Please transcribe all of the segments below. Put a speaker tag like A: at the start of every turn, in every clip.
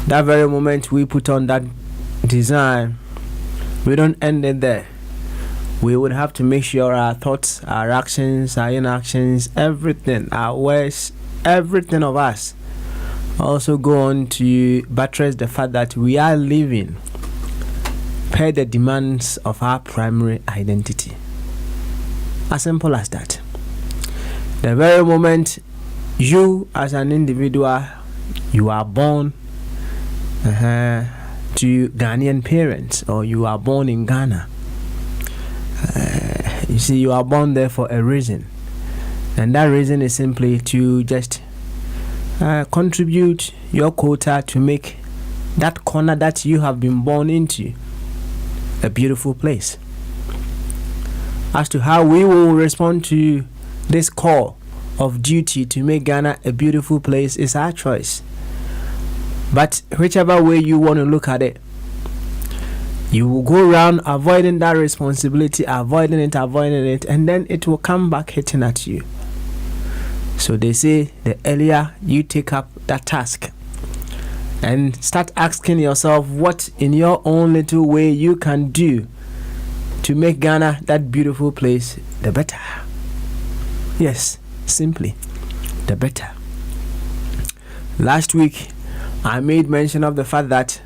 A: That very moment we put on that design, we don't end it there. We would have to make sure our thoughts, our actions, our inactions, everything, our words, everything of us also go on to buttress the fact that we are living per the demands of our primary identity. As simple as that. The very moment you as an individual, you are born to Ghanaian parents, or you are born in Ghana. You see, you are born there for a reason, and that reason is simply to just contribute your quota to make that corner that you have been born into a beautiful place. As to how we will respond to this call of duty to make Ghana a beautiful place is our choice. But whichever way you want to look at it, you will go around avoiding that responsibility, avoiding it, and then it will come back hitting at you. So they say the earlier you take up that task and start asking yourself what in your own little way you can do to make Ghana that beautiful place, the better. Yes, simply, the better. Last week, I made mention of the fact that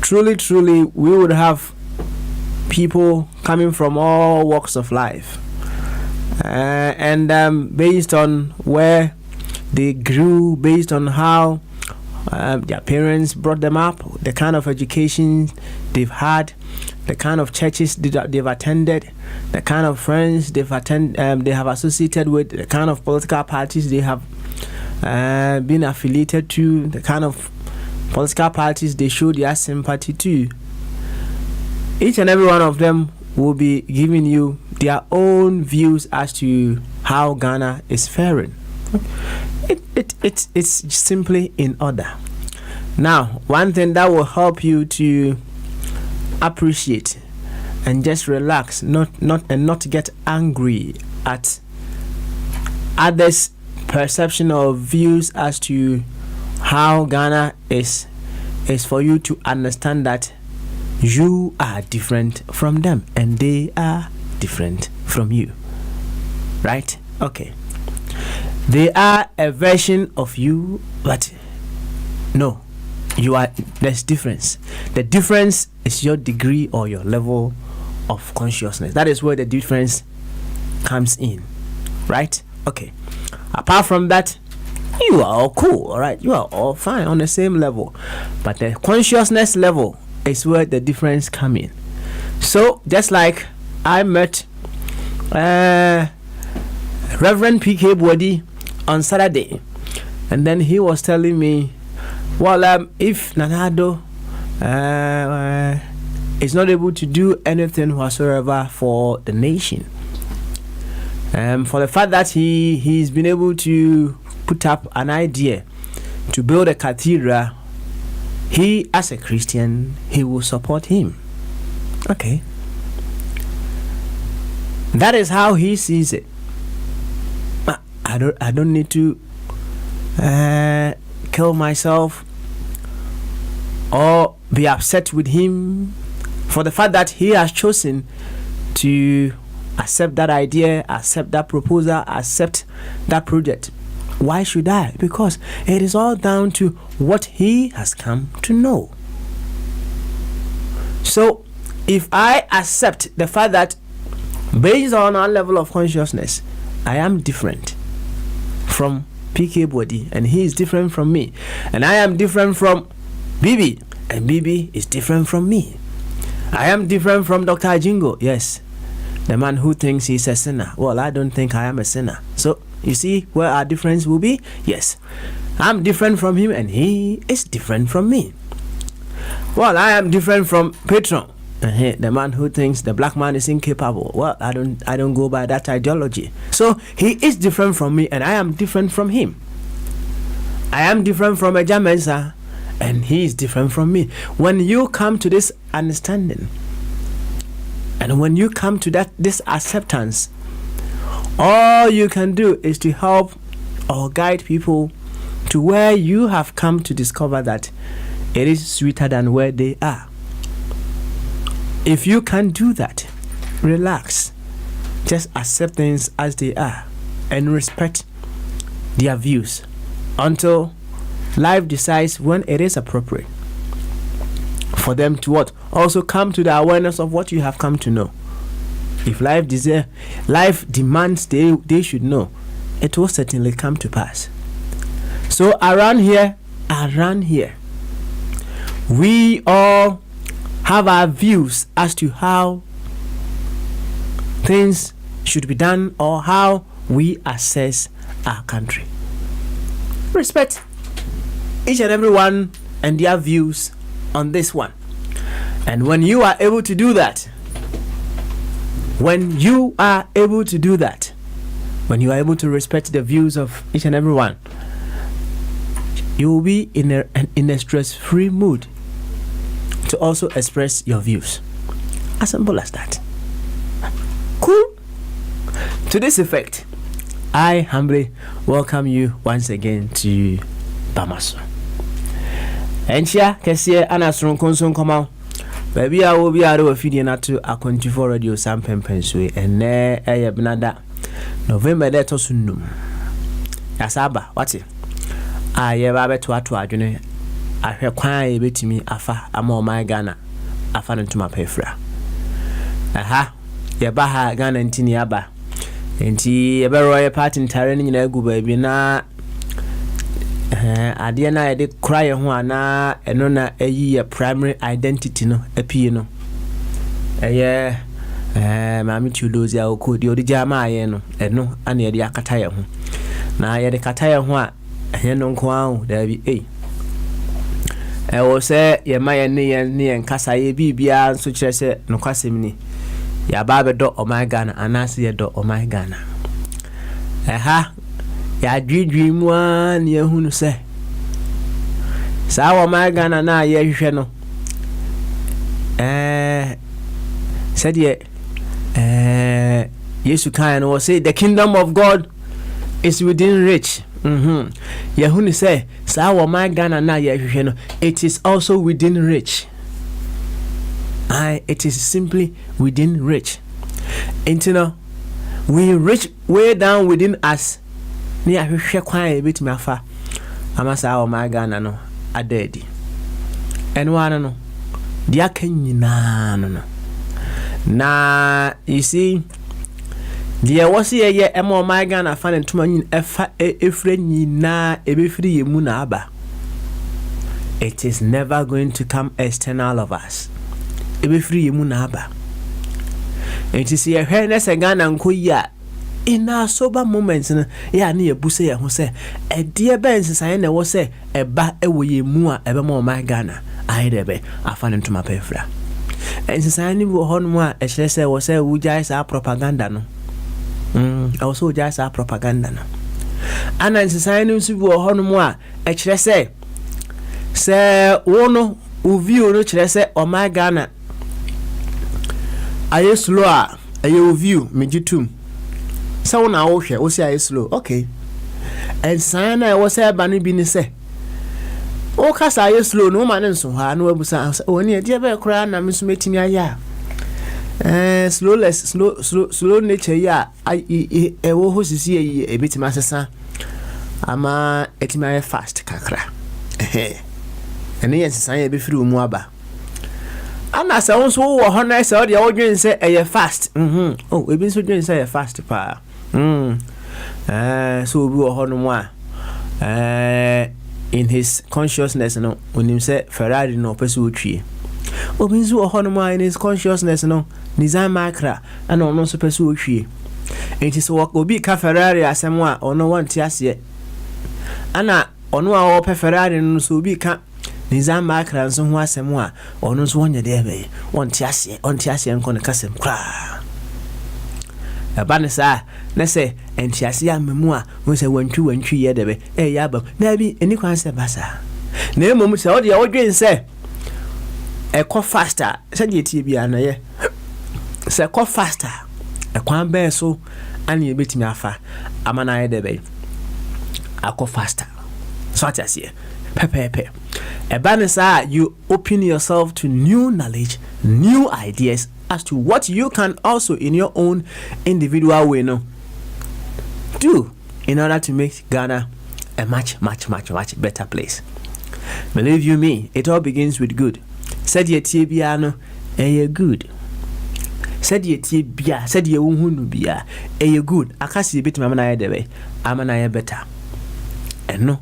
A: truly, we would have people coming from all walks of life. And based on where they grew, based on how their parents brought them up, the kind of education they've had, the kind of churches they've attended, the kind of friends they have associated with, the kind of political parties they have been affiliated to, the kind of political parties they show their sympathy to. Each and every one of them will be giving you their own views as to how Ghana is faring. It's simply in order. Now, one thing that will help you to appreciate and just relax, not get angry at others' perception or views as to how Ghana is for you to understand that you are different from them and they are different from you. Right? Okay. They are a version of you, but no, there's difference. The difference is your degree or your level of consciousness. That is where the difference comes in. Right? Okay. Apart from that, you are all cool, all right? You are all fine on the same level. But the consciousness level is where the difference comes in. So, just like I met Reverend P.K. Bwadi on Saturday, and then he was telling me, well, if Nanado is not able to do anything whatsoever for the nation, for the fact that he's been able to put up an idea to build a cathedral, he, as a Christian, he will support him. Okay. That is how he sees it. I don't need to kill myself or be upset with him for the fact that he has chosen to accept that idea, accept that proposal, accept that project. Why should I? Because it is all down to what he has come to know. So if I accept the fact that based on our level of consciousness, I am different from PK Bwadi and he is different from me, and I am different from Bibi and Bibi is different from me. I am different from Dr. Ajingo, yes, the man who thinks he's a sinner. Well, I don't think I am a sinner. So you see where our difference will be? Yes, I'm different from him and he is different from me. Well, I am different from Patron, the man who thinks the black man is incapable. Well, I don't go by that ideology. So he is different from me and I am different from him. I am different from Eja Mensah and he is different from me. When you come to this understanding and when you come to this acceptance, all you can do is to help or guide people to where you have come to discover that it is sweeter than where they are. If you can do that, relax. Just accept things as they are and respect their views until life decides when it is appropriate for them to what? Also come to the awareness of what you have come to know. If life demands they should know, it will certainly come to pass. So around here, we all have our views as to how things should be done or how we assess our country. Respect each and every one and their views on this one. And when you are able to do that, when you are able to respect the views of each and every one, you will be in a stress-free mood to also express your views. As simple as that. Cool. To this effect, I humbly welcome you once again to Bamaso. Enchia kesiye anasron konson koma. Baby a wo bi are we fidie na to akontifo radio sampempenswe ene eye benada November de to sunum. Yasaba wati. Aye ba beto ato adwene ahwe kwan e betimi afa ama o my Ghana afa ntuma pefra. Aha ye ba ha Ghana ntini aba. Enti ye be royal party ntare ni nyina gu ba bi na ade na ye de cry ho ana eno na eyi ye primary identity no apie no eye mami tulozi a okodi odi jama aye no eno ana ye de akata ye ho na ye de kata ye ho a ye no nko ahu da bi wo se ye ma ye ne nkasa ye bibia nso kire se no kwasem ni ya ba be do o my Ghana anase ye do o my Ghana ya dwidwi mu an ye hunu se sa o my Ghana na ye hwehwe no said ye Yesu kan no say the kingdom of God is within reach. Ye hunu se sa o my Ghana na ye hwehwe no, it is also within reach. It is simply within reach. Intino, we reach way down within us. Ni ahwehwe kwan e betimi afa amasa o my Ghana no adedi. Enwa no dia kan nyina no. Na you see dia wose ye emo my Ghana fa ntuma nyin efa efre nyina ebefiri yemu na aba. It is never going to come external of us. Ebefiri yemu na aba. It is ye hwe na se Ghana nkoyi in our sober moments ya na yebuse ye ho se de be nsesan na wo se eba ewo ye mu a ebe mo my Ghana aidebe afane ntuma pefra nsesan ni wo hono a ehire se wo se wujai sa propaganda no also wujai sa propaganda no ana nsesan ni nsu wo hono a ehire se wo no view no kire se o my Ghana aye slow a aye view mejitum. So na wo hwe wo say slow, okay, and sana wo say ba no bi ni say o ka say slow no ma ne nso ha na wabusa o ne de be kura na me so metimi aya slow nature ya e wo ho sisi e betima asesa ama etimi aya fast kakra ene yen sesan ya be firi omu aba ana sa won so wo ho na say o de wo dwen say e fast oh e bi so dwen say e fast pa so we were hono in his consciousness no onim say Ferrari no person otwie obinzu hono in his consciousness no nizam makra ana ono so person otwie enti so obi ka Ferrari asem a ono wanti ase ana ono a wo pe Ferrari no so obi ka nizam makra nso ho asem a ono so wonye de be wanti ase enko ne kasem kra abanisa na se entiase ya memu a wo se wantwi ye debe ya ba na bi eni kwan se basa na emom se o de wo dwen se e ko faster se de tie bia na ye se ko faster e kwan be so ana ye betimi afa amana ye debe akọ faster So what I say, pepe. You open yourself to new knowledge, new ideas as to what you can also in your own individual way do in order to make Ghana a much better place. Believe you me, it all begins with good. Said ye tie bia no, good. Said ye tie bia, said ye unhunu bia, good. Akasi bit mama na ye debe, ama na ye better. Eno,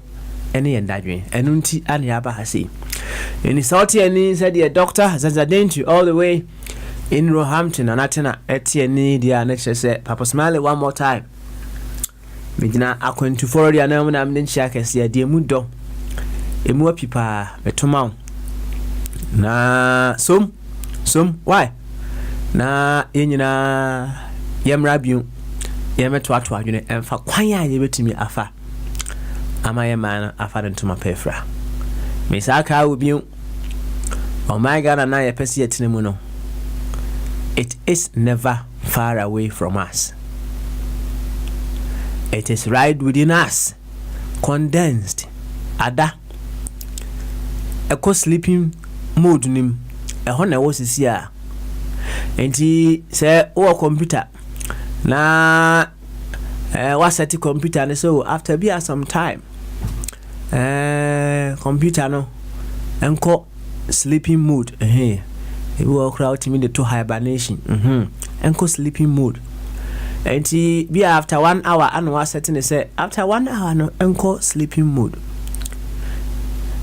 A: ene ye ndadwen. Eno nti ane aba ha sei. Eni salty eni said ye doctor Zazadenti all the way in Roehampton anatena etie ni dia na say Papa Smiley one more time. Mijina akwentuforo dia na mu na mne nchia kese dia mu do. Emu apipa betoma na som why na yenyina yemra biu yemeto ato adwene emfa kwan a yebetimi afa ama yema afa ntoma pefra mesaka obiu oh my God na yepesi etinemu no. It is never far away from us. It is right within us, condensed. Ada eko sleeping mode nim eho na wo sisi a enti se wo computer na wa set computer ne so after be some time computer no enko sleeping mode ebi wo kra ultimate to hibernation enko sleeping mode enti be after 1 hour and wa set ne say after 1 hour no enko sleeping mode.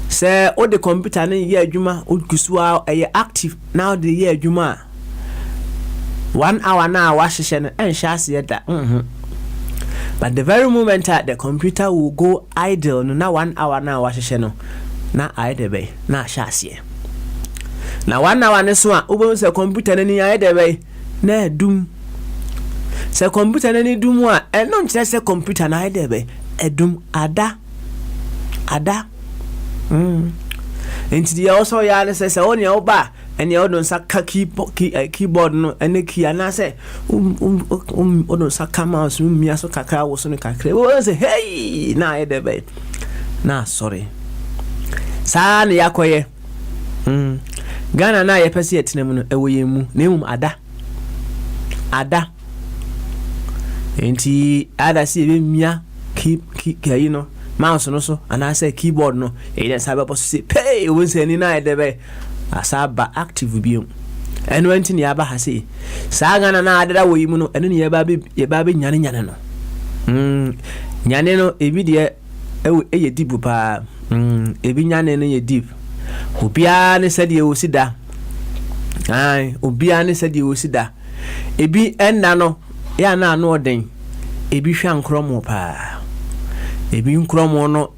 A: Say all the computer na ye adwuma odkusua active now the ye adwuma 1 hour na wa hyehyɛ no enhyase da but the very moment the computer will go idle no na 1 hour na wa hyehyɛ no na idle be na hyase na 1 hour ne so a obo say computer na ni idle be na dum say computer na ni dum a no nkyerɛ say computer na idle be edum ada enti dia also ya ne say oni e oba ene e odon saka keyboard no ene key ana say odon saka mouse mi aso kakra wo so ne kakra wo say hey na e de be na sorry sa ne yakoye Ghana na ye pese etinemu no ewoye mu na emum ada enti ada si be mia keep you know mouse no so and I say keyboard no e dey sabe poso say pay we say ni na e dey be asaba active bi eno enti ne aba ha say sa Ghana na adada wo yi mu no eno ne ye ba be nyane no nyane no ebi de ye deep pa ebi nyane no ye deep obia ne said ye osida obia ne said ye osida ebi enna no ya na ano oden ebi hwa nkromo pa ebi nkromo no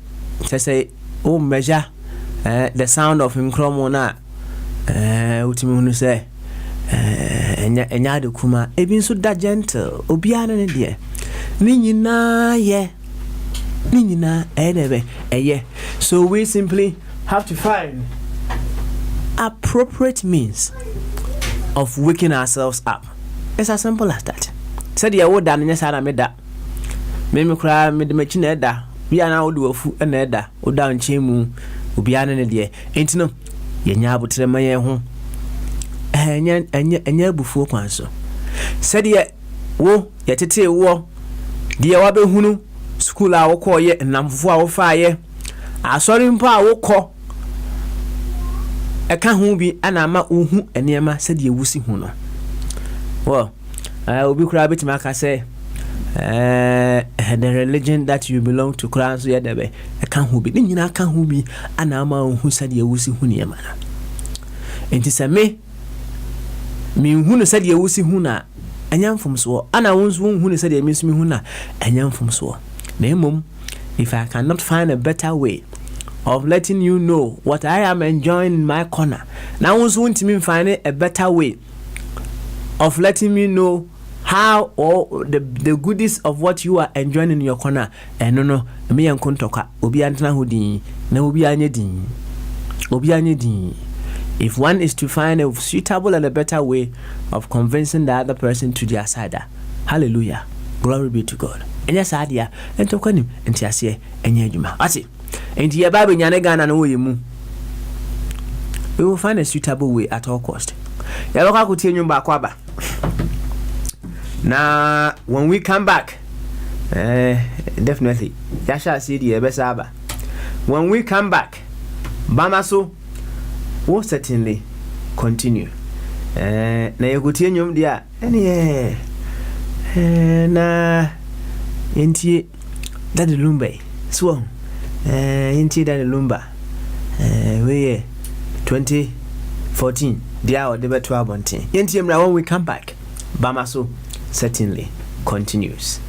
A: say o measure the sound of nkromo na utimi hunu say enya de kuma ebi nso da gentle obia ne de ni nyina edebe eye. So we simply have to find appropriate means of waking ourselves up. It's as simple as that. Said ya wo da no nyesa na meda me kura me de machi na eda bia na wo de wafu na eda wo da nchemu obia ne de enti no ye nya abotre ma ye ho enya bufuo kwan so said ye wo ye tete wo de wa be hunu school a wo ko ye namfofo a wo fa ye asori mpo a wo ko eka hu bi ana ma ohu enema said ye wusi hu no well obi kura betima aka say the religion that you belong to crown so yedebe eka hu bi nyina aka hu bi ana ma ohu said ye wusi hu ne ma na enti se me hu no said ye wusi hu na anyamfom so ana wonso hu no said ye mesumi hu na anyamfom so na emom if I cannot find a better way of letting you know what I am enjoying in my corner, now wonso ntimi find a better way of letting me know how or the goodies of what you are enjoying in your corner. And no me yankontoka obi antna hodin na obi anye din. If one is to find a suitable and a better way of convincing the other person to their side, hallelujah, glory be to God. Enya sadia entokwanim entiase enye adwuma ati And ye baby nyane no way mu. We will find a suitable way at all cost. Yaloka continue back kwaba. Now when we come back, definitely Yasha see the Ebesaba. When we come back, Bamaso will certainly continue. Na you continue there. Any na inti Daddy Lumba. So inti Daddy Lumba. We 2014 the hour the better 12 inti when we come back, Bamaso certainly continues.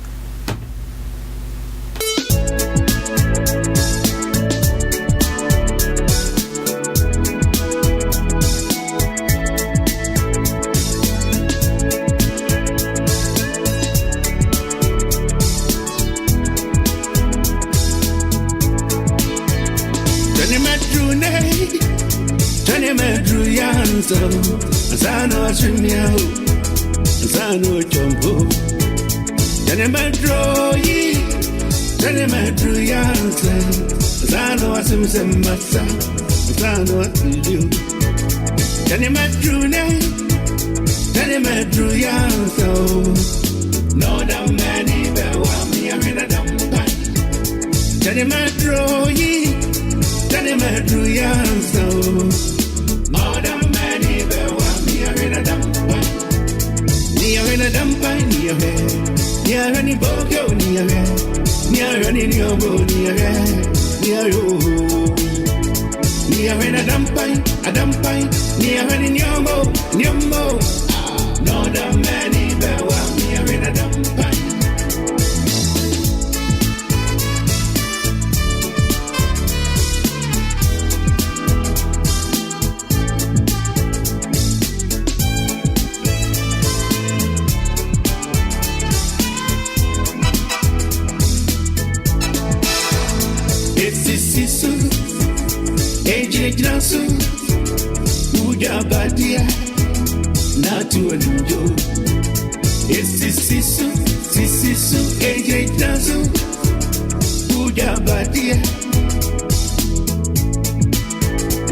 B: Zano Chimio, Zano Jumbo, Janemetro, Janemetro Yansen, Zano Asim Massa, Zano Asim, Janemetro name, Janemetro Yanso, no damn many, but one me, I'm in a dump. Janemetro, Janemetro Yanso. More than many, but one me are in a dump. Near in a dump, near any bogey, near any your body, near you. Near in a dump, near any your mo. No, the many, but one me are in a dump. Nasu Uja Badia Natu Anujo Sisisu Eje Nasu Uja Badia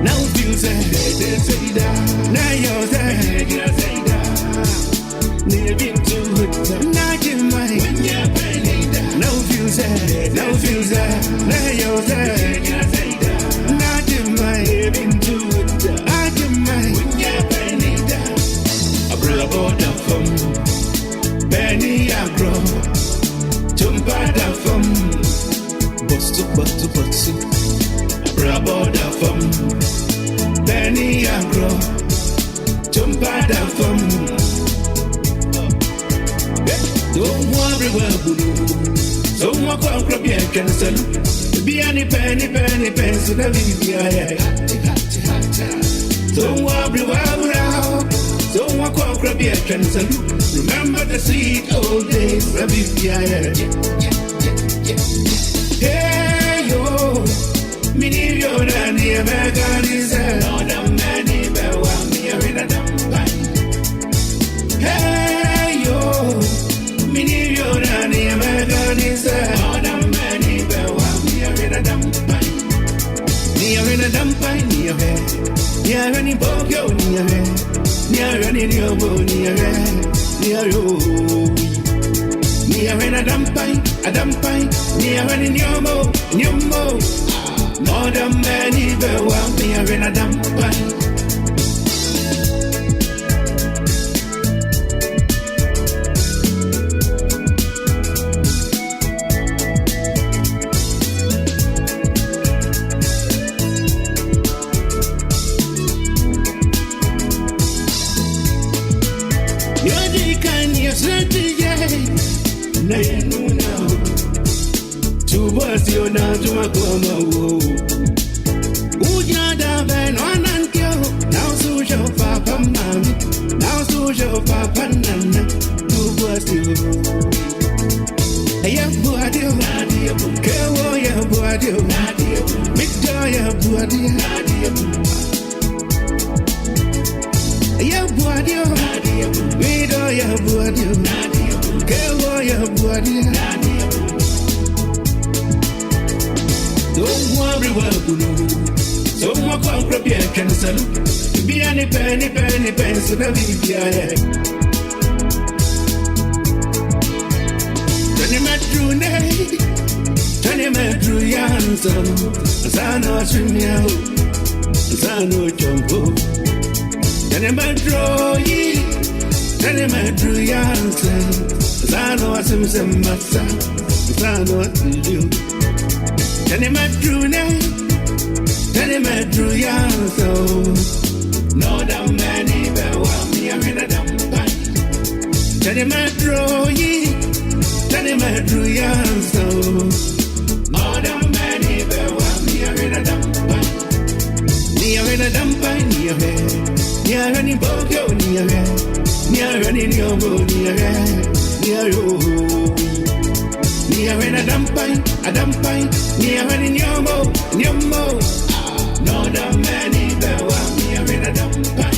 B: Now feels a head Zayda Now you're the head Zayda Never to it Najim Mai Now feels a Now you're the head Zayda Najim Mai Benny agro, tumpada fum, bostu, braboda fum, Benny agro, tumpada fum. Don't worry, well, so what can crop your cancel? Be any penny, pencil, the VBI. Don't worry, well, so what can crop your cancel? Remember the sweet old days of Hey yo, mini yo na ni American no the many be wa mi arena dampai. Hey yo, mini yo na ni American no the many be wa mi arena dampai. Ni arena dampai ni arena bogyo ni arena ni obo ni arena. Near in a dampai, near in your mo. More than many, but one near in a dampai. You know to my coma. Ujada ben on and yo. Now so show papa mammy. Now so show papa nana. Who was you? I am Buadio. Kewo ya Buadio. Victor ya Buadio. I am Buadio. Vido ya Buadio. Kewo ya Buadio. Don't worry well bunu. So mo kwa krobia can salute. Be any penny so na be ya. Tani metru yanzo. Zano swimia. Zano jumbo. Tani metru yanzo. Zano asim masa. Zano atilu. Tani metru yanzo. No da many be wa mi amina dampai. Tani metru yanzo. No da many be wa mi amina dampai. Ni amina dampai ni ame. Ni arani bogyo ni ame. Ni arani nyobo ni ame. Ni ayo. Ni amina dampai. Ni arani nyobo. No da many be wa mi amina dampai.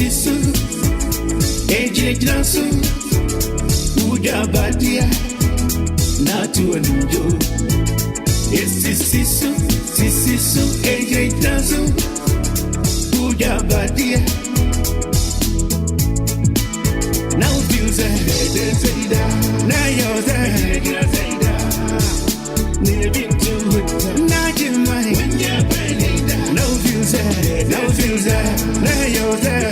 B: Sisu, ejile jansu, uja badia, natu anujo. Sisu, ejile jansu, uja badia. Now feels a head sayda, now you're there, sayda. Never to it, not in my when you're paying. Now feels a, now you're there.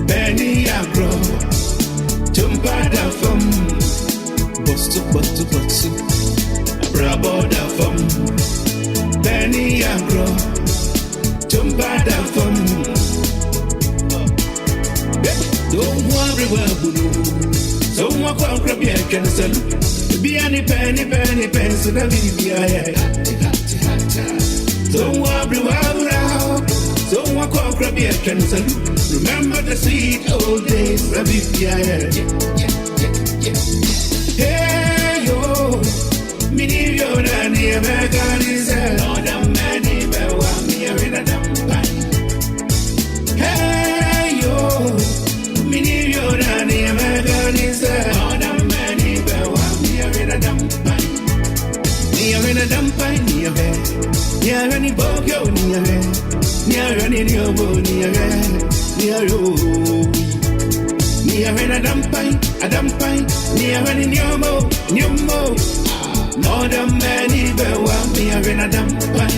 B: Benny agro, tumpada fum, bostu, abraboda fum. Benny agro, tumpada fum. Don't worry, well, bunu. So what can be a cancel? Be any penny, so that be a. Don't worry, well, so what can be a cancel? Remember the sweet old days, Rabia. Hey yo, mini yo na ni Americanize. No da many be wa mi arena dampai. Hey yo, mini yo na ni Americanize. No da many be wa mi arena dampai. Ni arena dampai ni ave. Ni arena bogyo ni ave. Ni arena ni obo ni ave. Ni arena dampai, ni arena nyomo. No da many be wa mi arena dampai.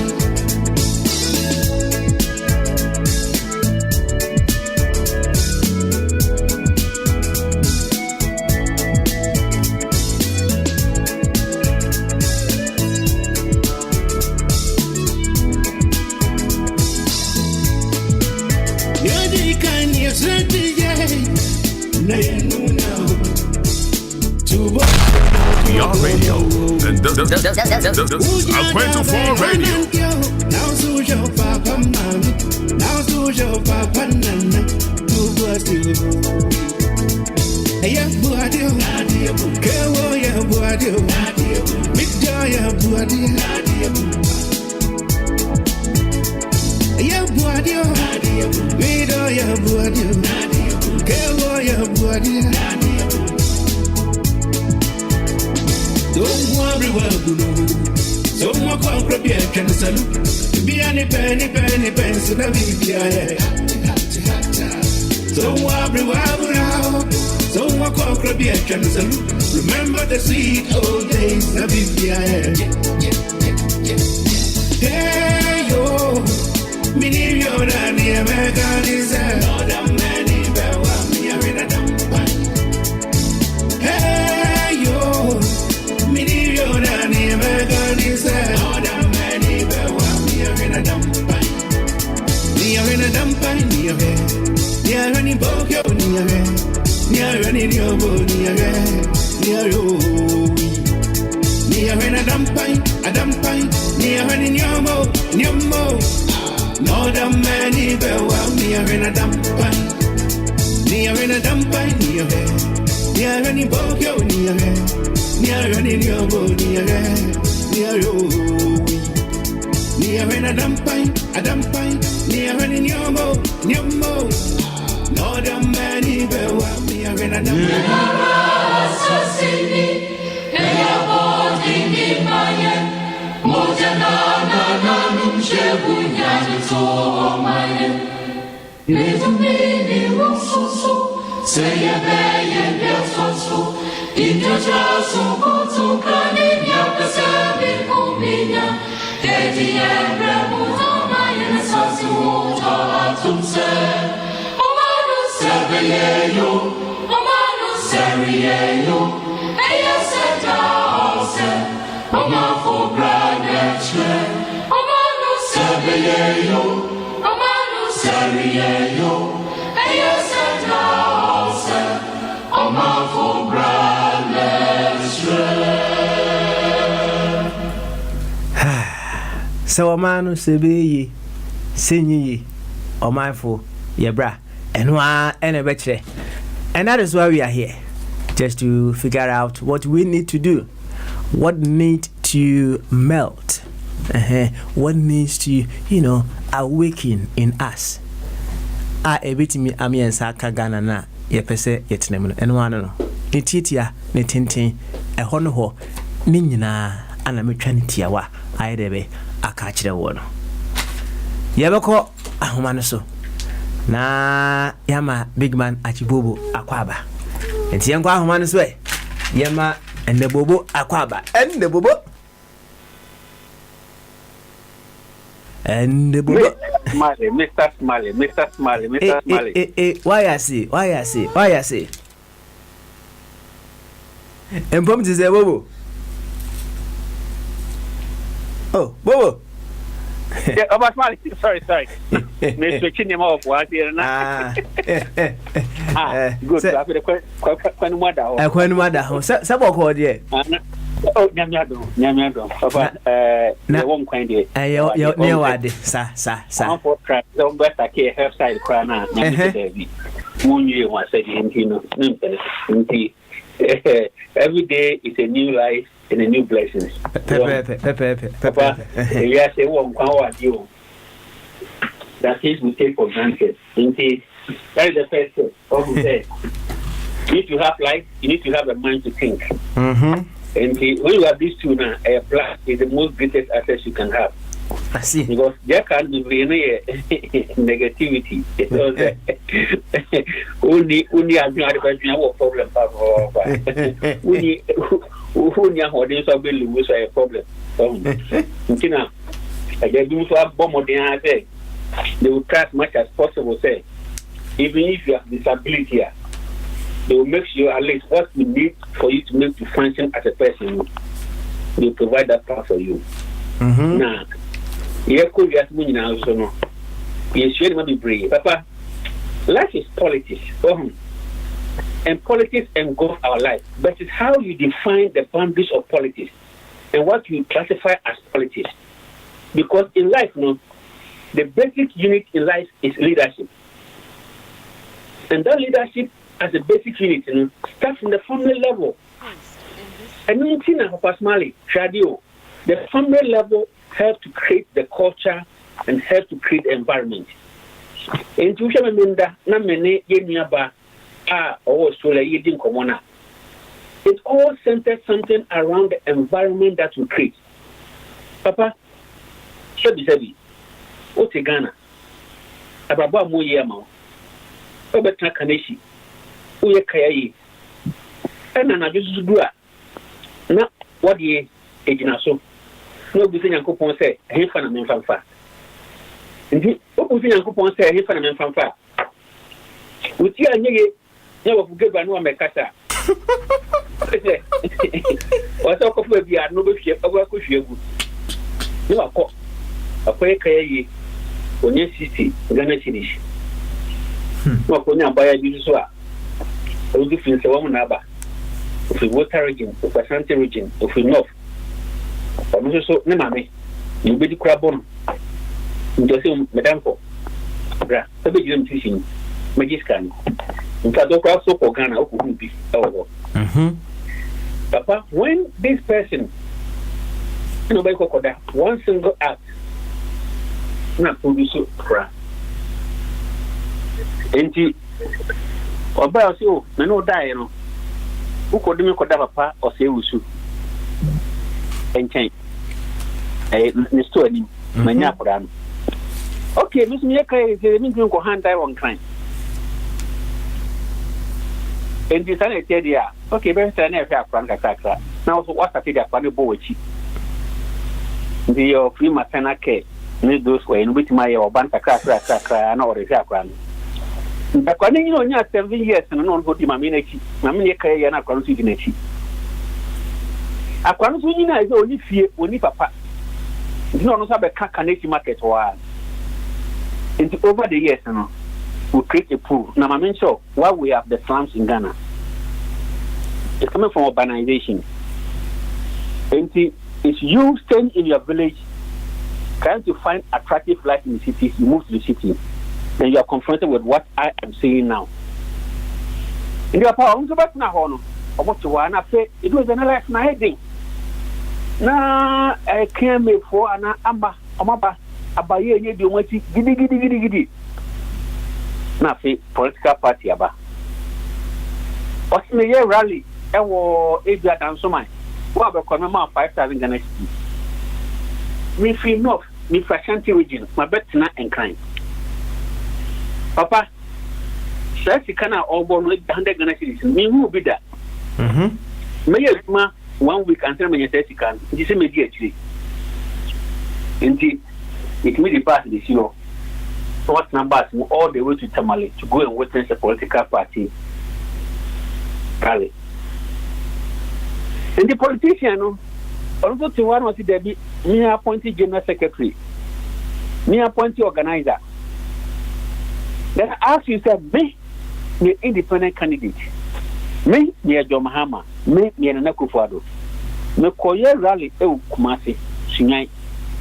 C: Your radio, I'm going to fall radio.
B: Now so your papa mami, now so your papa nana, to what you. Hey, buadio, kewo ya buadio, midja ya buadio, hey, buadio, mido ya buadio, kewo ya buadio. Don't worry, well, bunu. So what can be a cancel? Be any penny, so that be a. So worry, well, so what can be a cancel? Remember the sweet old days, that be a. Hey yo, mini yo na ni Americanize. No da many be wa mi arena dampai. Hey yo. Mini yo na ni Americanize. No da many be wa mi arena dampai. Ni arena dampai ni ave. Ni arena bogyo ni ave. Ni arena nyobo ni ave. Ni ayo. Ni arena dampai. Ni arena nyomo. More than many bewa me are in a dampai. Near in a dampai near her. Near any bogyo near her. Near any yobo near her. Near you. Near in a dampai, near any yobo. More than many bewa me are in a dampai.
A: So a man who say be sing ye or mindful ye bra and one and a better. And that is why we are here, just to figure out what we need to do, what need to melt, what needs to, awaken in us. A bit me and Saka Ghana na ye pese yet name and one no. Ni titia, ni tintin, a hono, nina, and a metranity wa, I debe. A catch the one. Yabako, a humanaso. Na Yama, big man, Achibobo, Aquaba. And Tianqua Humanas way. Yama and the Bobo, Aquaba, and the Bobo. And the Bobo.
D: Mr. Smiley.
A: Why I say. And Pom is a Bobo. Oh, Bobo.
D: Yeah, about Smiley. Sorry. Mr. Chinyam of what here now. Good.
A: When mother, Saboko, dear.
D: Oh, Nyamiado. Papa, won't kind it.
A: Near wadi, sir.
D: For track, don't bet I care her side crana. Moon you was saying, every day is a new life and a new blessings. Papa, yes, they won't power you. That is we take for granted. That is the first step. You need to have life, you need to have a mind to think. And when you have these two now, a plus is the most greatest asset you can have.
A: I see.
D: Because there can't be any negativity. Only a problem. Only a audience of lose a problem. They do so have bomb they will try as much as possible. Say, even if you have disability, they will make sure at least what you need for you to make to function as a person. They will provide that part for you. Now. Here could be as many now, so no. You should not be brave. Papa, life is politics. And politics engulf our life. But it's how you define the boundaries of politics and what you classify as politics. Because in life, the basic unit in life is leadership. And that leadership as a basic unit, starts from the family level. And you see now, Papa Smiley, Shadio, the family level help to create the culture and help to create the environment. And to remember, na many yenyaba or sola yedin komona. It all centers something around the environment that we create. Papa, Sebi, Ote Ghana, Ababa mo yama, Obeta Kaneshi, Uye Kayayi, and Anajusua. Na what ye ejinaso. No be saying Coupon say, he fan and fanfa. Indeed, what was saying Coupon say, he fan and fanfa. With you and you, never forget by no Mecata. What talk of we are no ship of a cushion. No, a cock, a quay, on your city, Ghana City. No, Konya by a Bisua. All different woman Abba. Of the water region, of the Santa region, of the north. So, Nemame, you be the crab on. Just Madame for Bra, a big teaching, Magiscan. In fact, also for Ghana, who could be over. Papa, when this person, nobody could that one single act, not produce craft. And or by us, you no die, you know. Who could make a papa or say we should and change a store in my Naporan. Okay, Miss Miyaka is a meeting go hand die one kind. And this I tell you, okay, better than a fair frank attacker. Now, what I think I found a boy. The free matana care, need those way in which my or banter crack and all the crack. But when you know, 7 years and non go to my minute, and I can't see the next. I can't see is only fear only papa. You know, have a canadian market or into over the years, you know, we create a pool. Now, I mean, so why we have the slums in Ghana? It's coming from urbanization. And it's you staying in your village, trying to find attractive life in the cities, you move to the city. Then you are confronted with what I am saying now. In your power, I'm about now, or what you want. I say it was an life my heading. Now I came for an amber, abaye, you do what giddy. Now, political party about. What's in the year rally? I will Asia and so much. What about Conoma 5,000 Ghana? Me feel north, me for Shanti region, my bet not inclined. Papa, says you cannot all born with 100 Ghana cities. Me who be that? May 1 week until when you say you can. This is immediately. Indeed, it will be passed this year. What numbers all the way to Tamale to go and witness a political party rally. And the politician, also to one was there be me appointed general secretary, me appointed organizer. Then I ask you, me, the independent candidate, me, near John Mahama, me, near Nakufado, me Koye rally, Kumasi, Sinai,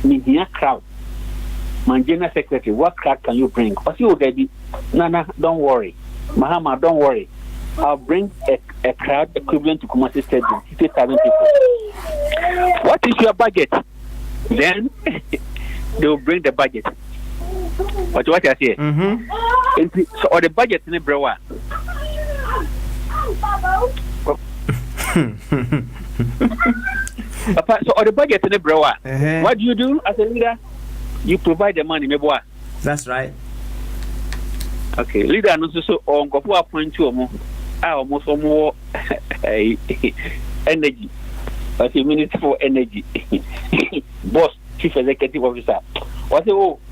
D: me, near crowd. My general secretary, what crowd can you bring? What's your baby? Nana, don't worry. Mahama, don't worry. I'll bring a crowd equivalent to Kumasi Stadium, 50,000 people. What is your budget? Then they will bring the budget. What I say? So, or the budget in the brewer. So, or the budget in the brewer. What do you do as a leader? You provide the money, maybe.
A: That's right.
D: Okay, leader, and also on go for point to almost more energy. But a minute for energy. Boss, chief executive officer. What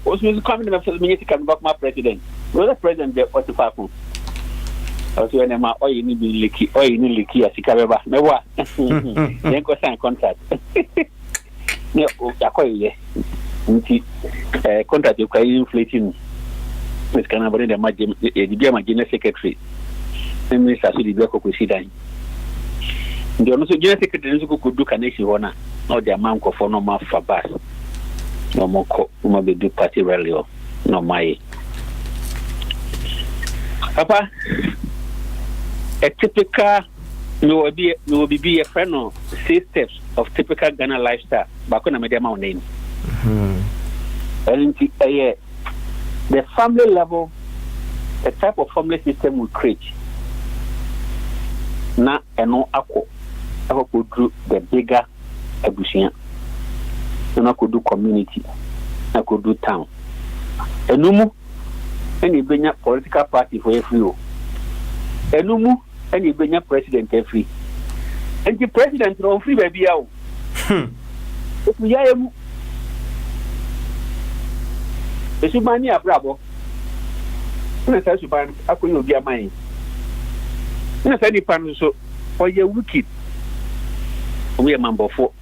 D: was coming to the ministry can back my president? Was the president there? What's the fact? Also, when I'm all you need to be leaky, or you need leaky as you can remember. No, what? Then go sign contract. No, I call you. Contract you can inflating. Miss Canabari, the general secretary. And Miss Asudi Beko could see that. The also general secretary could do connection honor, or the amount of no more for bus. No more maybe do party rally or no my. Papa, a typical will be a friend of 6 steps of typical Ghana lifestyle. Back on a medium name. And the family level, the type of family system we create. Na eno ako could do the bigger abusian. And I could do community. I could do town. Enumu any benya political party for every. Enumu any benya president every. And the president on free baby out. If we are Esubani abrabo. Una sa suban akoyo obi aman. Una sa ni pan so oye wicked. We are mambofo.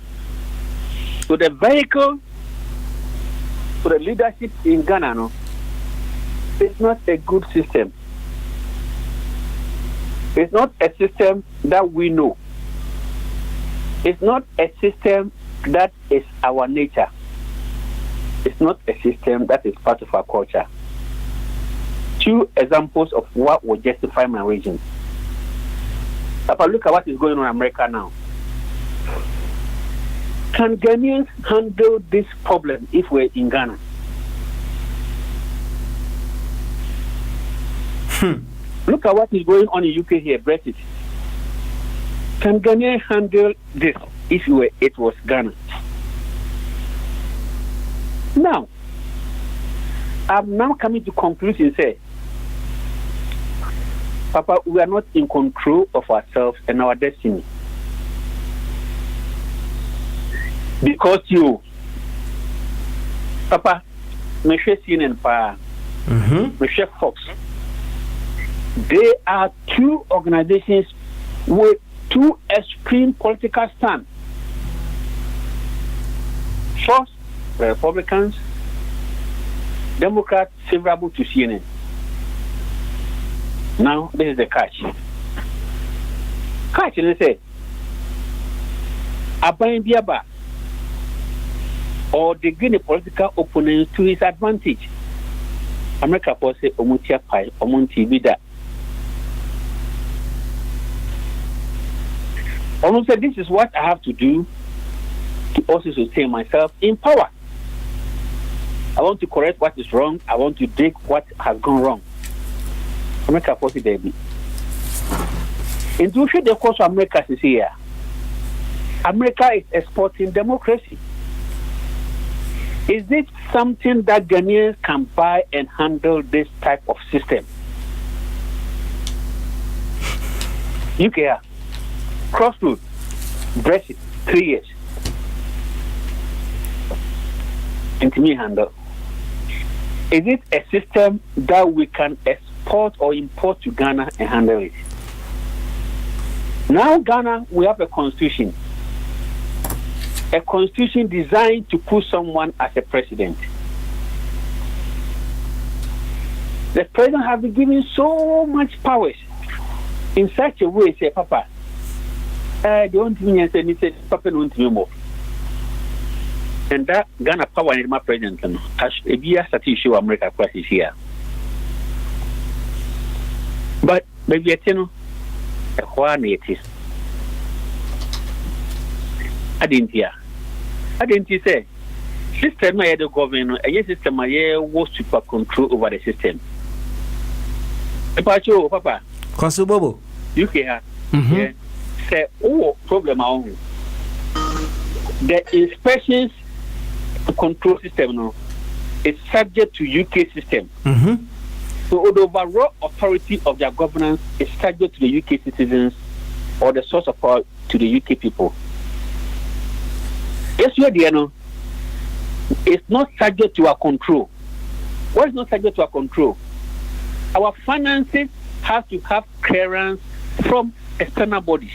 D: So the vehicle for the leadership in Ghana no, it's not a good system. It's not a system that we know. It's not a system that is our nature. It's not a system that is part of our culture. 2 examples of what will justify my reason. Papa, look at what is going on in America now. Can Ghanaians handle this problem if we're in Ghana? Look at what is going on in UK here, Brexit. Can Ghanaians handle this if it was Ghana? Now, I'm now coming to conclusion, say, Papa, we are not in control of ourselves and our destiny. Because you, Papa, me share CNN pa, me share Fox. They are 2 organizations with 2 extreme political stands. First, the Republicans, Democrats favorable to CNN. Now, this is the catch. Catch, they say, Abayin Biaba, or they gain a political opponent to his advantage. America will say, Omutia Pai, Omunti Bida. Almost said, this is what I have to do to also sustain myself in power. I want to correct what is wrong. I want to dig what has gone wrong. America force it, baby. In the course of America is here. America is exporting democracy. Is it something that Ghanaians can buy and handle this type of system? UK, Crossroads, Brexit, 3 years. And to me, handle. Is it a system that we can export or import to Ghana and handle it? Now, Ghana, we have a constitution. A constitution designed to put someone as a president. The president has been given so much powers in such a way, say, Papa, they want me and say, Papa, don't me more. And that Ghana power in my president, as a year issue America crisis here. But maybe you know, what it is. I didn't say system I the government, a system I was super control over the system. Papa,
A: Kosubobo,
D: UK yeah, say, oh, problem on the inspections control system no is subject to UK system. So the overall authority of their governance is subject to the UK citizens or the source of power to the UK people. Yes, you know, it's not subject to our control. What is not subject to our control? Our finances have to have clearance from external bodies.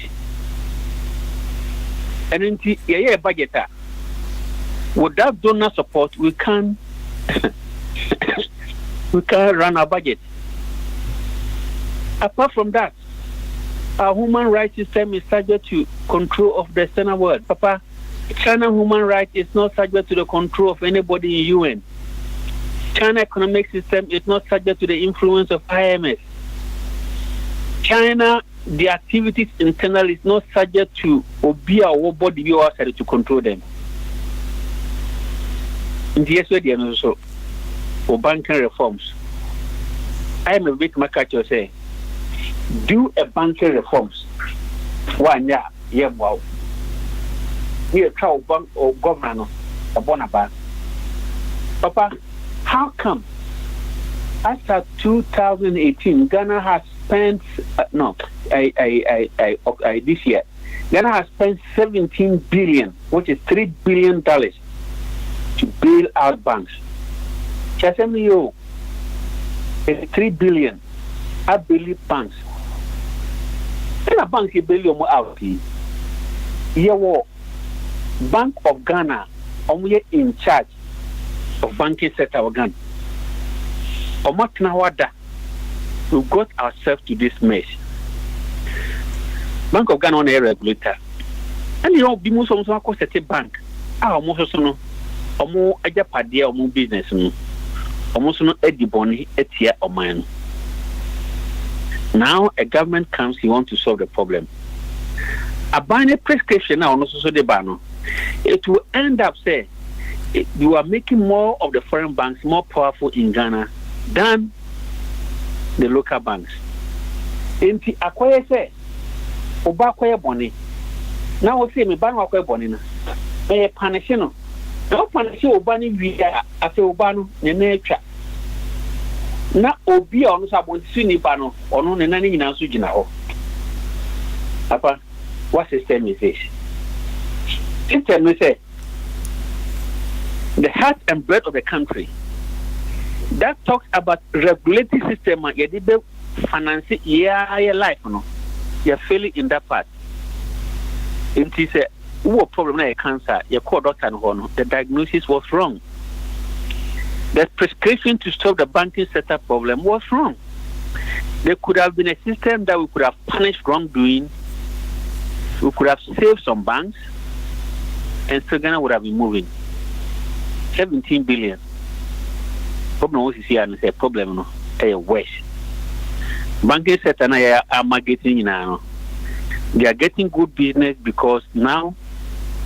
D: And in the budget, without donor support, we can run our budget. Apart from that, our human rights system is subject to control of the external world. Papa, China human rights is not subject to the control of anybody in UN. China economic system is not subject to the influence of IMF. China, the activities internally is not subject to Obia or body outside to control them. In the SWD also, for banking reforms, I am a bit macacho say, do a banking reforms. One yeah, wow. We are child bank or governor or Bonaba. Papa, how come after 2018 Ghana has spent this year Ghana has spent 17 billion, which is $3 billion to bail out banks. Chasemio is 3 billion. I believe banks. And a bank you bail you out. Yeah, Bank of Ghana, only in charge of banking sector of Ghana. We got ourselves to this mess. Bank of Ghana on a regulator. And you know, be most of us set a bank. Our most omo ajapade omo business no omo so no ediboni etia oman. Now a government comes, he wants to solve the problem. A binary prescription now also the ban. It will end up say you are making more of the foreign banks more powerful in Ghana than the local banks. Enti akoye say oba akoye boni. Now we say me ban akoye boni na. Me punish no. No punish oba ni wi afi oba no ne na atwa. Na obi a ono sabonti ni ba no ono ne na ni nyina so gina ho. Papa, what system is this? System we say the heart and breath of the country that talks about regulatory system yedibe finance your life no you're failing in that part. It is a problem like cancer your core doctor no the diagnosis was wrong. The prescription to stop the banking sector problem was wrong. There could have been a system that we could have punished wrongdoing. We could have saved some banks and still Ghana would have been moving. 17 billion. Problem was here and say problem no a worse. Banking sector na are getting now. They are getting good business because now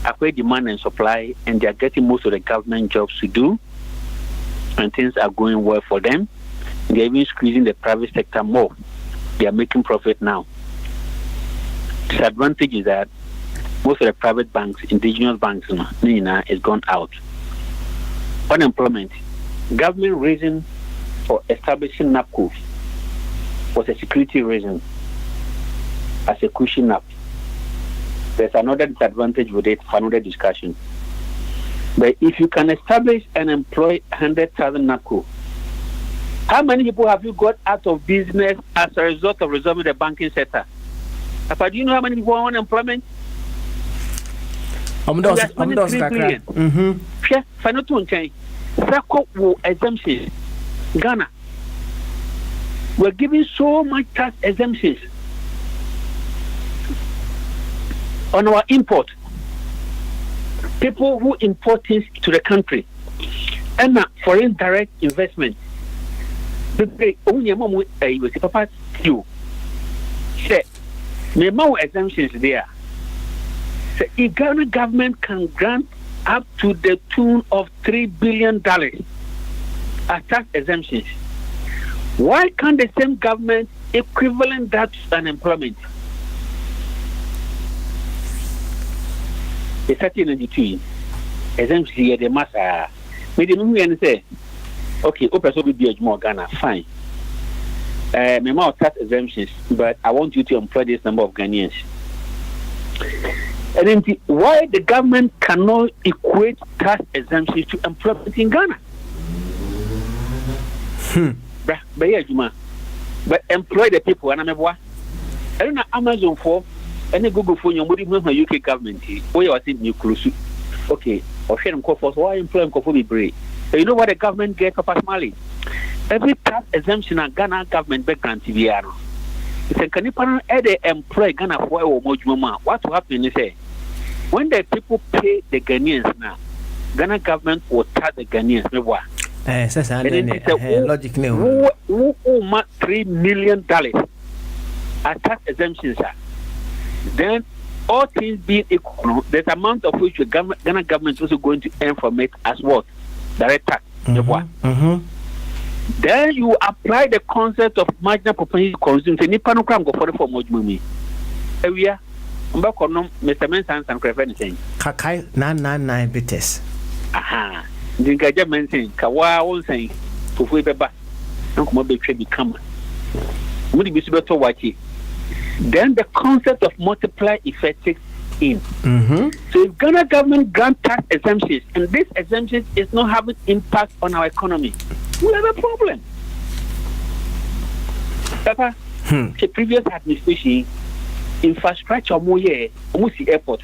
D: acquire demand and supply and they are getting most of the government jobs to do and things are going well for them. They are even squeezing the private sector more. They are making profit now. Disadvantage is that most of the private banks, indigenous banks, is gone out. Unemployment. Government reason for establishing NAPCO was a security reason as a cushion up. There's another disadvantage with it for another discussion. But if you can establish and employ 100,000 NAPCO, how many people have you got out of business as a result of resolving the banking sector? Do you know how many people are on unemployment? Exemptions. Ghana. We're giving so much tax exemptions on our import. People who import things to the country and foreign direct investment. Papa, you say, exemptions there. So if Ghana government can grant up to the tune of $3 billion as tax exemptions, why can't the same government equivalent that to unemployment? It's 1392 exemptions here, the master. Maybe we say, okay, open so be more Ghana, fine. My mouth tax exemptions, but I want you to employ this number of Ghanaians. And then why the government cannot equate tax exemptions to employment in Ghana? But employ the people, and I don't know Amazon for any Google for your UK government. Why you are saying you close? Okay, or share them for why employ them for be brave. You know what the government gets for Mali? Every tax exemption and Ghana government background TV. It's a canipan employ Ghana for what will happen is when the people pay the Ghanaians now, Ghana government will tax the Ghanaians.
A: Logic
D: who $3 million as tax exemptions are. Then all things being equal, there's amount of which the Ghana government is also going to earn from it as what? Direct tax. Then you apply the concept of marginal propensity to consume. Say nipa no kram go for the form of money. Ewia, mba konom Mr. Mensan san krefe ni saying.
A: Kakai 999 bites.
D: Aha. Dinga ja mensan kawa won saying fufu beba. Nko be twa bi kama. Mudi bi su beto wachi. Then the concept of multiply effect takes in. So if Ghana government grant tax exemptions and this exemption is not having impact on our economy, we have a problem. Papa, the previous administration, infrastructure more almost the airport.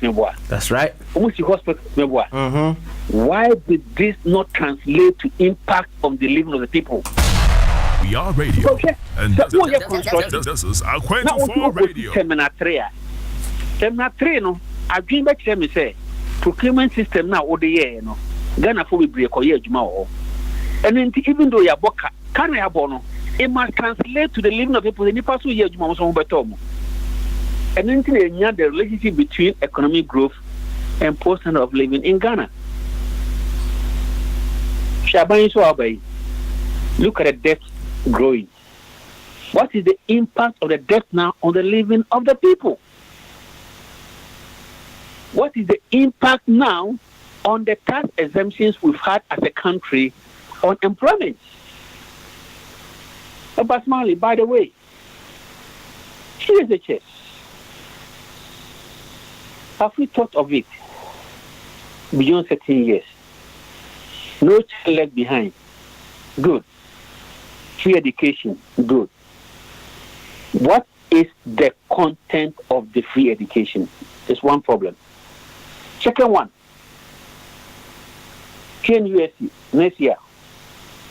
A: That's right.
D: Almost the hospital. Why did this not translate to impact on the living of the people?
C: We are radio.
D: Okay.
C: And this is Aquento for radio.
D: Terminal 3, no, I dream back to me say procurement system now all the year, Ghana for we break or year Jumao. And then even though your book can I have it must translate to the living of people in the past year Jumao Betom. And then the relationship between economic growth and standard of living in Ghana. Shaban Swabay, look at the debt growing. What is the impact of the debt now on the living of the people? What is the impact now on the tax exemptions we've had as a country on employment? But Smiley, by the way, here's the chest. Have we thought of it beyond 13 years? No child left behind. Good. Free education. Good. What is the content of the free education? There's one problem. Second one. Here in USC, next year,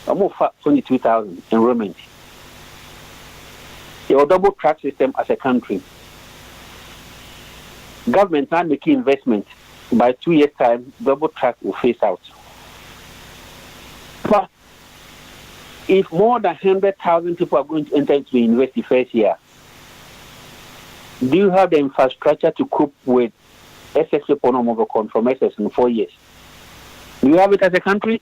D: I'm going to 22,000 enrollment. Your double track system as a country. Government not making investment. By 2 years' time, double track will phase out. But if more than 100,000 people are going to enter into the university first year, do you have the infrastructure to cope with SSA Ponomobocon from SS in 4 years? Do you have it as a country?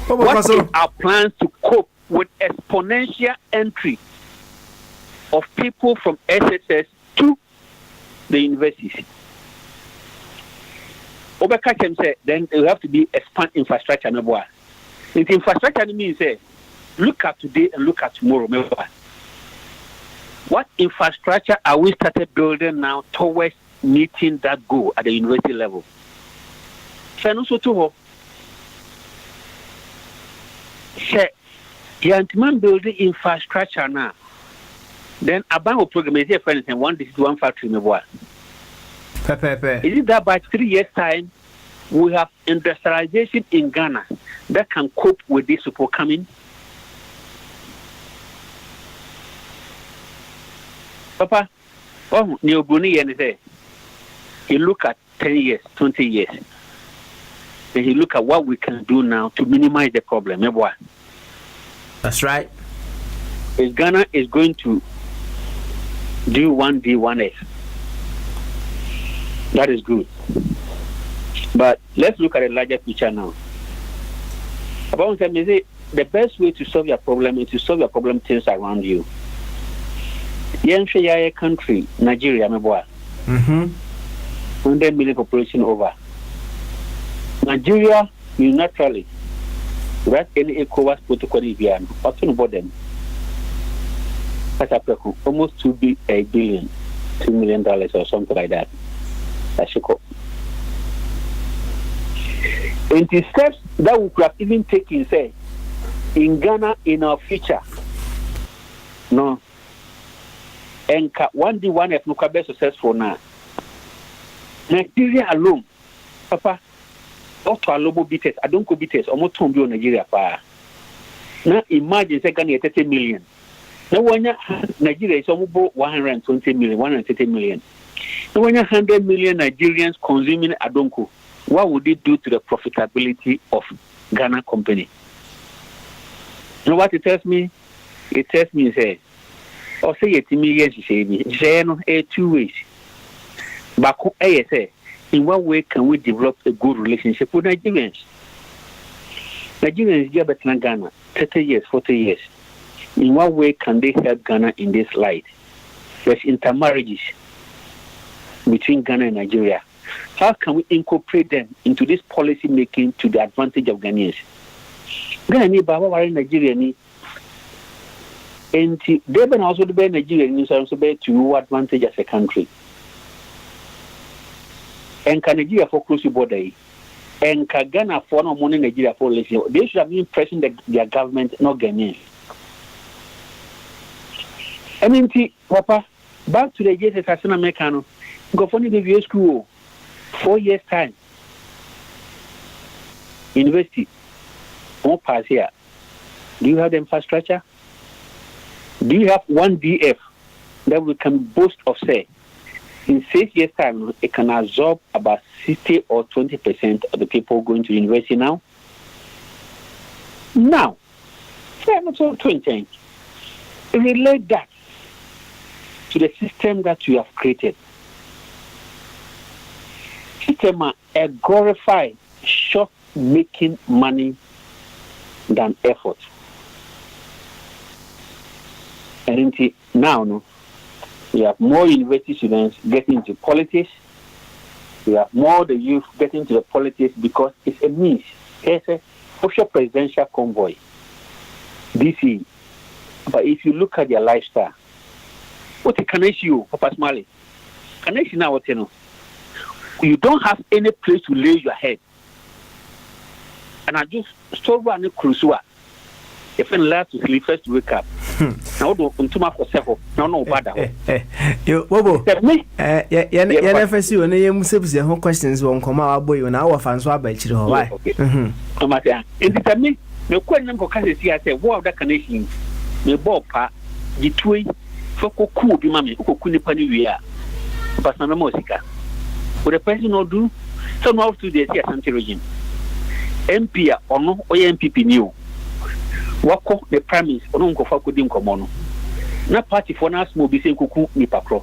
D: What is our plans to cope with exponential entry of people from SSS to the universities? Obeka said, then there will have to be expand infrastructure. The infrastructure means look at today and look at tomorrow. What infrastructure are we started building now towards meeting that goal at the university level? Yantiman building infrastructure now. Then a bank program is here for anything. One district, one factory. Is it that by 3 years' time we have industrialization in Ghana that can cope with this support coming? Papa, he look at 10 years, 20 years. Then he look at what we can do now to minimize the problem.
A: That's right.
D: If Ghana is going to do 1D, 1S, that is good. But let's look at a larger picture now. About the best way to solve your problem is to solve your problem things around you. Yaya country, Nigeria, 100 million population over. Nigeria unilaterally, without any ECOWAS protocol, about them. Almost $2 billion, $2 million or something like that. That's it. And the steps that we could have even taken, say, in Ghana in our future, no. And 1D, 1F, no can be successful now. Nigeria alone, Papa, not to allow beaters, I don't go beaters, almost 2 billion Nigeria. Now imagine, second 30 million. Now, when Nigeria is almost 120 million, 130 million. Now, when 100 million Nigerians consuming Adonko, what would it do to the profitability of Ghana company? You know what it tells me? It tells me, say, or say it millions, say, no, 2 ways. But in what way can we develop a good relationship with Nigerians? Nigerians are better than Ghana, 30 years, 40 years. In what way can they help Ghana in this light? There's intermarriages between Ghana and Nigeria. How can we incorporate them into this policy making to the advantage of Ghanaians? Ghana ni Baba wari Nigeria ni. And they can also be Nigeria ni so be to advantage as a country. And can Nigeria for close border? And can Ghana for no money Nigeria for less? They should have been pressing their government, not Ghanaians. I mean, Papa, back to the JSS as an American, go for the school 4 years' time. University, won't pass here. Do you have the infrastructure? Do you have 1DF that we can boast of, say, in 6 years' time, it can absorb about 60 or 20% of the people going to university now. Now, relate that to the system that you have created. System a glorified short making money than effort. And now, no, we have more university students getting into politics. We have more the youth getting into the politics because it's a means. It's a social presidential convoy. DC. But if you look at their lifestyle, what can I see you, Papa Smiley? Can I see now what you know? You don't have any place to lay your head. And I just stole one cruise. If you last to sleep, first to wake up. Now, don't too much for several. No, bad.
A: You, Bobo, yeah, first you and you must have questions won't come out boy when our fans were by you. Why?
D: And it's me. No question for Cassie. I said, what that connection? Me Bob, the twin for cool, be mammy, who couldn't pay you. But some musica. What a person will do, some of to the anti regime. MP or no, or MPP new. What the premise or no for couldn't come on. Na party for us will be saying cuckoo nipacro.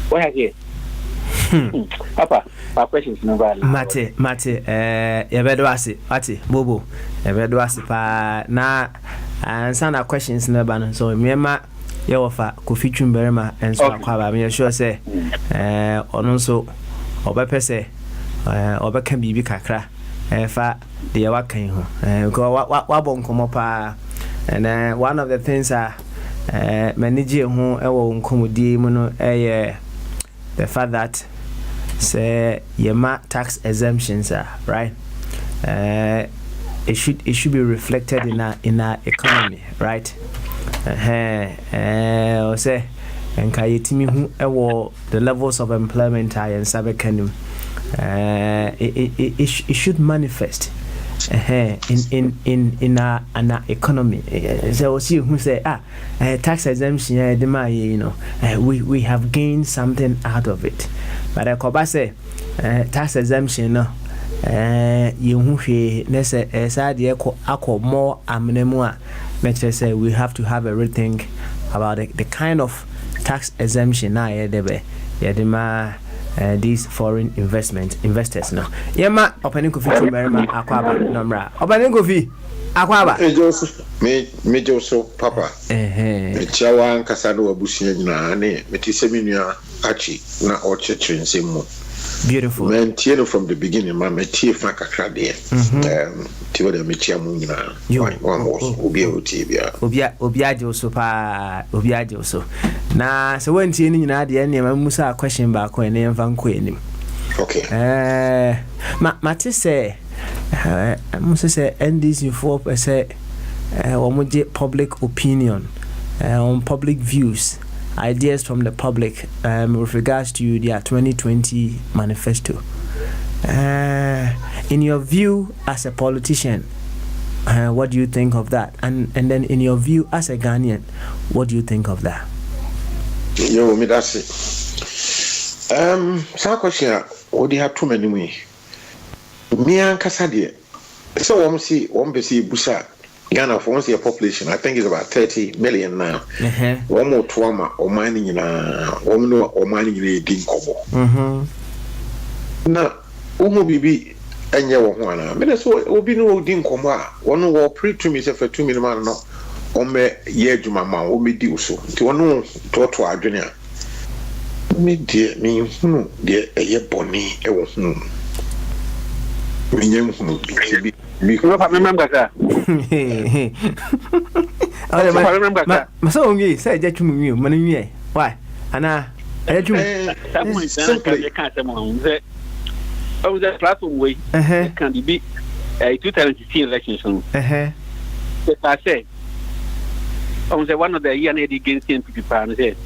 D: What I hear? Papa, our questions no value.
A: Mate, Yabedoasi, Ati, Bobo, Yabedoasi, pa na and some questions no ban. So, Mema, Yofa, Kofi Chumberma, and so Quaba, me sure say, also, Obepese, Obekan Bibi Kakra. Fa the waking go what won't come up and one of the things are manager who won't come with the fact that say your tax exemptions are right. It should be reflected in our economy, right? Or say and kayetimi who the levels of employment are in Sabekanum. It should manifest in our economy. So see who say tax exemption, we have gained something out of it. But I say tax exemption you more amnemua. Say we have to have a rethink about the kind of tax exemption now these foreign investors now. Yema opening Kofi Chumberma Akwaba Nomra. Opening Kofi Akwaba.
E: Me Joso Papa. Chawan Kasado Abusia na ne metisemina achi na oche nsemu.
A: Beautiful.
E: Man tieno from the beginning ma metie fa kakra de. Tiwo de metia mu nyina. One was obi oti bia.
A: Obi ajoso pa, obi ajoso. Na so when tie ni nyina de ne ma musa question ba ko ne mfa nko enim.
E: Okay.
A: Mate say musa say NDC 4% omoje public opinion on public views, ideas from the public with regards to their 2020 manifesto. In your view as a politician, what do you think of that? And then in your view as a Ghanaian, what do you think of that?
E: Yo, me that's it. Some question, what do you have too many way? Me and Kasadi. So one see Busa. Ghana for once a population, I think it's about 30 million now. One more trauma or mining in or mining in a dinkobo. Now, Bibi and Yawana. Minnesota will be no dinkoba. One will pre to me for 2 million no. Ome Yejumama, Ome Diuso, to one to our junior. Me dear, me, dear, a year bonny, a woman. Me young be.
D: Remember that.
A: So me say that you money. Why? Anna,
D: someone can't say, oh, that platform way can be a 2016 election. I say, on the one of the year against NPP said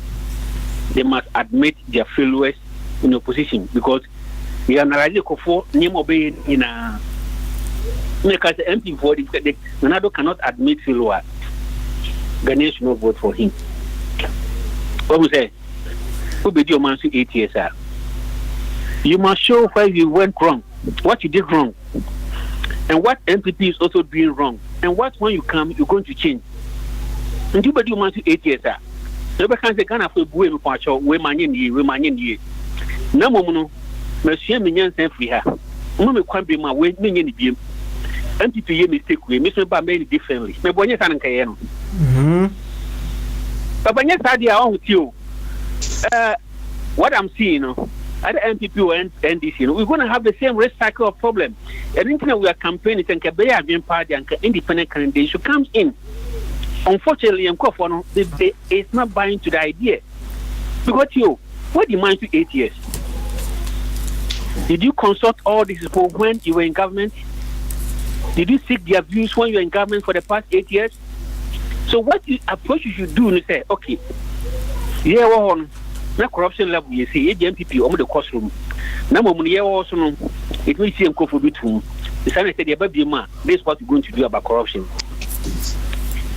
D: they must admit their failures in opposition because we are not for name obeying in a because the MP for the Ronaldo cannot admit failure. Ghanaians should not vote for him. What we say? who be your man to 8 years out. You must show where you went wrong, what you did wrong, and what MPP is also doing wrong, and what when you come you're going to change. And you be your man to 8 years out. Nobody can say Ghana for we manyin ye. Na momuno, Monsieur Minion sent free her. Mummy can't be my way, meaning the MPP ye mistake we, Mr. Bamay differently. My boy, yes, and Kayano. But when yes, idea on with you, what I'm seeing, at the MPP or NDC, we're going to have the same race cycle of problem. And in we are campaigning, and Kabea being party and independent candidates should come in. Unfortunately, they is not buying to the idea. Because what demand to 8 years? Did you consult all these people when you were in government? Did you seek their views when you were in government for the past 8 years? So what approach you should do is say, okay, yeah, on the corruption level, you see, MPP over the cost room. Now, also, it will see him go for between. The Senate said, this is what we're going to do about corruption.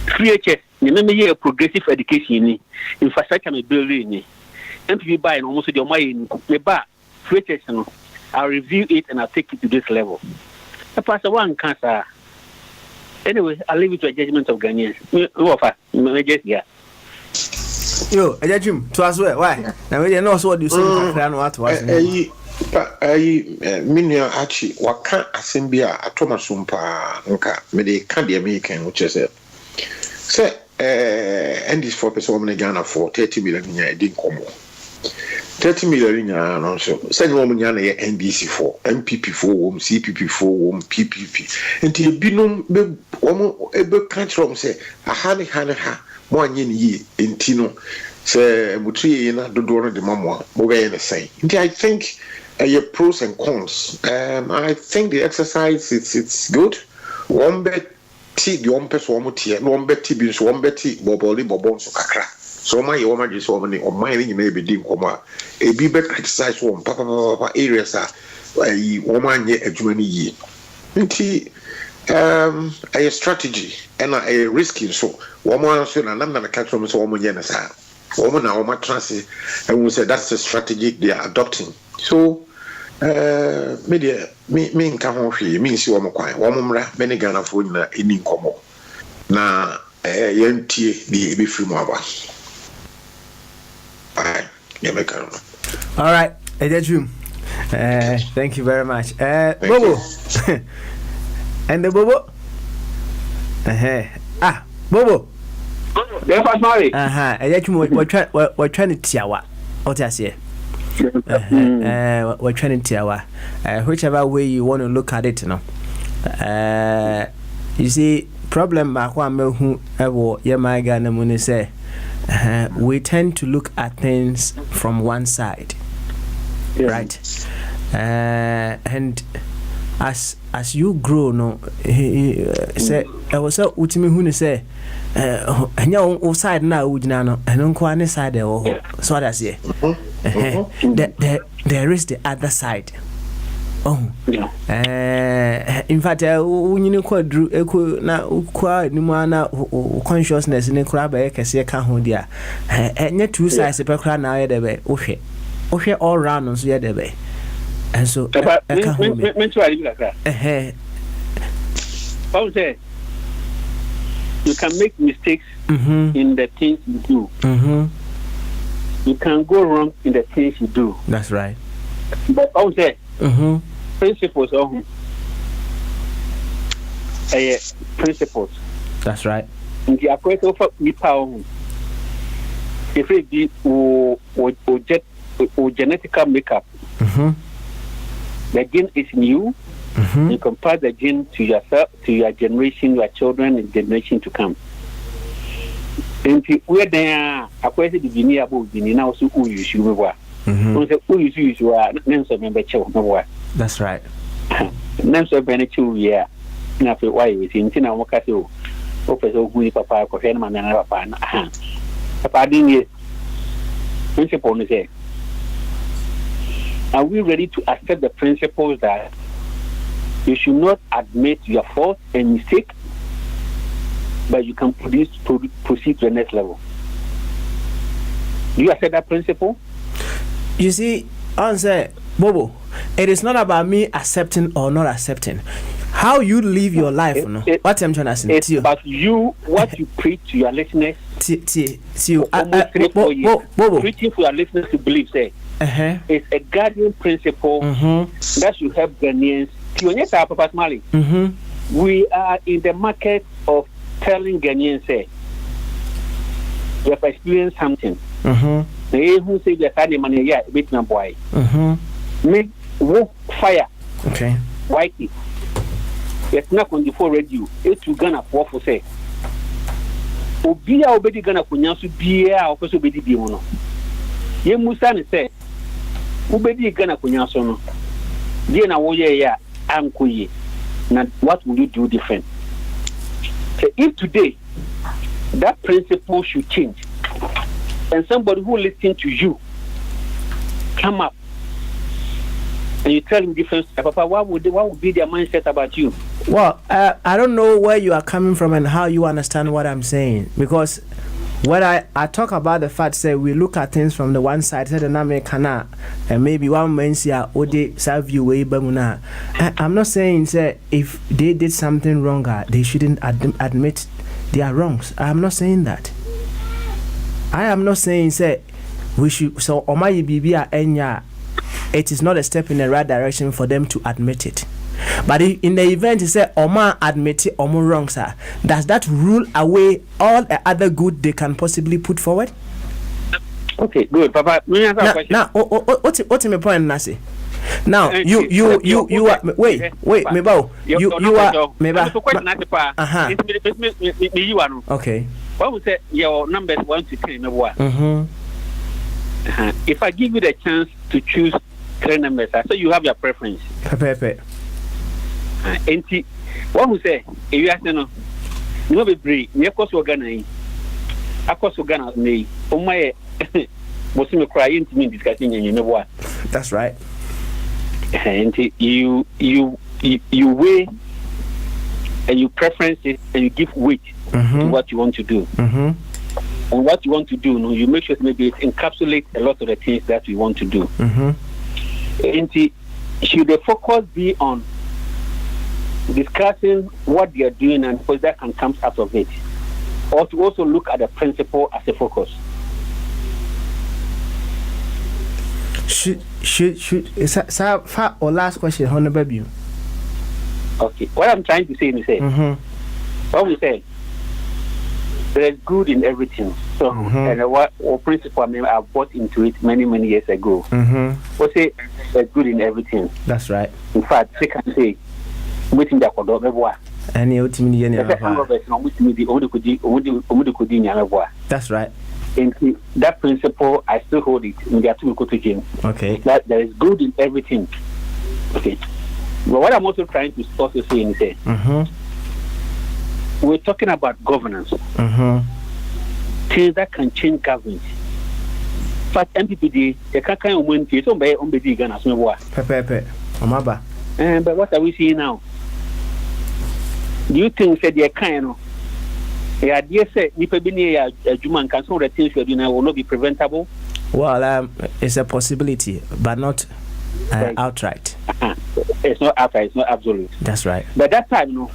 D: 3HS, remember here progressive education, infrastructure building, MPP buy and almost your money, the bar, 3HS, I'll review it and I'll take it to this level. The pastor one cancer. Anyway, I'll leave it to a judgment of Ghanaians.
A: Yo, I judge him to as well. Why? Now we know what you say.
E: Minya Achi, Waka Asimbia, Atoma Sumpa, Nka, Mede Candy American, which is it. Say, and this 4% Ghana for 30 million in a didn't come. 30 million in also. Send woman Yana NDC for MPP for CPP for PPP. Until Binum Ebe Cantrom say, a honey ha, 1 year in Tino, say, Mutri, the door of the Mamma, Boga say. I think pros and cons. I think the exercise it's good. One bet tea, the one person one tea, one bet tea beans, one bet tea, bobon so kakra. So my woman is so many or mining may be dim coma. A be bet criticize one papa areas are a woman yet a Germany ye. A strategy and a risky so woman soon and I'm not a catch from so woman yenasa. Woman now my transit and we say that's the strategy they are adopting. So media me nka ho hwe means you kwan womra many Ghana for na eni nkomo na yentie di ebe free mu aba
A: all right Ejejum thank you very much Bobo and the Bobo Bobo Ejejum we're trying to tiawa what I say we're trying to tell whichever way you want to look at it, you see, problem back one who ever Yamaga Namuni say we tend to look at things from one side, right? And as you grow, no, he said, I was so Utimi who say, and your side now, Ujnano, and on side there, so that's it. There is the other side. Oh, yeah. In fact, when you quadru na ukwa nimana consciousness in a crab a case can hold ya. And yet two sides a per now at the bay. Okay, all round on the other bay. And so, I say you can make mistakes in the things you do. You can go wrong in the things you do. That's right. But I would say, principles of principles. That's right. In the approach of power, if it be or genetical makeup, the gene is new. You compare the gene to yourself, to your generation, your children, and generation to come. And where they are, a question the Guinea about Guinea now, so who you were. Who you are, names of member child. That's right. Names of Benechu, yeah. Nothing why you think in our castle. Professor Gui Papa, Cohenman, and Papa. Papa didn't principle is there. Are we ready to accept the principles that you should not admit your fault and mistake, but you can proceed to the next level? Do you accept that principle? You see, answer, Bobo, it is not about me accepting or not accepting. How you live your life, no? What I'm trying to say.
D: It's about you, what you preach to your listeners.
A: Bobo.
D: Preaching for your listeners to believe, say, it's a guardian principle that should help Ghanaians. We are in the market of telling Ghanaians, say, you have experienced something. Who say the kind of money, yeah, bit my boy. Make work fire.
A: Okay.
D: Whitey. It's not on the phone radio. It's to Ghana for say. Obia obedi Ghana kunyansu biya okoso obedi bi mo no. Ye Musa ne say. Obedi Ghana kunyansu no. Ye na wo ye ya ankoye. Now, what will you do different? So if today that principle should change, and somebody who listens to you come up and you tell him different, Papa, what would be their mindset about you?
A: Well, I don't know where you are coming from and how you understand what I'm saying, because when I talk about the fact, say we look at things from the one side, say the name kana, and maybe one man say ode serve you way bamuna. I'm not saying say if they did something wrong, they shouldn't admit their wrongs. I'm not saying that. I am not saying say we should. So omayi bibia enya, it is not a step in the right direction for them to admit it. But in the event you say Oma admit it, Oma wrong, sir, does that rule away all the other good they can possibly put forward?
D: Okay, good, Papa.
A: Now, what's my point, Nasi? Now you are wait, Mebo, you are Meba. Okay.
D: What would say your numbers 1 to 10, Mebo? If I give you the chance to choose 3 numbers, so you have your preference.
A: Pepe.
D: And what we say, if you ask no be brave, you course Ghana. Of course, Ghana me. Oh my, was me crying to me discussing, and you know what?
A: That's right.
D: And you weigh and you preference it and you give weight to what you want to do. And what you want to do, you make sure maybe it encapsulates a lot of the things that we want to do. And should the focus be on discussing what they are doing and what that can come out of it, or to also look at the principle as a focus?
A: Should or last question, Honorable Babu.
D: Okay, what I'm trying to say is what we say, there's good in everything. So, and what principle I've bought into it many years ago. We say there's good in everything.
A: That's right.
D: In fact, they can say, waiting that for the
A: any ultimate. That's right.
D: And that principle, I still hold it.
A: Okay.
D: That there is good in everything. Okay. But what I'm also trying to also say is that we're talking about governance. Things that can change government. But MPPD, the kind of win is on the Ghana.
A: Pepe. Omaba.
D: But what are we seeing now? Do you think that they're kind of yeah, dear say a human can some of the things you're doing will not be preventable?
A: Well, it's a possibility, but not outright.
D: It's not outright, it's not absolute.
A: That's right.
D: But that time,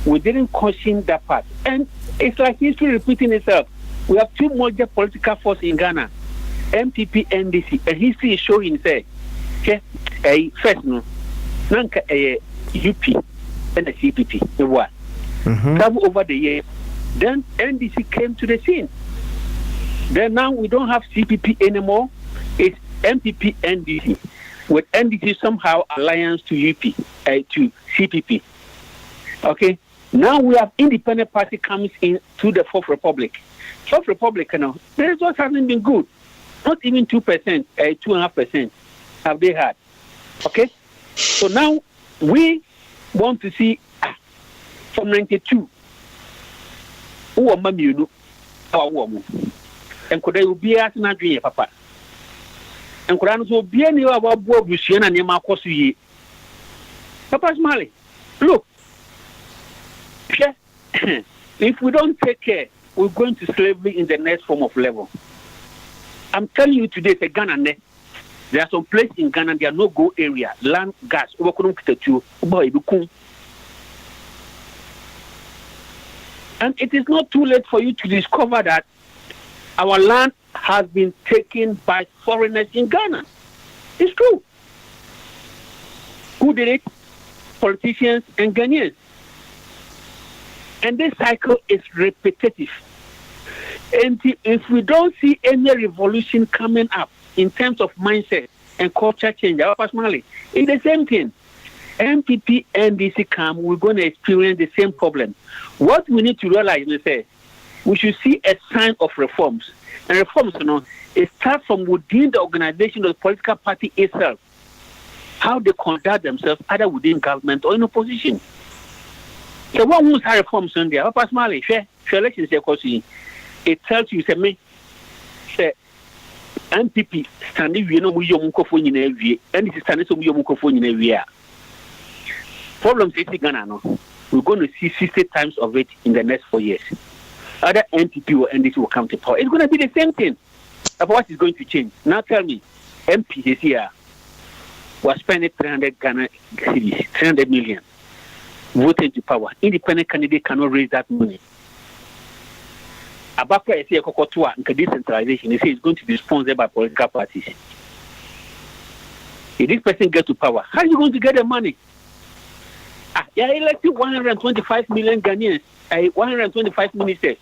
D: we didn't caution that part. And it's like history repeating itself. We have 2 major political forces in Ghana, MPP, NDC, and history is showing, say, first, Nanka UP and the CPP, the what? Travel over the years. Then NDC came to the scene. Then now we don't have CPP anymore. It's MPP NDC. With NDC somehow alliance to UP, to CPP. Okay. Now we have independent party comes in to the Fourth Republic. Fourth Republic, the results haven't been good. Not even 2%, 2.5% have they had. Okay. So now we want to see from 92. Who are Mamu? Our woman. And could they be as an dream, Papa? And could I also be any of our board with Siena and Yamakosu? Papa Smiley, look, if we don't take care, we're going to slavery in the next form of level. I'm telling you today, it's a Ghana. There are some places in Ghana, there are no go area, land, gas, and it is not too late for you to discover that our land has been taken by foreigners in Ghana. It's true. Who did it? Politicians and Ghanaians. And this cycle is repetitive. And if we don't see any revolution coming up in terms of mindset and culture change, personally, it's the same thing. MPP, NDC come, we're going to experience the same problem. What we need to realize is that we should see a sign of reforms. And reforms, it starts from within the organization of the political party itself. How they conduct themselves, either within government or in opposition. The one who's had reforms in there, personally, elections, it tells you, say, MPP standing, we young microphone in every, and this is standing some young microphone in every year. Problems in Ghana, no. We're going to see 60 times of it in the next 4 years. Other MPP or NDC will come to power. It's going to be the same thing. But what is going to change? Now tell me, MP this year was spending 300 Ghana cedis, 300 million, voting to power. Independent candidate cannot raise that money. Abakwa is here, and decentralization. They say it's going to be sponsored by political parties. If this person gets to power, how are you going to get the money? Yeah, elected 125 million Ghanaians, 125 ministers.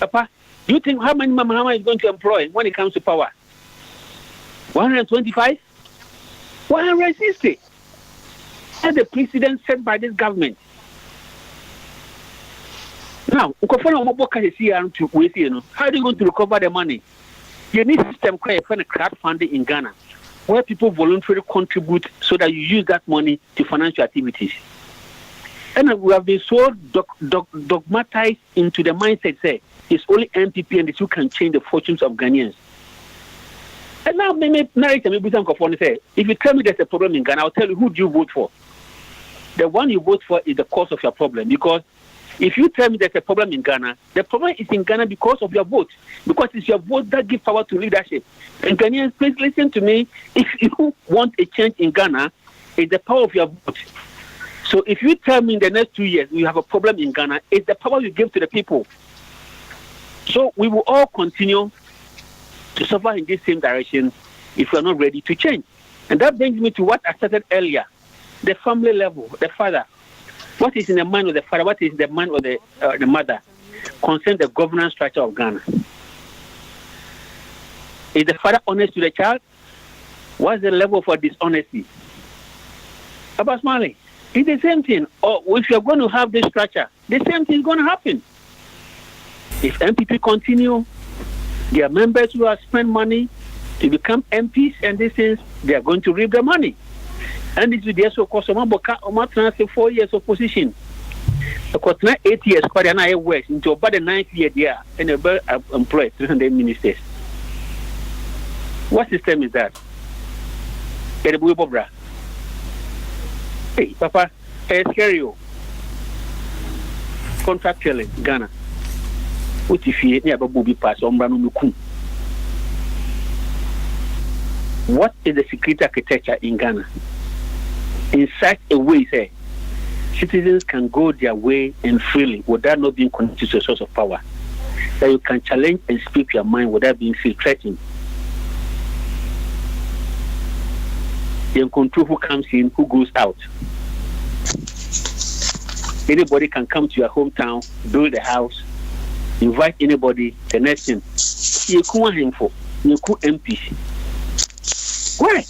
D: Papa, do you think how many Mahama is going to employ when it comes to power? 125? 160? That's the precedent set by this government. Now, how are you going to recover the money? You need a system called crowdfunding in Ghana, where people voluntarily contribute so that you use that money to financial activities. And we have been so dogmatized into the mindset, say, it's only MPP and the two can change the fortunes of Ghanaians. And now, maybe if you tell me there's a problem in Ghana, I'll tell you who do you vote for. The one you vote for is the cause of your problem, because if you tell me there's a problem in Ghana, the problem is in Ghana because of your vote. Because it's your vote that gives power to leadership. And Ghanaians, please listen to me. If you want a change in Ghana, it's the power of your vote. So if you tell me in the next 2 years we have a problem in Ghana, it's the power you give to the people. So we will all continue to suffer in this same direction if we are not ready to change. And that brings me to what I started earlier. The family level, the father. What is in the mind of the father? What is in the mind of the mother concerning the governance structure of Ghana? Is the father honest to the child? What's the level for dishonesty? About Smiley, it's the same thing. Or if you're going to have this structure, the same thing is going to happen. If MPP continue, their members who have spent money to become MPs and these things, they are going to reap the money. And this is the so called Boka 4 years opposition. Because now 8 years, quite an eye works into about the 9th year there, and they employ 300 ministers. What system is that? Hey, Papa, it's scary. Contractually, Ghana. What if you never booby pass on Branukum? What is the security architecture in Ghana? In such a way, say, citizens can go their way and freely without not being connected to a source of power. That you can challenge and speak your mind without being feel threatened. You can control who comes in, who goes out. Anybody can come to your hometown, build a house, invite anybody. The next thing, you can't him for you MPs. Why?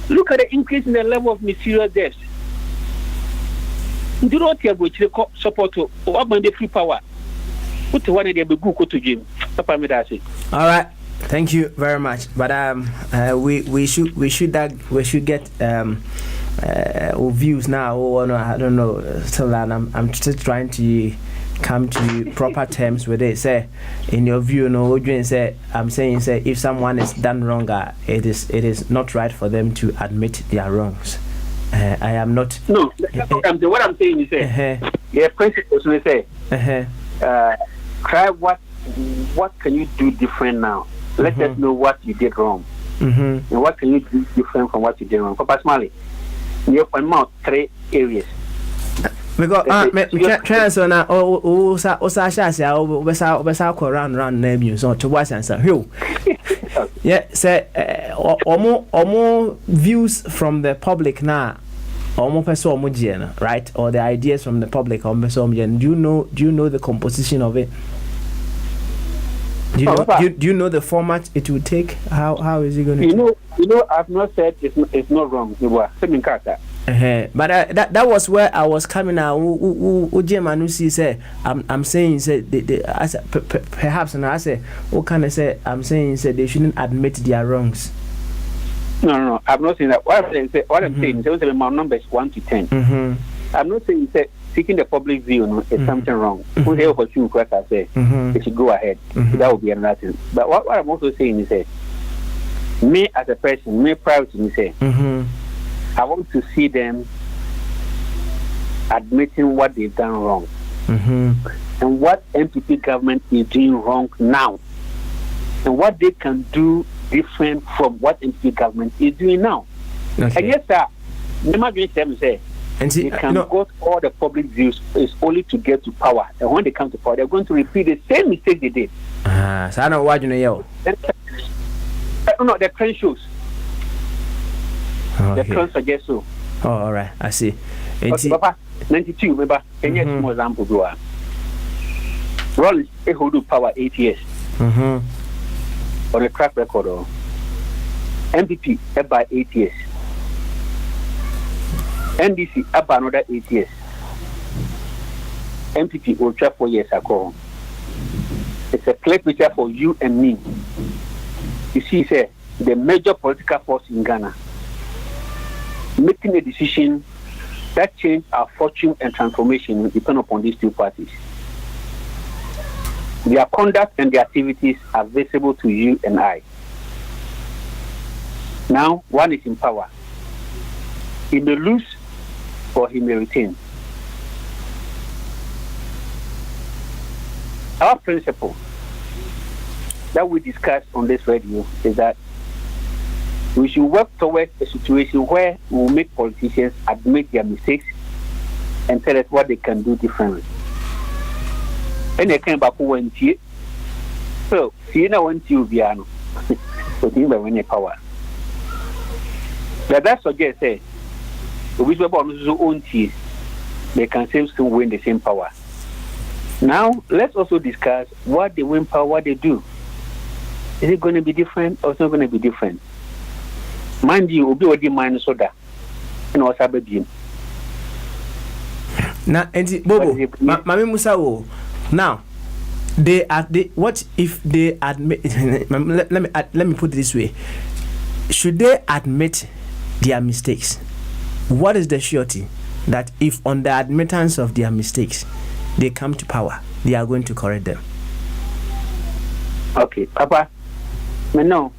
D: Look at the increase in the level of mysterious deaths. Do not have which they support to what the free power. Put one of the good to Jim. Papa me that.
A: All right. Thank you very much. But we should get views now. Or no, I don't know. So I'm still trying to come to proper terms with it. Say, in your view, no, I'm saying, if someone is done wrong, it is not right for them to admit their wrongs. I am not. No,
D: what I'm saying is, yeah, principles. Say, try what can you do different now? Let us know what you did wrong. And what can you do different from what you did wrong? Personally, you point out 3 areas.
A: Because transfer na o round name so to watch answer. Yeah, say omo views from the public now. Omo person omo gena, right? Or the ideas from the public omo person omo. Do you know the composition of it? Do you know the format it will take? How is it going to?
D: You know, I've not said it's not wrong. You were saying character.
A: But that was where I was coming out. Ujemanusi say I'm saying perhaps, and I say what can I say? I'm saying they shouldn't admit their wrongs.
D: No, I'm not saying that. What I'm saying is my number is 1 to 10. I'm not saying seeking the public view is something wrong. Who the opportunity I say they should go ahead. That would be another thing. But what I'm also saying is me as a person, me privately say. I want to see them admitting what they've done wrong and what MPP government is doing wrong now and what they can do different from what MPP government is doing now. Okay. And yes, sir, never doing them say they can go to all the public views is only to get to power. And when they come to power, they're going to repeat the same mistake they did.
A: So I know what you know.
D: No, the trend shows.
A: Okay.
D: The trend suggests so.
A: Oh, all right, I see.
D: Okay, Papa, 92, remember? And yet, more example, go on. Rollins, they hold power 8 years. On a track record, or MPP, about 8 years. NDC, about another 8 years. MPP will try 4 years ago. It's a clear picture for you and me. You see, sir, the major political force in Ghana making a decision that change our fortune and transformation depend upon these two parties. Their conduct and their activities are visible to you and I. Now, one is in power. He may lose or he may retain. Our principle that we discuss on this radio is that we should work towards a situation where we will make politicians admit their mistakes and tell us what they can do differently. And they came back when you so you know when you be so think by when power. But that suggests say which own teeth they can still win the same power. Now let's also discuss what they win power, what they do. Is it going to be different or is it not going to be different? Mind you, will be what you mind soda. And what's happening?
A: Now, Bobo, Mami Musa, now, what if they admit? let me put it this way: should they admit their mistakes? What is the surety that if on the admittance of their mistakes they come to power, they are going to correct them?
D: Okay, Papa, me know.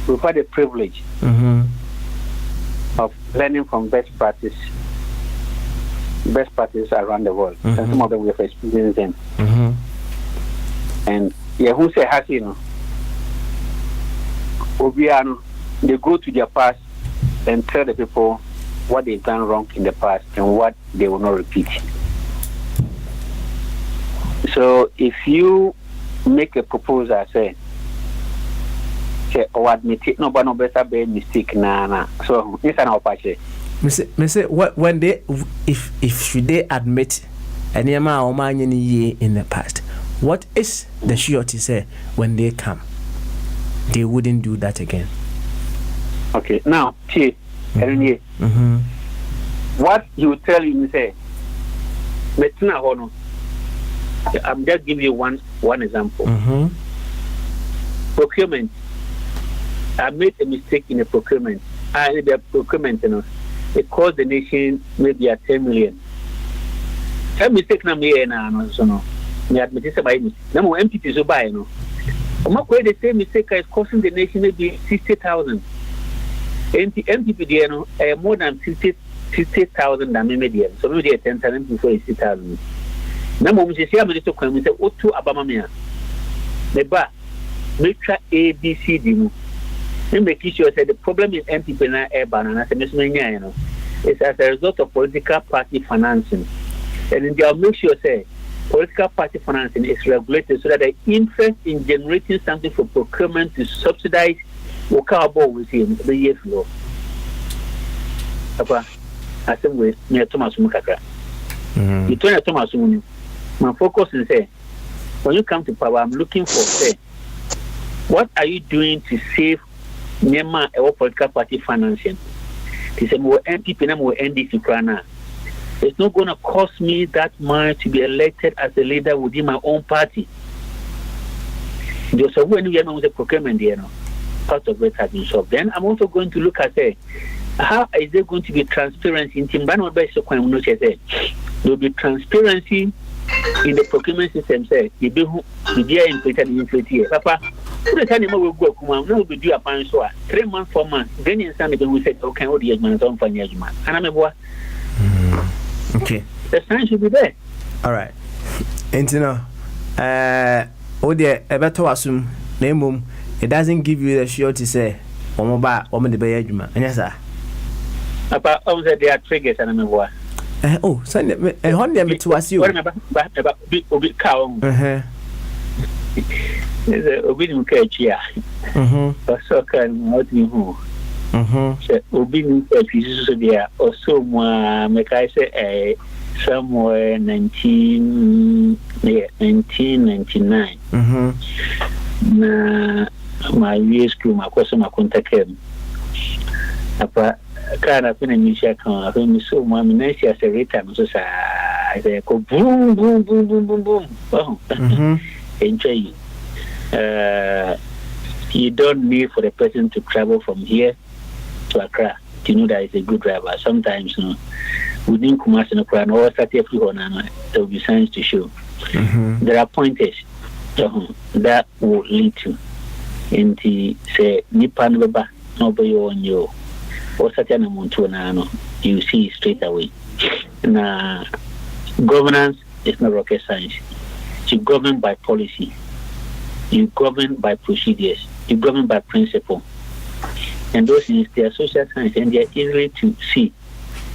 D: We've had the privilege of learning from best practices around the world, and some of them we have experienced them. And who say has Obiano, they go to their past and tell the people what they've done wrong in the past and what they will not repeat. So if you make a proposal, say or admit it, no, but no better be mistake, nah. So this is an opportunity.
A: Me say what when they if should they admit any amount of money in the past, what is the surety say when they come they wouldn't do that again?
D: Okay, now what he will tell you say I'm just giving you one example. Procurement. I made a mistake in the procurement. The procurement, it cost the nation maybe at 10 million. A mistake na me na so no. Me admit it by me. Now MPP so buy no. I'm not quite the same mistake is costing the nation maybe 60,000. MPP there more than 60,000 than me there. So maybe 10,000 before 60,000. Now we say I'm to come say o to Abama me. Neba make sure ABCD. And make sure that the problem is NPP na urban and as a you know, it's as a result of political party financing. And then they'll make sure say political party financing is regulated so that the interest in generating something for procurement to subsidize will come about with him the year flow. Papa, I think we near Thomas Mukaka. You turn at Thomas Mukaka. My focus is say, when you come to power, I'm looking for say, what are you doing to save Nema or political party financing? They say more NPP and more NDC krana. It's not going to cost me that much to be elected as a leader within my own party. Just when we are the procurement, you know, part of it has been solved. Then I'm also going to look at say, how is there going to be transparency in Timbano based on what you say? There will be transparency in the procurement system. Say, you do the inflated inflate. Papa, the time will go come now be due upon so 3 months, 4 months. Then in some people say, okay, what the agreement on for the agreement. And I'm a boy.
A: Okay.
D: The sign should be there.
A: All right. And you know, a better assume name it doesn't give you the sure to say, the bay agreement. And yes, sir.
D: About all that they are triggers and I'm a boy.
A: Oh, send it a hundred to us you.
D: What about big cow? There's a obedient catch here. Or so can not be who. Obedient pieces of there or so make I say somewhere 1999. My year school, my question, my contact him. Kind of in a music account, I so my ministry as a return, so I say, go boom, boom, boom, boom, boom, boom. Oh, enjoy. You don't need for the person to travel from here to Accra to know that it's a good driver. Sometimes, you know, within Kumasi and Accra, or there will be signs to show. There are pointers that will lead to into say Nipan Baba, nobody on you. Or certain amount to an you see straight away. Now, governance is not rocket science. You govern by policy, you govern by procedures, you govern by principle. And those things, they are social science and they are easy to see.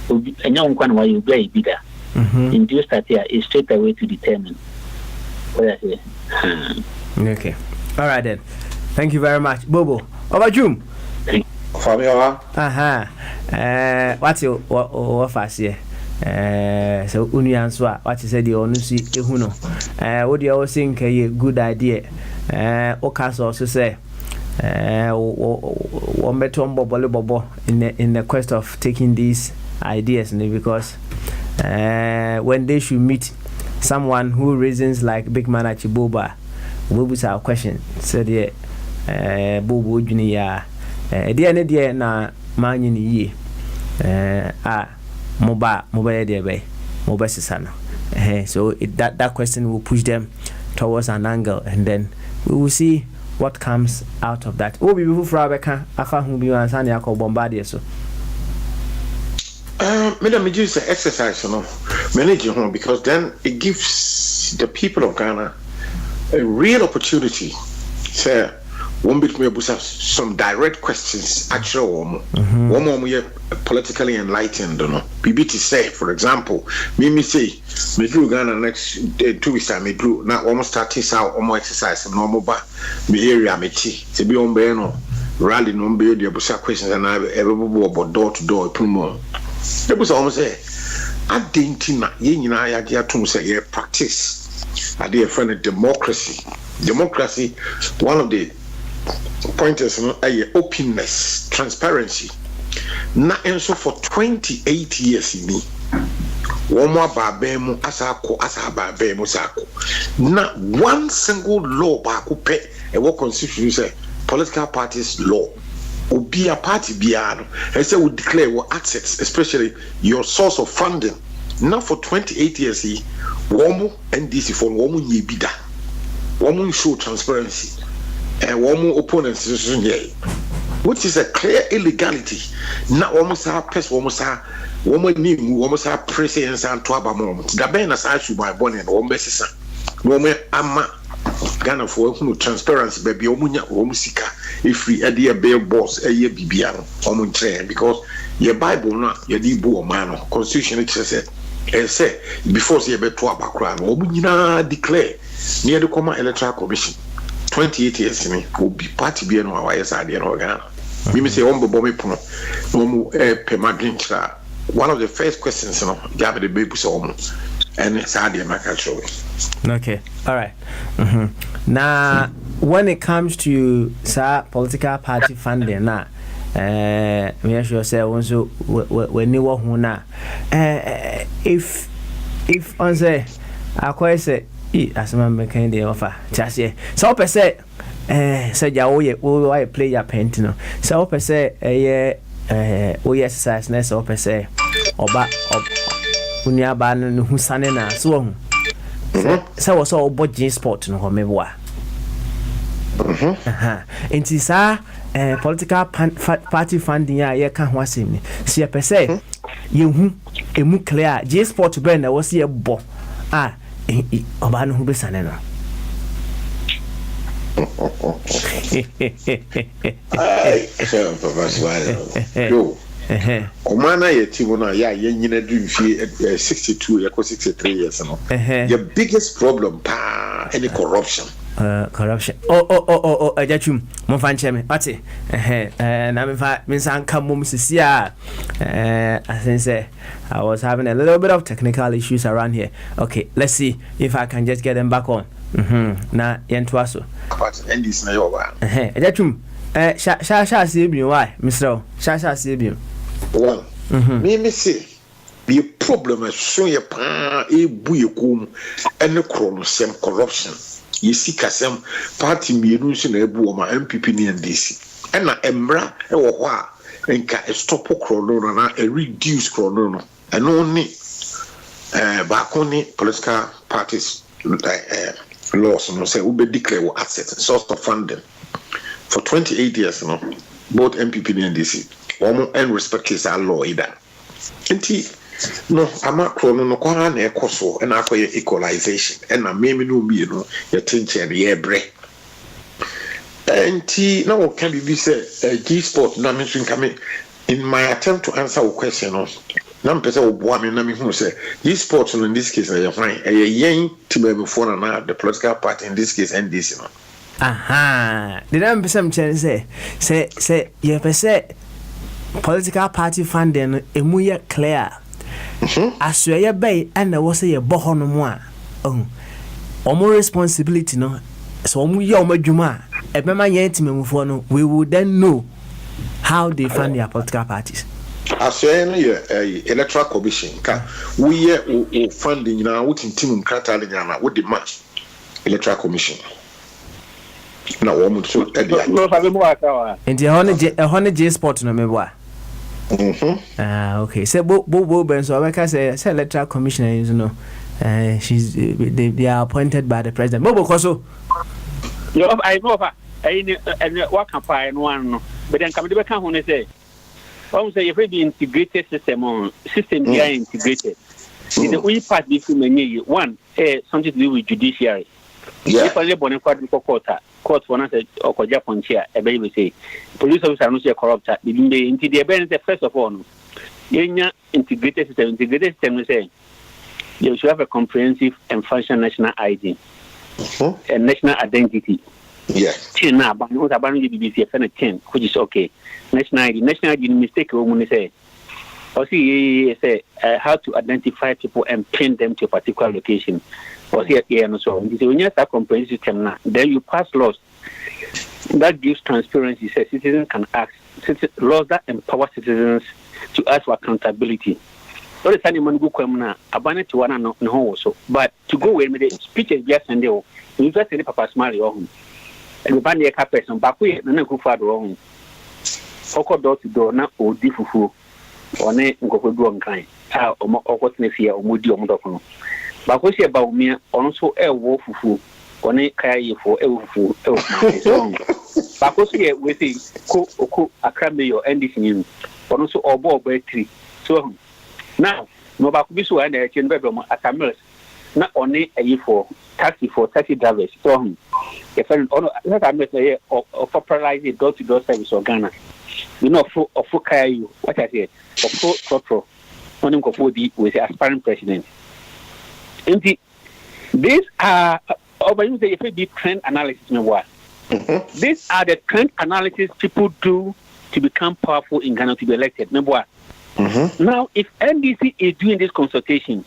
D: And young one why you play bigger. In this that here is straight away to determine what I say.
A: Okay. All right then. Thank you very much. Bobo. Over June.
E: Fabiola.
A: What's your what fast here? So Union Swa, what you said you only see Ehuno. What do you always think a good idea? Okas also say one better bobo in the quest of taking these ideas because when they should meet someone who reasons like Big Man Achiboba, we will have a question. Said yeah, Bobo Junior. Dear na man in ye mobile dear bay mobile sana. So that question will push them towards an angle and then we will see what comes out of that. Oh, be before Frabeka, Afa who be on Sanya called Bombardier. So,
E: Madam, it is an exercise, you know, managing home because then it gives the people of Ghana a real opportunity. Say, one bit me some direct questions. Actually, one more we are politically enlightened, you know. PBT say, for example, me say, me do Ghana next 2 weeks time. Me do now almost start this out almost exercise. No more ba me area me tea. Se be on be no rally no be the busa questions and I everybody about door to door put more. The busa almost say, I didn't na ye nyina ya dia tum say ye practice. I dey friend of democracy. Democracy, one of the pointers, openness, transparency. Na enso for 28 years in me. Womo babemu asako asababemu sako. Na one single law ba ko pe e wo constitution say political parties law. Obi a party biano. I say we declare what assets, especially your source of funding. Now for 28 years, womo NDC for womo nyebida. Womo show transparency. And womo opponents which is a clear illegality. Now almost our press almost our woman name almost presence and to about moment. The Ben as I should buy bonnet or messes. Woman ama Ghana for transparency baby omunya omusika free a bear boss a year bibiano omunche because your Bible na your dibu o man constitution it says say before say be to abakra no omunyina declare near the Common Electoral Commission 28 years me will be party be no our yes ade no Ghana me say ombo me pono no mu pemadrintra. One of the first questions no gabe the baby so and it's ade maka show.
A: Okay, all right. Now, when it comes to political party funding, me sure say also when you want na, if on say I quite say as man making the offer, just so per se, say ya oh play your painting no, so per se we exercise na so per se oba unia ba no hu sane na so so was all budget sport no me boa enti sa political party funding ya ye ka ho asem ni se per se ye hu emu clear J sport brand na was ye bo oba no hu be sane no
E: Omana ye timu na ya nyina du mfie 62 yako 63 years no. Your biggest problem any corruption.
A: Corruption. Ajachum mo fa ncheme. Ati na me fa me san ka mum sisia I think say I was having a little bit of technical issues around here. Okay, let's see if I can just get them back on. Na yentwa so.
E: But endis na yo ba.
A: Ajachum sha sebi why Mr. Sha sebi.
E: One. Me say the problem is so ye pa buyekum and sem corruption. Ye see kasem party mienu so na ebu o ma MPP ni NDC. And na emra e wo ho a enka stop krono na reduce krono no. And only bakoni political parties laws no say we be declare what asset source of funding for 28 years no both MPP and NDC and respect is our law either enti no ama krono no kwa na ekoso and akoye equalization and na meme no bi no ye tinche na ye bre enti na what can be say G sport na me come in my attempt to answer your question no na mpese oboa me na me hu say G sport no in this case ye fine yen tibem for na the political party in this case NDC no
A: did I some chance say you say political party funding emu clear aswe bay and was say a boho no mo omo responsibility no so omo ye omo dwuma e be ma ye ntimemu fo no we will then know how they fund their political parties.
E: Aswe no ye electoral commission ka we ye funding na we tintim nkrata le nyama we the match electoral commission na wo mu so edia
D: no fa be mo aka
A: enti ehone J sport no meboa okay say bo ben so we can say electoral commissioner you know they are appointed by the president bo koso
D: yo I know fa and what campaign one no but then come be kan ho ne say say if be integrated system they are integrated the only part be from one something to do with judiciary. If I live on a court for us or Japan chair, a baby say, police officers are not corrupt. The first of all, integrated system say you should have a comprehensive and functional national ID and national identity.
E: Yes.
D: Now, but what about BBC 10, which is okay. National ID mistake woman say. Or see say how to identify people and pin them to a particular location. Or see and so on. When you have a comprehensive system now, then you pass laws that gives transparency. Says citizens can ask laws that empower citizens to ask for accountability. All the time when go come now, abandon to one and no so. But to go with the speech is just and you just say Papa smile your home. And we ban the person back way and go far wrong. Oko door to door na odi fufu. One nkoko do nkan a okwo tene fie omodi omdoko no ba ko sie ba omia ono so ewo fufu one kai fo ewo fufu so ba ko sie we say ko akrame yo ndc nim ono so obo 3 so now no ba ko bi so na e chen be mo atamels not only a for taxi drivers. So, if I say popularize it door-to-door service or Ghana, you know, for you, what I say, for running for the with the aspiring president. And these are the trend analysis. These are the trend analysis people do to become powerful in Ghana to be elected. Number one. Now, if NDC is doing this consultation,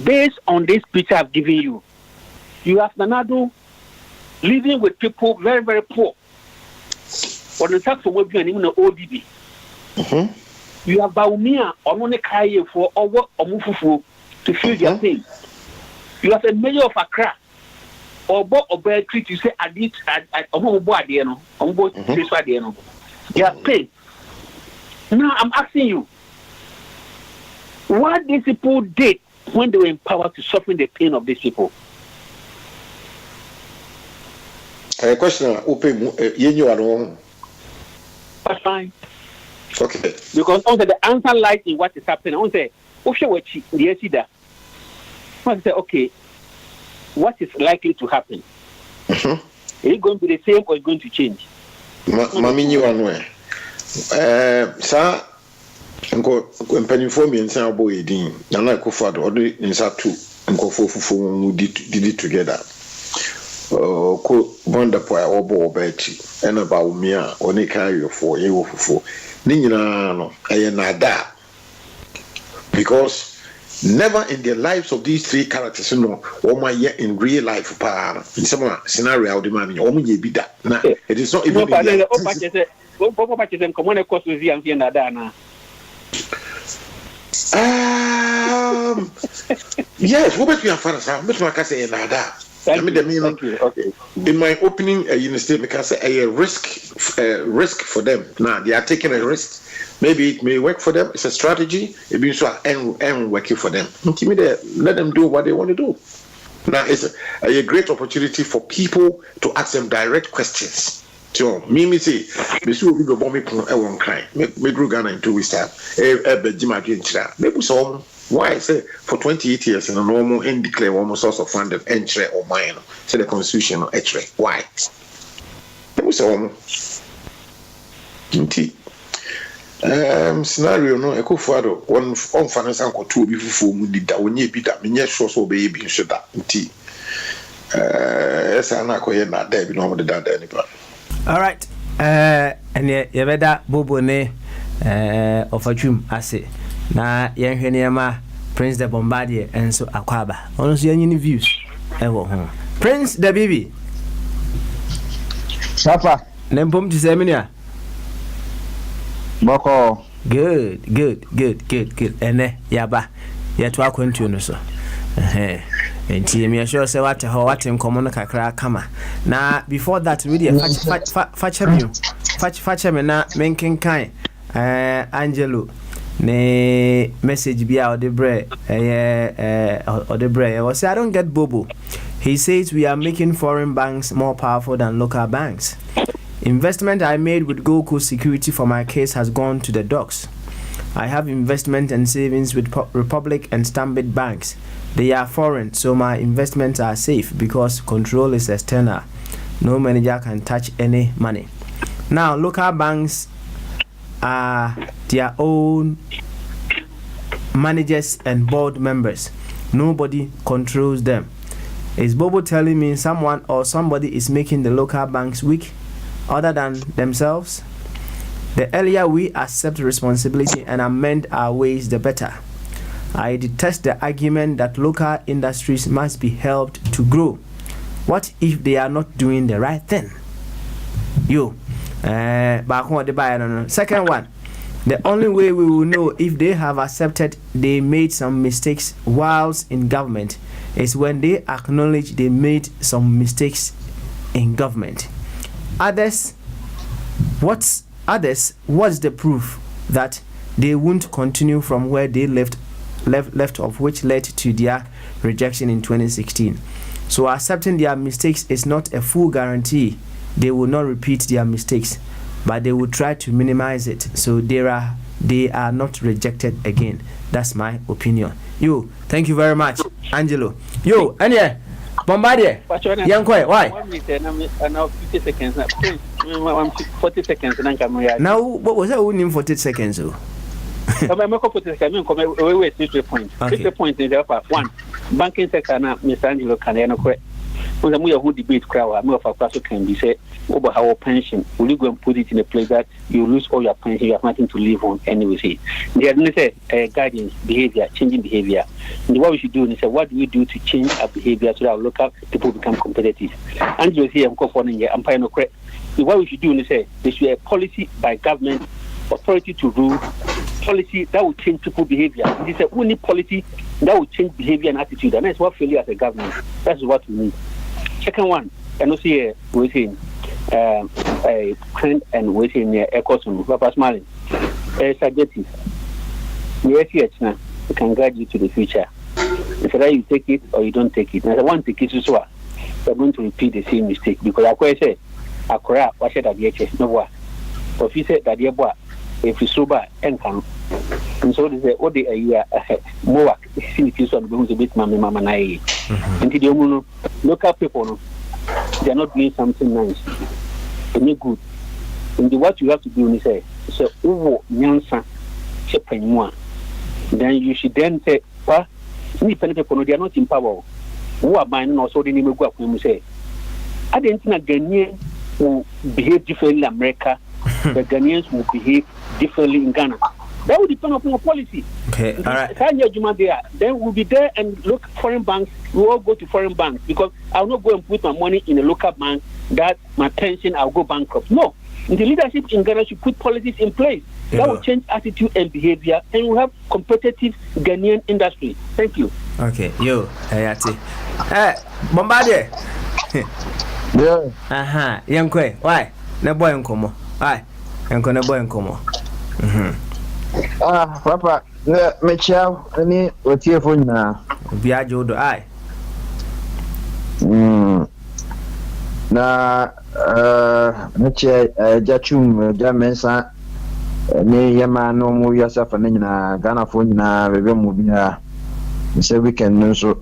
D: based on this picture I've given you, you have Nanado living with people very, very poor. On the tax for and even the ODB. You have Baumia or Monekaye for over Omufufu to feel their pain. You have a mayor of Accra or Bo or Bear Creek, you say, I did Omo Adiano, Ombo Adiano. They are paid. Now I'm asking you, what these people did when they were in power to soften the pain of these people?
E: Question,
D: That's fine.
E: Okay.
D: Because also the answer lies in what is happening. I want to say, okay, what is likely to happen? Is it going to be the same or is it going to change?
E: Mami you one way. Sir, nko mpanimfo mi nsa abo edin na na kofa do odi nsa tu nko fofufu mu did together. Ko bonda po a obo obachi ena ba umia oni carry for ye wofufu ni nyina no aye na da, because never in the lives of these three characters no one year in real life pa in some scenario how the man omo ye bi da na it is not even yes, what we are for us, Mr. say nada. I mean, okay. In my opening statement, because a risk for them. Now they are taking a risk. Maybe it may work for them. It's a strategy. It means and working for them. Let them do what they want to do. Now it's a great opportunity for people to ask them direct questions. So, me say, Monsieur will go bomb me won't cry. Me grew Ghana in 2 weeks time. Maybe so. Why say for 28 years in a normal and declare almost source of fund of entry or mine, say the constitution or entry. Why? Maybe so. Scenario no echo fado one on finance uncle 2 before Mundi that when you beat that me sure so baby should that yes I'm not going not there no the dad anybody.
A: All right, and you better bobo ne of a chum ase na yenhwe ne ma Prince the Bombardier enso akwaba ono so yenyi views ewo ho Prince the baby
F: Papa
A: nempom ti semina
F: Boko
A: good ene yaba yeto akwantu no so enti me sure say what ho what nkomo no kakra kama na before that really facha me na menkenkan Angelo ne message bia odebre was I don't get bobo. He says we are making foreign banks more powerful than local banks. Investment I made with Goku Security for my case has gone to the dogs. I have investment and savings with Republic and Stanbic banks. They are foreign, so my investments are safe because control is external. No manager can touch any money. Now, local banks are their own managers and board members. Nobody controls them. Is Bobo telling me someone or somebody is making the local banks weak other than themselves? The earlier we accept responsibility and amend our ways, the better. I detest the argument that local industries must be helped to grow. What if they are not doing the right thing? Second one, the only way we will know if they have accepted they made some mistakes whilst in government is when they acknowledge they made some mistakes in government. What's the proof that they won't continue from where they left off, which led to their rejection in 2016? So accepting their mistakes is not a full guarantee they will not repeat their mistakes, but they will try to minimize it. So there are they are not rejected again. That's my opinion. You, thank you very much, Angelo. You, Anya, Bombardier, young boy, why?
D: 1 minute and now 50 seconds. 40 seconds.
A: Now, what was that winning 40 seconds?
D: I'm going to put the 3 points. 3 points in the upper one. Banking sector now, Mr. Angelo Canano. When the who debate crowd, more of a person can be said over our pension. Will you go and put it in a place that you lose all your pension? You have nothing to live on anyway. They are not guidance, behavior, changing behavior. And what we should do is say, what do we do to change our behavior so that our local people become competitive? And you see, I'm calling here, I'm paying no credit. What we should do is say, there should be a policy by government, authority to rule, policy that will change people's behavior. This is the only policy that will change behavior and attitude, and that's what failure as a government. That's what we need. Second one, and also we're saying a trend and we're saying a cosmo, Papa Smiling. Subjective. Yes, now it can guide you to the future. If either you take it or you don't take it. Now, I want to take it so you're going to repeat the same mistake because I quite say, I correct what said that the no what. But if you said that the boy, if you sober and can. And so they say, oh, they are more see this one going to beat Mama Nai. Until the local people, they are not doing something nice. Any good. And what you have to do is say, so, oh, Nyansa, then you should then say, well, independent people, they are not in power. Who are buying also the name of what we say. I didn't think a Ghanaian will behave differently in America. The Ghanaians will behave differently in Ghana. That will depend upon a policy.
A: Okay, all right.
D: Then we'll be there and look foreign banks. We all go to foreign banks because I'll not go and put my money in a local bank that my pension I'll go bankrupt. No. The leadership in Ghana should put policies in place that will change attitude and behavior, and we'll have competitive Ghanaian industry. Thank you.
A: Okay, yo, Ayati. Bombardier.
F: Yeah.
A: Young Quay, why? No boy and como. Why? I'm gonna boy and como.
F: Papa, Michelle, any what you for now?
A: Biajo do I.
F: Na Michelle, Jachum, Jamensa, ne Yama no more yourself and then Ghana phone na we will say we can so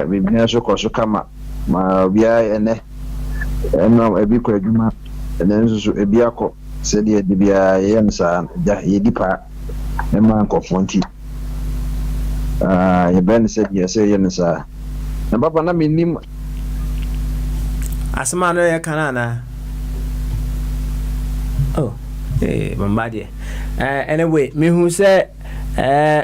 F: we been so close to come ma bia ene no e bi ko adwuma ene so e bia ko se de bia ye nsa ja ye dipa e ma ko fonti ye ben se ye se ye nsa na baba na minim
A: asma no ye kanana oh Bombardier anyway me hu se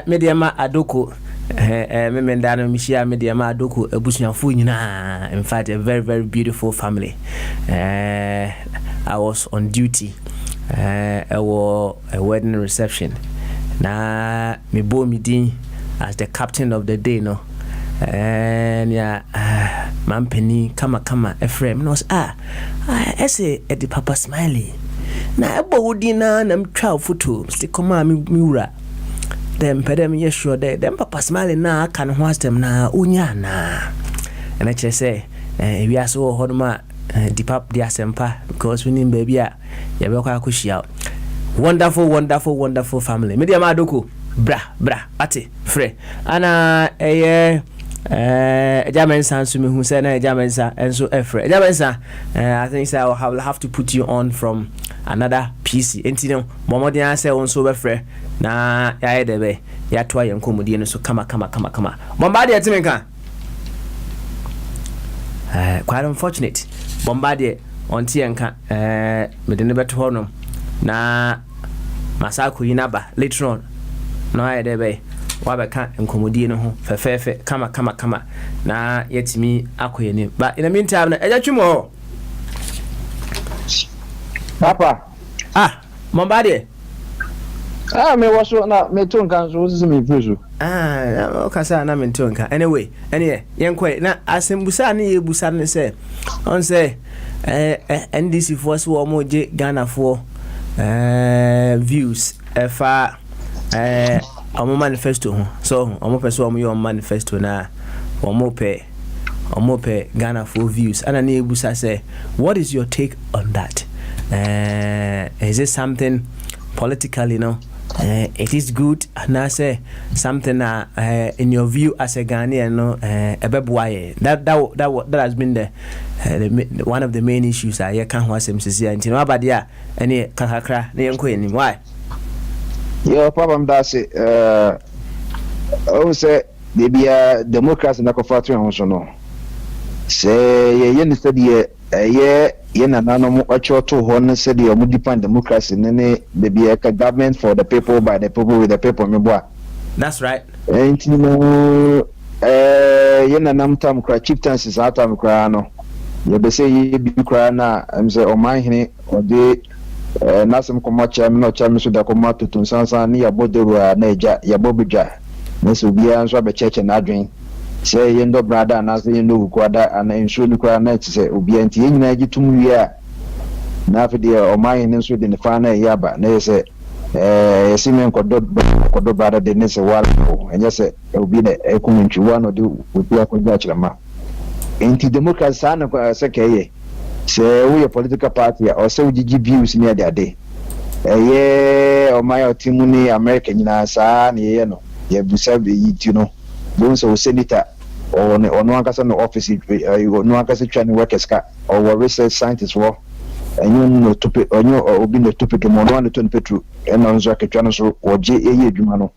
A: mediama adoko Memendano Mishia Media Madoku Ebusianfu nyina. In fact, a very, very beautiful family. I was on duty. A wedding reception. Na me bo me din as the captain of the day, no. And yeah, Mampeni, kama Ephraim knows I say at the Papa Smiley. Na ebo dina na mtwa photo. Stick koma miura. Them pedem yes sure them Papa Smiling na can host them na unya na. And I just say we are so hodma deep up the asempa because we need baby ya beka kushi out. Wonderful family. Media madoku bra ate free. Ana Jamensa Sumi who said Jamensa and so Efre. Jamensa, I think so I'll have to put you on from another PC. Entino, Momodia say on so Efre. Na ya debe ya twa yen komodi no so kama Bombardier timenka quite unfortunate Bombardier on tienka me de ne beto hono na masako yinaba later on no ya debe wa beka enkomodi no ho fefefe kama na yetimi akoyeni but in the meantime na ejatwimo
F: Papa
A: Bombardier
F: me was na me tonka so was me preso
A: okay say na me tonka anyway yenkwe na asembusa na yebusa ne say on say NDC force wo mo je Ghana for views fa omo manifesto ho so omo person omo yo manifesto na omo pe Ghana for views and na yebusa say what is your take on that is it something politically, it is good, and I say something in your view as a Ghanaian, that has been the one of the main issues. I can't watch MCC and about any kakakra why.
F: Your problem that's it. I say maybe a democracy na kofatri honso no. Say ye ni study ye na nanom achoto ho ne say the depend democracy ne maybe a government for the people by the people with the people meboa.
A: That's right.
F: And you know ye na nam tam kra chieftains atam kra no. Ye be say ye bi kra na am say o man hene o de nasem komacha me no cha me so da komato tun sansan ni ya boderu na eja ya bobidwa. Nesu bia nso be church na adwen say yendo brother na say yendo kwada ana nso ni kwa na say obi anti nyina gitum wi a na afide o man nso de ne fa na yaba na say simen kodo brother de ne say wal enye say obi na ekuntwi wa no de obi akogya chirama anti democracy sana kwa say keye say we political party or say we views ni ade o man o timu ni America nyina sa na ye no ye busa be yiti no bon so senator or no ankasa no office no ankasa twani workers ka or research scientist wo enyo no tope onyo obi no tope ke mo no no ton petro en no nzo aketwa no so oje eye adwuma no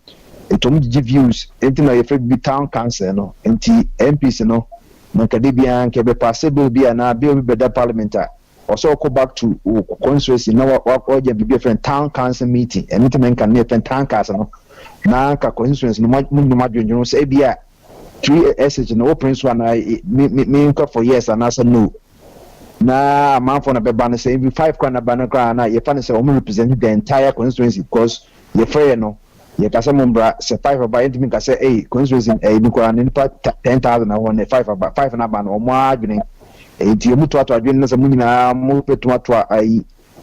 F: etom gigi views enti na ye fe bi town council no enti MPs no na kadibia nke be passable bia na be obi beda parliament also go back to constituency na wa oje bi different town council meeting anything can ne town council no na ka constituency no mo dwonwo say bia 3 SH no prince one me for years and answer no na man for na be ban say 5 kwa na ban kwa na ye fa say o represent the entire constituency because ye fair no ye ka say membra say 5 about it me ka say constituency ni kwa ni pa 10,000 na 5 about 5 na ban o mo adwene enti mu to adwene na say mu nyina mu petu ato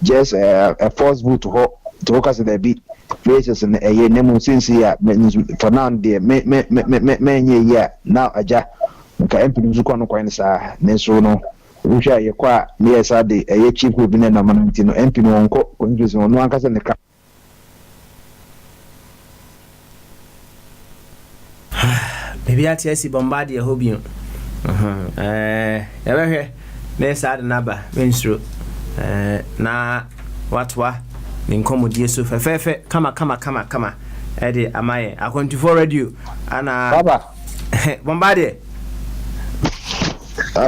F: just a force vote to work as the beat places in a year name since here for now there me yeah now aja nka MP nzuko no kwan sa neso no uhwa ye kwa me yesa de ye chief bi na na manti no MP no onko konjusi no ankasa ne ka
A: baby ati esi bombard ye hobio yabehwe na sad naba menstro na watwa ni nkomodie so fefefe kama ede amaye A24 radio ana
F: baba
A: bombardie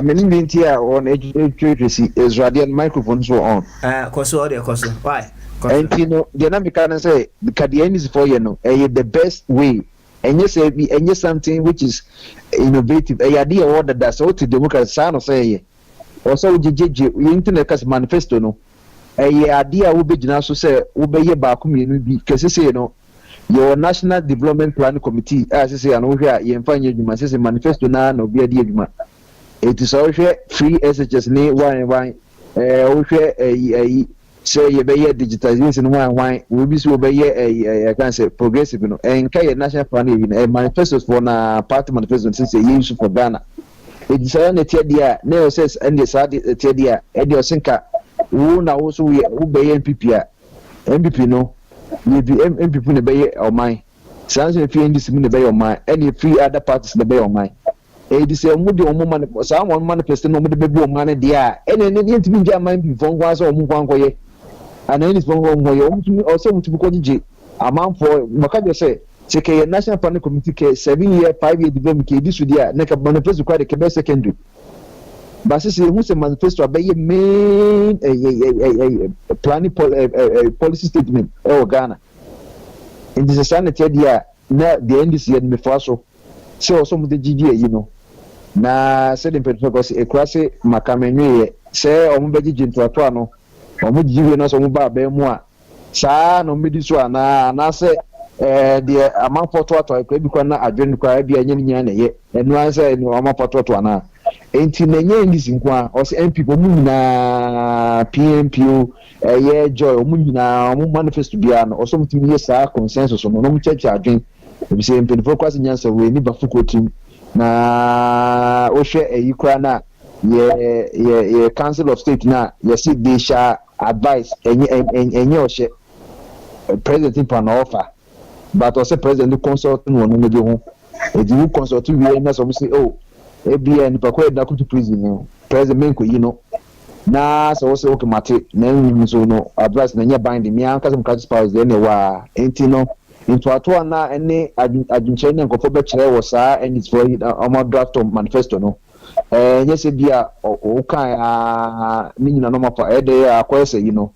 F: many bintia on HTC is radiant microphone so on
A: koso why
F: and you know the dynamic can say the Canadian is for the best way and you say something which is innovative a idea order that's what the democracy sound say also jeje internet cast manifesto no idea will be so say will be back because say no your national development plan committee as say and we are you say manifesto na no be adwuma it is also free SHS ni one we say you be digitalization one we be so be I can say progressive no and kai national plan even manifestos for na party manifesto since you use for Ghana it is an etia na says and the sad etia and your sinka who na also we be MPP no we be MPP ne be o man sans if you ndisi ne be o man any free other parties ne be o man e say mu de o mu man sa one manifest no mu de be o man de a ene ne ntimi nja man bi fon kwa so o mu kwankoye ana ni fon kwankoye o mu also mu ko gije amount for maka say ke national planning committee ke 7-year 5-year development ke disu dia na ka manifest kwa de ke be secondary but say who say manifesto be main planning policy statement Ghana in this sanity dia na the NDC and me faso so some the GDA you know na say the because e kwase makamenwe say o mo beji jinto ato ano o mo jiwe no so mo ba ba mu a saa no medi so na say the amount for to e bi kwa na adwen kwa bia nya nya na ye enu an say no amount for to ana enti nenye ndisi nkwa o se MP mu nyina PMPO joy o mu nyina o manifesto bia no o so mutimi yesa consensus no no church adwen bi se MP for kwase nyansa we ni bafuko tim na o hwe yikra na ye council of state na ye see they shall advise enye o hwe president pan offer but also president consulting one no dey ho e di consult we na so say oh ebia ni pakwa da to prison president menko yi no na so say okay mate na nyi so no advice na nya binding me an kasem catch powers dey na wa enti no into ato na ene adwunche ne nkofo be kire wo saa and it's for our draft manifesto no nyese bia o kan ni nyina no mafa e dey akwese yi no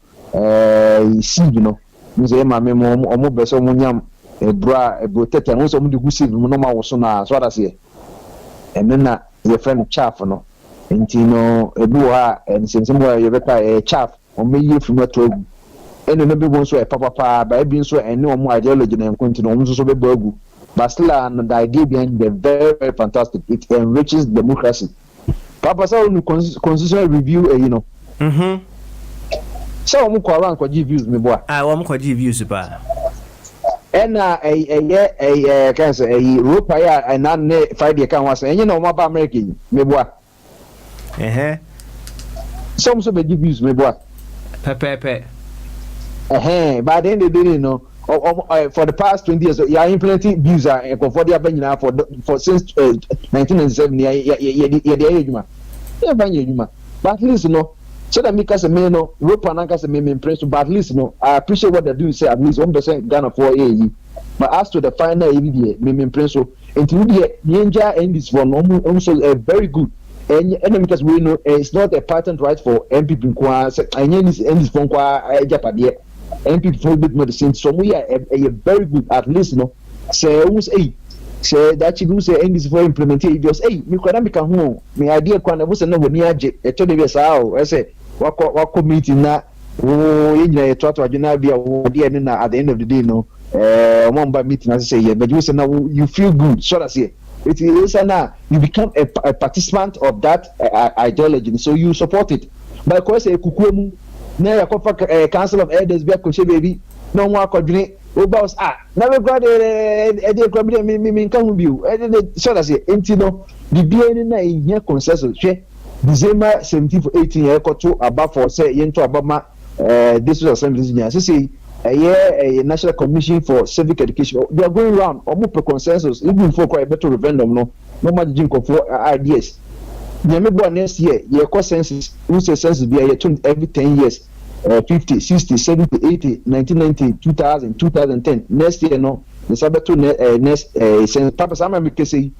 F: seed no nze ma me mo be so mo nyam ebra ebotete mo so mo de gusi mo no ma wo so na so adase na your friend chaff no enti no ebu ha ensensem wa ye beka chaff o meyi fuma to agu eno no be won so papa ba bi so ene o mo ideology na enkonti no mo so be agu but still and the idea behind the very, very fantastic. It enriches democracy. Papa sa on constitutional review you know so mo ko around ko give views me boy
A: wo mo ko give views ba
F: ena can say Europe ya na ne Friday kan wasa enye na o ma ba America me boy some so be give views me boy
A: pepe
F: but then they didn't know for the past 20 years you are implementing views for the abanyina for since 1997 but at least no so that me case me no Europe and case me impress but at least no I appreciate what they're doing say at least 1% Ghana for AE but as to the final AE me impress so into the ninja and this one also very good and because we know it's not a patent right for MPP kwa and this phone kwa japade MPP for bit medicine so we are a very good at least no say who's say that you say this for implementation just me kwada me kan ho me idea kwa na wo se na woni age e to de be saa o e say wako meeting na wo yenya e to adwena bia wo de ne na at the end of the day no mo mba meeting as say yeah but you say now you feel good so that's it is now you become a participant of that ideology so you support it by course e kukuemu na ya kofa council of elders bia ko she baby no one akwadwene obaus na we grade e club me nkan hu biu so that's it enti no the bia ni na ehia consensus hwe December 17 for 18 year koto aba for say yento abama district assembly nya say a national commission for civic education they are going around omo per consensus even for quite better referendum no ma jinko for ideas nyame bo next year ye ko census who say census be every 10 years 50 60 70 80 1990 2000 2010 next year no the sabato next census papa sama me kese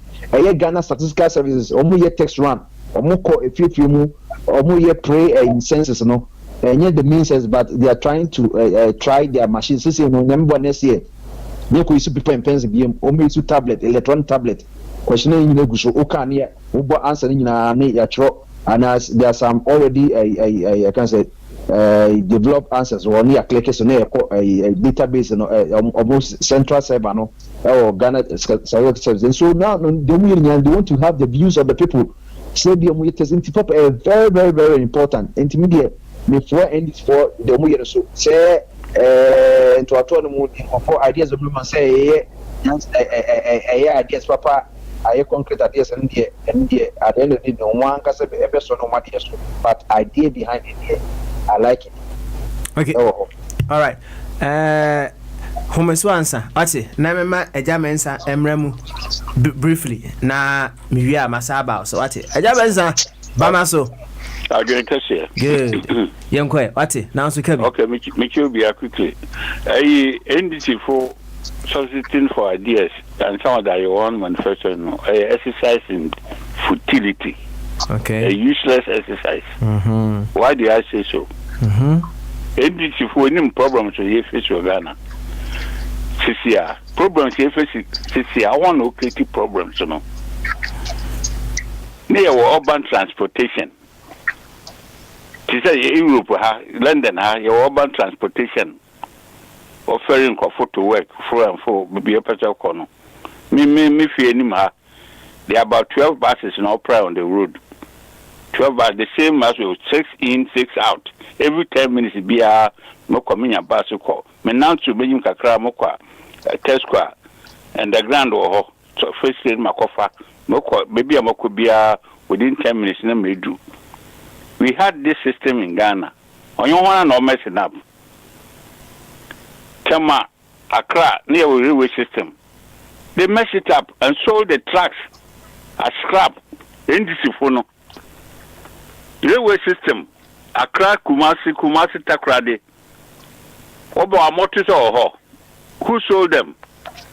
F: Ghana statistical services omo ye text run omo ko efiefi mu omo ye pray in census no the means but they are trying to try their machines say no nyame next year they could use paper and pencil be omo use tablet electronic tablet question you know go so okan here ubo answer nyina na ya tro and as there are some already I can say develop answers or near click so na a database no almost central server no or Ghana services and so now they want to have the views of the people so the is very very very important intermediate before and for the mu so say to autonomy for ideas of women say ideas papa I concrete ideas and the at the end of the day no one can say so no matter so but idea behind it I like it.
A: Okay. All right. Homesu answer. Ati na mema eja mensa emremu briefly na miwia masaba so ati eja mensa Bamaso.
G: Again, Cassia.
A: Good. Young quiet. Ati now so Kevin.
G: Okay, make you be quickly. NDC for substituting for ideas and some of that you want manifesto exercise in futility.
A: Okay.
G: A useless exercise. Why do I say so? NDC for any problems with face of Ghana. CCR problems here face CCR. I want to create problems, you know. Near urban transportation. She said Europe, London, your urban transportation offering for to work for and for maybe a better corner. Me fear anymore. There are about 12 buses in opera on the road. 12 buses, the same as with 6 in, 6 out. Every 10 minutes, be a no coming bus to call. Me now to be in Kakra Mokwa, Tesqua, and the grand or so first in Makofa, Mokwa, maybe a Mokobia within 10 minutes, no may do. We had this system in Ghana. On your one, no messing up. Chama, Accra, near railway system. They messed it up and sold the tracks as scrap in this phono. Railway system, Accra, Kumasi, Takrade. Obo Amotis or who sold them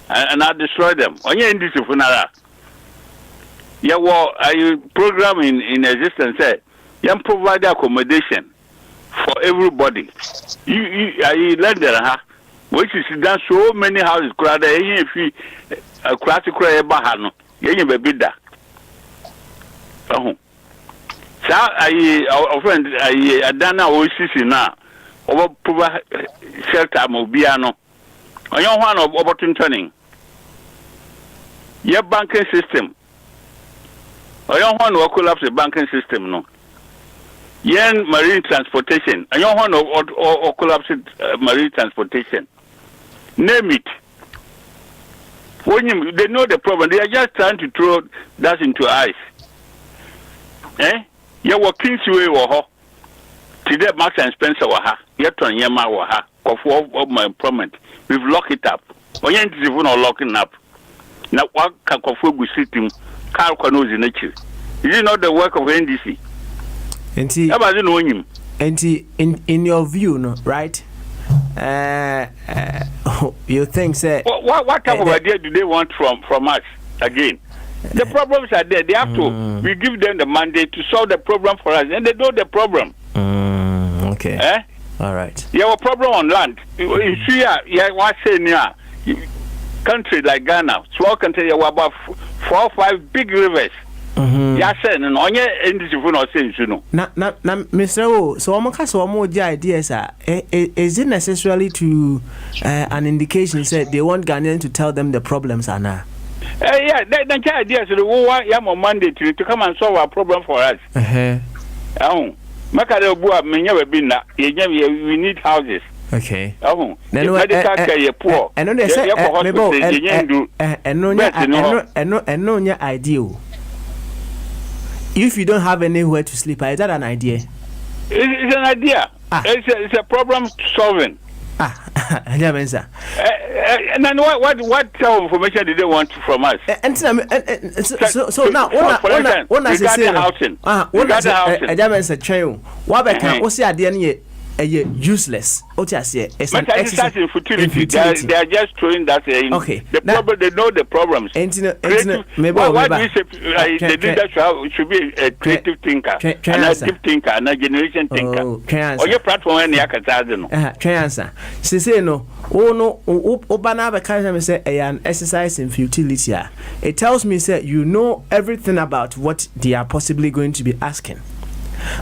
G: and I destroyed them. Only in this phono. Yeah, well, I program in existence said, you provide accommodation for everybody. You let them which is done so many houses. Crowd, if you a classic cry bahano, you be that. Oh, so I friend, I done now. Oasis now. Over provide shelter mobiano. On your one of opportunity turning. Your banking system. I don't want to collapse the banking system, no. Yen marine transportation. I don't want to collapse marine transportation. Name it. When they know the problem, they are just trying to throw that into ice. You were Kingsway or ho. Today, Marks and Spencer were ha. Yet on Yama were ha. Of my employment. We've locked it up. When you're locking up. Now, what can Kofu sitting? Carl Canoes in nature. Is it not the work of NDC?
A: And in your view, no, right? You think, say,
G: what type of idea do they want from us again? The problems are there. They have to. We give them the mandate to solve the problem for us, and they know the problem.
A: Okay. All right.
G: You have a problem on land. In Syria, what's saying here? Country like Ghana, small country, you have about 4 or 5 big rivers. Yes, and on your end, you know, saying, you know.
A: Now, Mr. O, so I'm going to more ideas. Is it necessarily to an indication said they want Ghanaians to tell them the problems are now?
G: Yeah, the idea is the one you have a mandate to come and solve our problem for us. We need houses.
A: Okay.
G: Oh, medical care you poor.
A: And they say, and no ideal. If you don't have anywhere to sleep, is that an idea?
G: It's an idea. It's a problem solving.
A: And
G: then what information did they want from us?
A: So now, what I say, housing. Useless. It's an exercise
G: in futility. They are just throwing that in.
A: Okay.
G: The problem, they know the problems. Why do you say the leader should be a creative thinker, and a deep thinker, and a generation thinker? Or your platform and your
A: answer. Say no. Oh no. Obana can say an exercise in futility. It tells me say you know everything about what they are possibly going to be asking.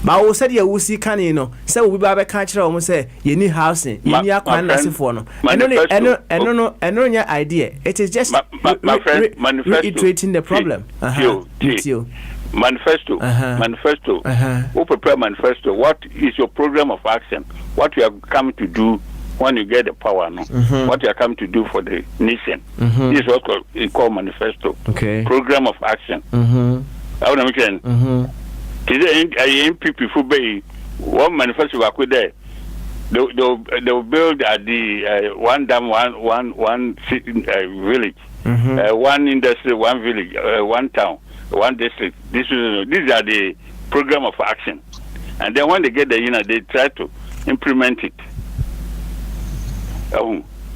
A: But we said you see can you know say we be catch almost say you need housing you need a for no and no your idea it is just reiterating the problem.
G: Manifesto. Who prepare manifesto? What is your program of action? What you are coming to do when you get the power? No, what you are coming to do for the nation? This is what we call manifesto.
A: Okay.
G: Program of action. I want to mention. Today, MPP for Bay, one manifesto work with there. They'll build at the one dam, one village, one industry, one village, one town, one district. These are the program of action. And then when they get there, they try to implement it.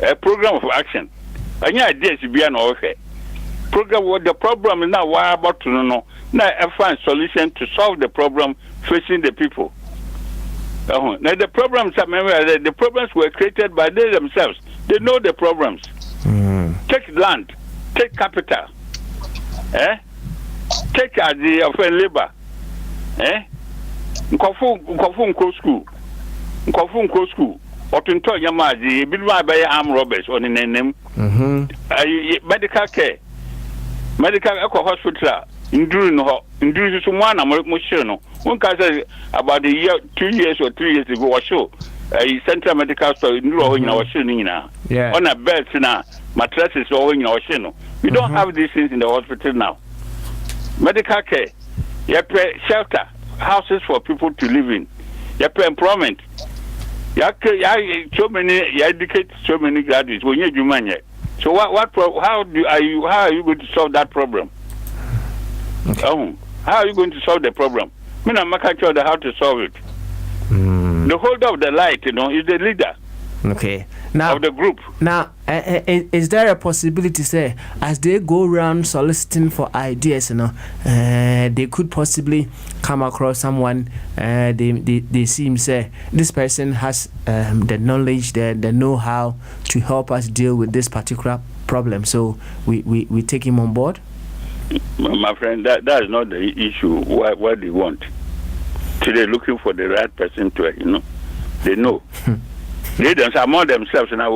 G: A program of action. And yeah, idea to be an okay. Program. The problem is now why about to know. Now, I find solution to solve the problem facing the people. Now, the problems were created by they themselves. They know the problems. Take land, take capital, take the offend labor. Nkofu school. Otunto yamaji bilwa by armed robbers on in name. Medical care, medical hospital. Induru someone no. One can say about the year 2 years or 3 years ago or so. A central medical store in our show. On a bed now, mattresses all in our show. We don't have these things in the hospital now. Medical care, you pay shelter, houses for people to live in. You pay employment. So many, you educate so many graduates when you're human. So how are you going to solve that problem? Okay. How are you going to solve the problem? I'm not sure how to solve it. The holder of the light, is the leader.
A: Okay. Now
G: of the group.
A: Now, is there a possibility, say, as they go around soliciting for ideas, they could possibly come across someone they seem say this person has the knowledge, the know-how to help us deal with this particular problem. So we take him on board.
G: My friend, that is not the issue. What they want. Today, looking for the right person to, they know. They among themselves now,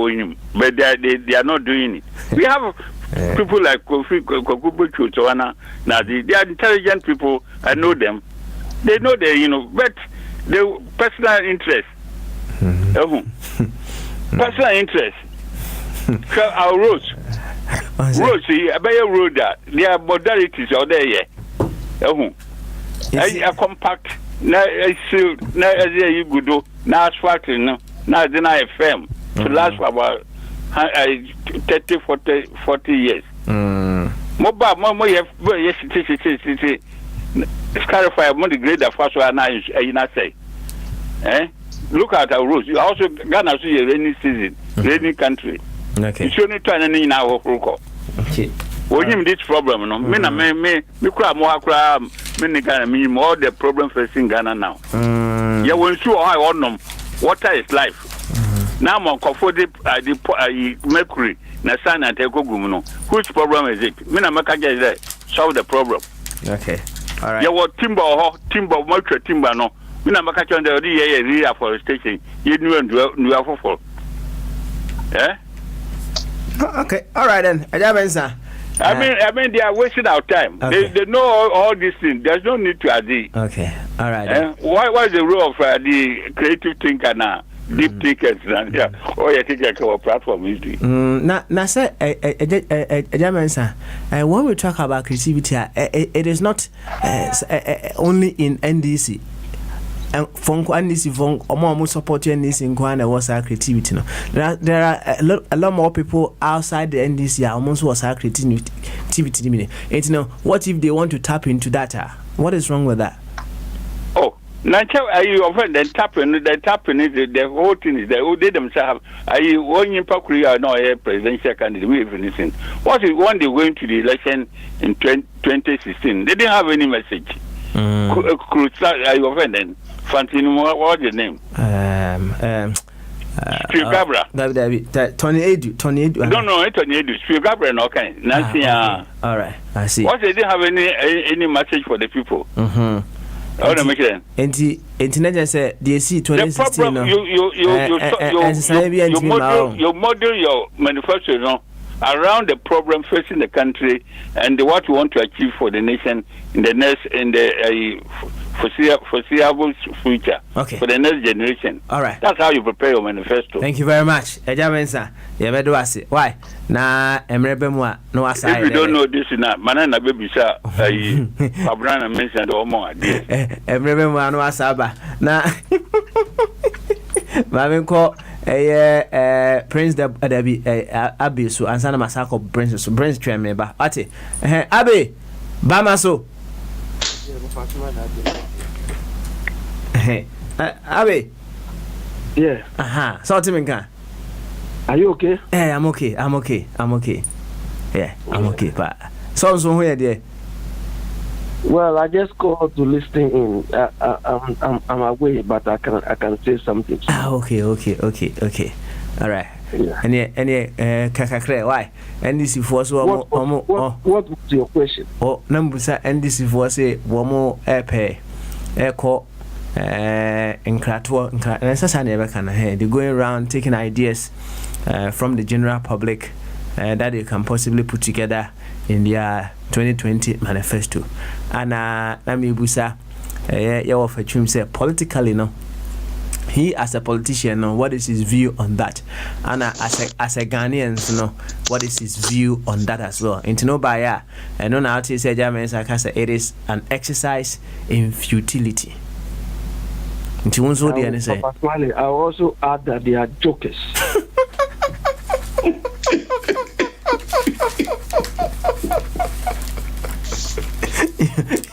G: but they are not doing it. We have people like Kofi Chowana. Now they are intelligent people. I know them. They know but the personal interest. Personal interest. Our roads. A road that there are modalities out there. A compact. Na sealed. Na you good do. Na asphalt. Now then I FM to last for about 30, 40 years. Mobile, yes, clarify more the grade of first one I say. Look at our roads. You also Ghana see a rainy season, rainy country.
A: Okay.
G: You only turn in our local.
A: Okay.
G: When you this problem, me cry more many Ghana mean all the problem facing Ghana now. Yeah, when you I on them. Water is life. Now I'm comforted the mercury, na sun and ekogumuno. Which problem is it? Me na make just solve the problem.
A: Okay. All right.
G: Yeah, what timber much timber no. Me na make the reforestation. You knew for.
A: Okay. All right then.
G: I mean, they are wasting our time. Okay. They know all these things. There's no need to agree.
A: Okay, all right.
G: Why is the role of the creative thinker now? Deep thinkers, or you think our platform is doing?
A: Now, sir, when we talk about creativity, it is not only in NDC. And Fonko NDC Fonko, or support NDC in Kwana was our creativity. No, there are a lot more people outside the NDC are almost was our creativity. It's what if they want to tap into data? What is wrong with that?
G: Oh, now are you offended? Then tapping is the whole thing is they themselves. Are you one in Pakuria no a presidential candidate? We even listen. What is when they went to the election in 2016? They didn't have any message. Are you offended? Fantino, what's your name? Gabra.
A: Tony Edu.
G: No, Tony Edu. Gabra, no kind. Nancy.
A: All right, I see.
G: What they didn't have any message for the people. I want to make it.
A: Internet just said the 2016.
G: You model your manifesto around the problem facing the country and what you want to achieve for the nation in the next foreseeable future.
A: Okay.
G: For the next generation.
A: All right.
G: That's how you prepare your manifesto.
A: Thank you very much. Why? Na emrebemwa no aside.
G: If you don't know this now, manana baby sir, Abrana mentioned omo ade.
A: Emrebemwa no asaba. Na Mavenko Prince Debbie Abi so ansana masako Prince Twemeba. Ate. Abi Bamaso. Abi.
H: Yeah.
A: So Timinka.
H: Are you okay?
A: I'm okay. Yeah, I'm okay. But so where there?
H: Well, I just called to listen in. I'm away, but I can say something.
A: Okay. All right.
H: Yeah.
A: Any kakakre why? NDC for so
H: what was your question?
A: Oh, number sa NDC for say womo air call in Krato and they going around taking ideas from the general public that they can possibly put together in their 2020 manifesto. And Nami Busa offer to say politically he as a politician what is his view on that, and as a Ghanaian what is his view on that as well. Into no buyer and no now say it is an exercise in futility. Nti won so dey say.
H: Papa Smiley, I also add that they are jokers.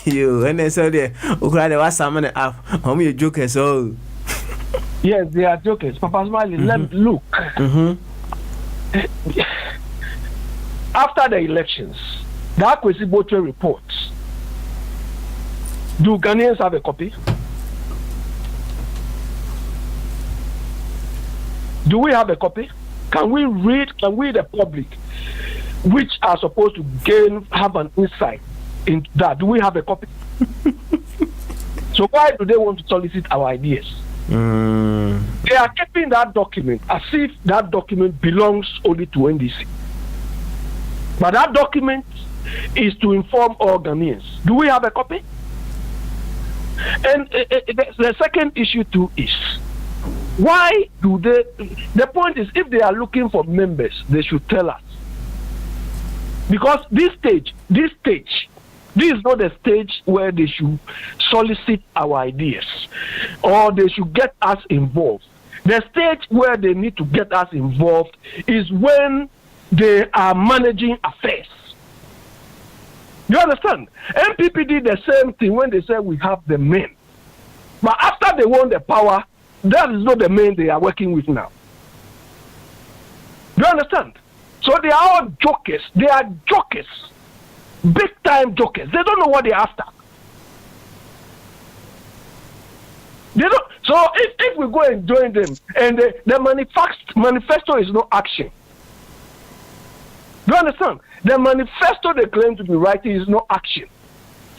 A: You and so there ukura was summon up. How you jokers so?
H: Yes, they are jokers. Papa Smiley, let look. After the elections, the Akwesi Botre report. Do Ghanaians have a copy? Do we have a copy? Can we read, the public, which are supposed to have an insight into that? Do we have a copy? So why do they want to solicit our ideas? They are keeping that document as if that document belongs only to NDC. But that document is to inform all Ghanaians. Do we have a copy? And the second issue too is, why do they? The point is, if they are looking for members, they should tell us. Because this is not the stage where they should solicit our ideas or they should get us involved. The stage where they need to get us involved is when they are managing affairs. You understand? MPP did the same thing when they said we have the men. But after they won the power, that is not the men they are working with now. You understand? So they are all jokers. They are jokers. Big time jokers. They don't know what they're after. They don't. So if we go and join them and the manifesto is no action. Do you understand? The manifesto they claim to be writing is no action.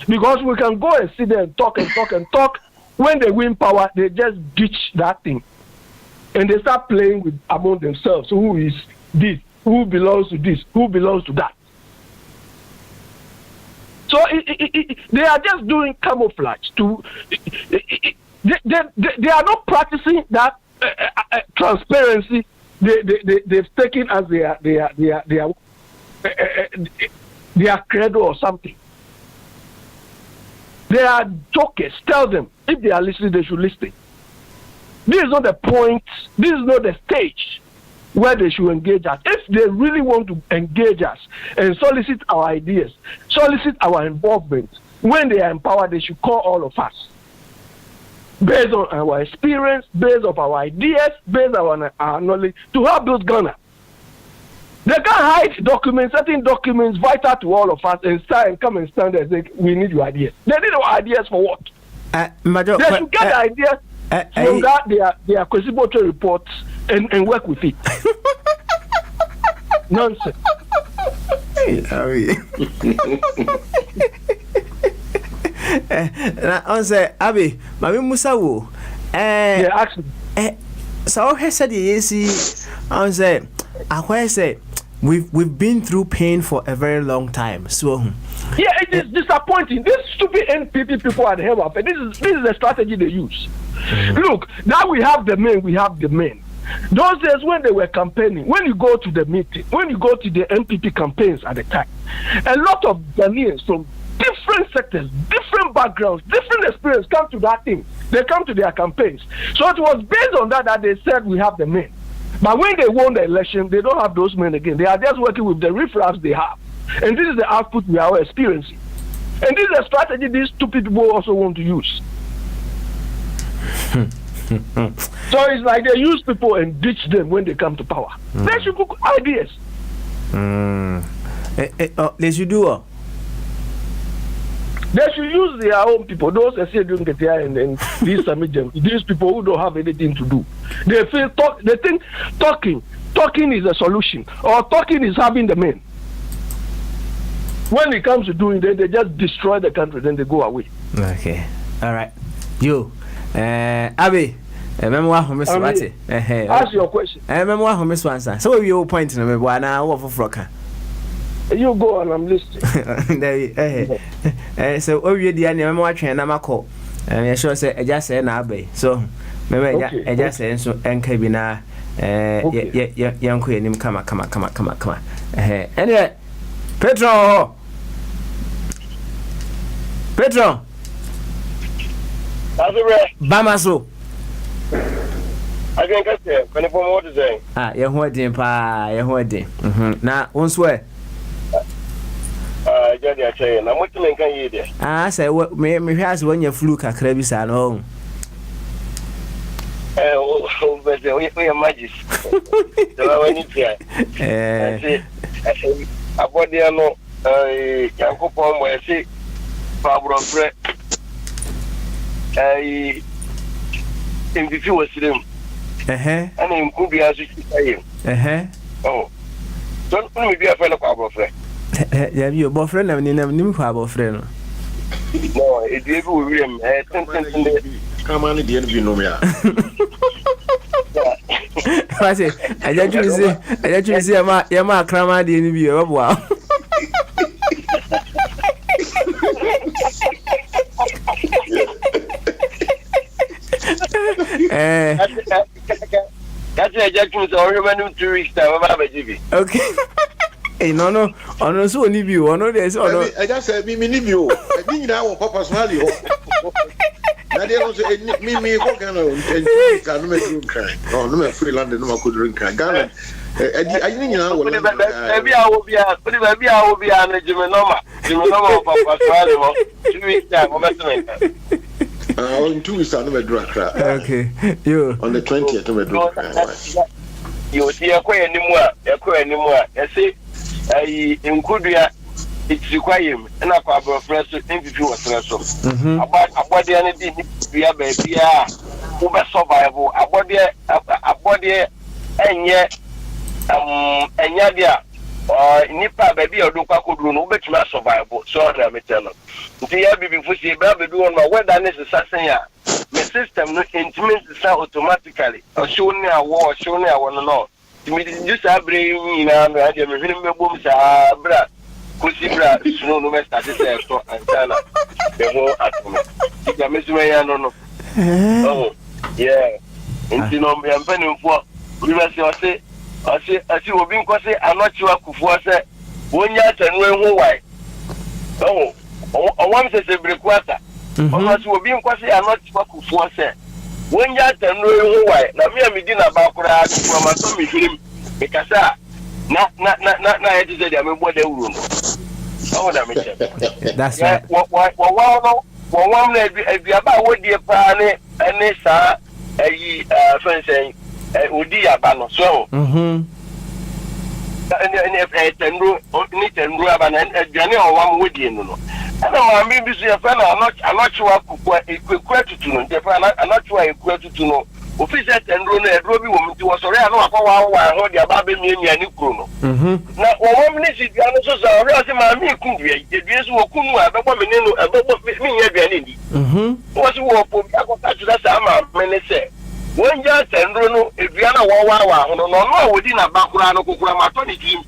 H: Because we can go and sit there and talk and talk and talk. When they win power, they just ditch that thing. And they start playing with among themselves. So who is this? Who belongs to this? Who belongs to that? So they are just doing camouflage. They are not practicing that transparency they've taken as their credo or something. They are jokers. Tell them if they are listening, they should listen. This is not the point. This is not the stage where they should engage us. If they really want to engage us and solicit our ideas, solicit our involvement, when they are empowered, they should call all of us. Based on our experience, based on our ideas, based on our knowledge, to help build Ghana. They can't hide documents, certain documents vital to all of us, and come and stand there and say, we need your ideas. They need our ideas for what? They should get the ideas from their Kwesiboto reports and work with it. Nonsense.
A: On say, Abi, Mami Musawo.
H: Actually.
A: So he said yes. On say, I say we've been through pain for a very long time. So
H: yeah, it is disappointing. These stupid NPP people are the hell of it. This is the strategy they use. Look, now we have the men. Those days when they were campaigning, when you go to the meeting, when you go to the NPP campaigns at the time, a lot of Ghanaians from different sectors, different backgrounds, different experience come to that thing. They come to their campaigns. So it was based on that they said we have the men. But when they won the election, they don't have those men again. They are just working with the riffraffs they have. And this is the output we are experiencing. And this is a strategy these stupid people also want to use. So it's like they use people and ditch them when they come to power. They should cook ideas.
A: They should do.
H: They should use their own people. Those that say don't get here and these people who don't have anything to do. They think talking is a solution, or talking is having the men. When it comes to doing that, they just destroy the country, then they go away.
A: Okay, all right. You, Abi, remember what Miss Wati?
H: Ask your question.
A: Remember what Miss Wansa. So your point in me, one hour for Froka.
H: You go and I'm listening.
A: So we the remember what train I'm a call. And I sure say I just say na be. So maybe I just say so enka bi na yanko yanim kama. Anyway, Petro. Bamaso.
I: I can get there. Can you form what to say?
A: Ah, you're holding pa, you're holding. Now, one swear.
I: Jadi I say, I'm what to make a year.
A: Ah, say what me has when you flew a crabby san home.
I: Oh, but we are magic. So I need to. I bought the no, Yanko Palm where I see Pablo Fred. I think if you was them. And in could be as you say. Oh, don't be a fellow Pablo Fred.
A: Yeah, your boyfriend, I mean, never knew Pablo friend.
I: No, it did William.
E: Come on, it didn't be no mehr.
A: I say, I just see Yama Krama didn't be a wow.
I: That's a judgment or random 2 weeks time about GB.
A: Okay. Hey, no, on so need you, or no, there's all.
E: I just said, me, you. I think now, Papa's value. I don't say, me, what kind of drink cry. No, no, free London, no, I could drink cry. Garland, I think you know,
I: maybe I will be an Jimenoma, Papa's value. 2 weeks time,
E: in 2 weeks, I'm never drunk cry.
A: Okay, you
E: on the 20th, I'm a drunk cry.
I: You see, a quay anymore. I say, I include it's required, and I have fresh interview was about the energy we have baby, over survival, about the and yet, Nipa baby or Luka could run over to my survival, so I'm telling. The abbey before she baby do on my weather necessary. My system no intimate automatically, or showing me a war, showing me I want to know. To me, just a brain, you know, I have a boom, bra, Kusi bra, snow no mess, and Tana, the whole atom. You miss me, I don't know. Oh, yeah. And you know, I'm penning for, we must say, I see, we've been causing, I'm not sure who say, 1 year and why. Oh, one says a break water. Unless we've been causing, I'm not sure who say. 1 year and why. Now, me and me dinner about from my tummy film because not I just said, I'm a boy.
A: That's right.
I: One about what the plan and this a friend saying, Udia Bano. So, and if I can do and grab and Johnny or one would you know. I don't know, maybe a friend, I'm not sure equated to know. I'm not sure equated to know. Officer and Rona, a Robbie woman to us, or I know I heard the Baby and Nukuno. Now, one minute, the answers are real. My me could be the years who couldn't have a woman about me every what's what that's a man say. 1 year and Rono, if you are no, within a background of Kukumatoni team.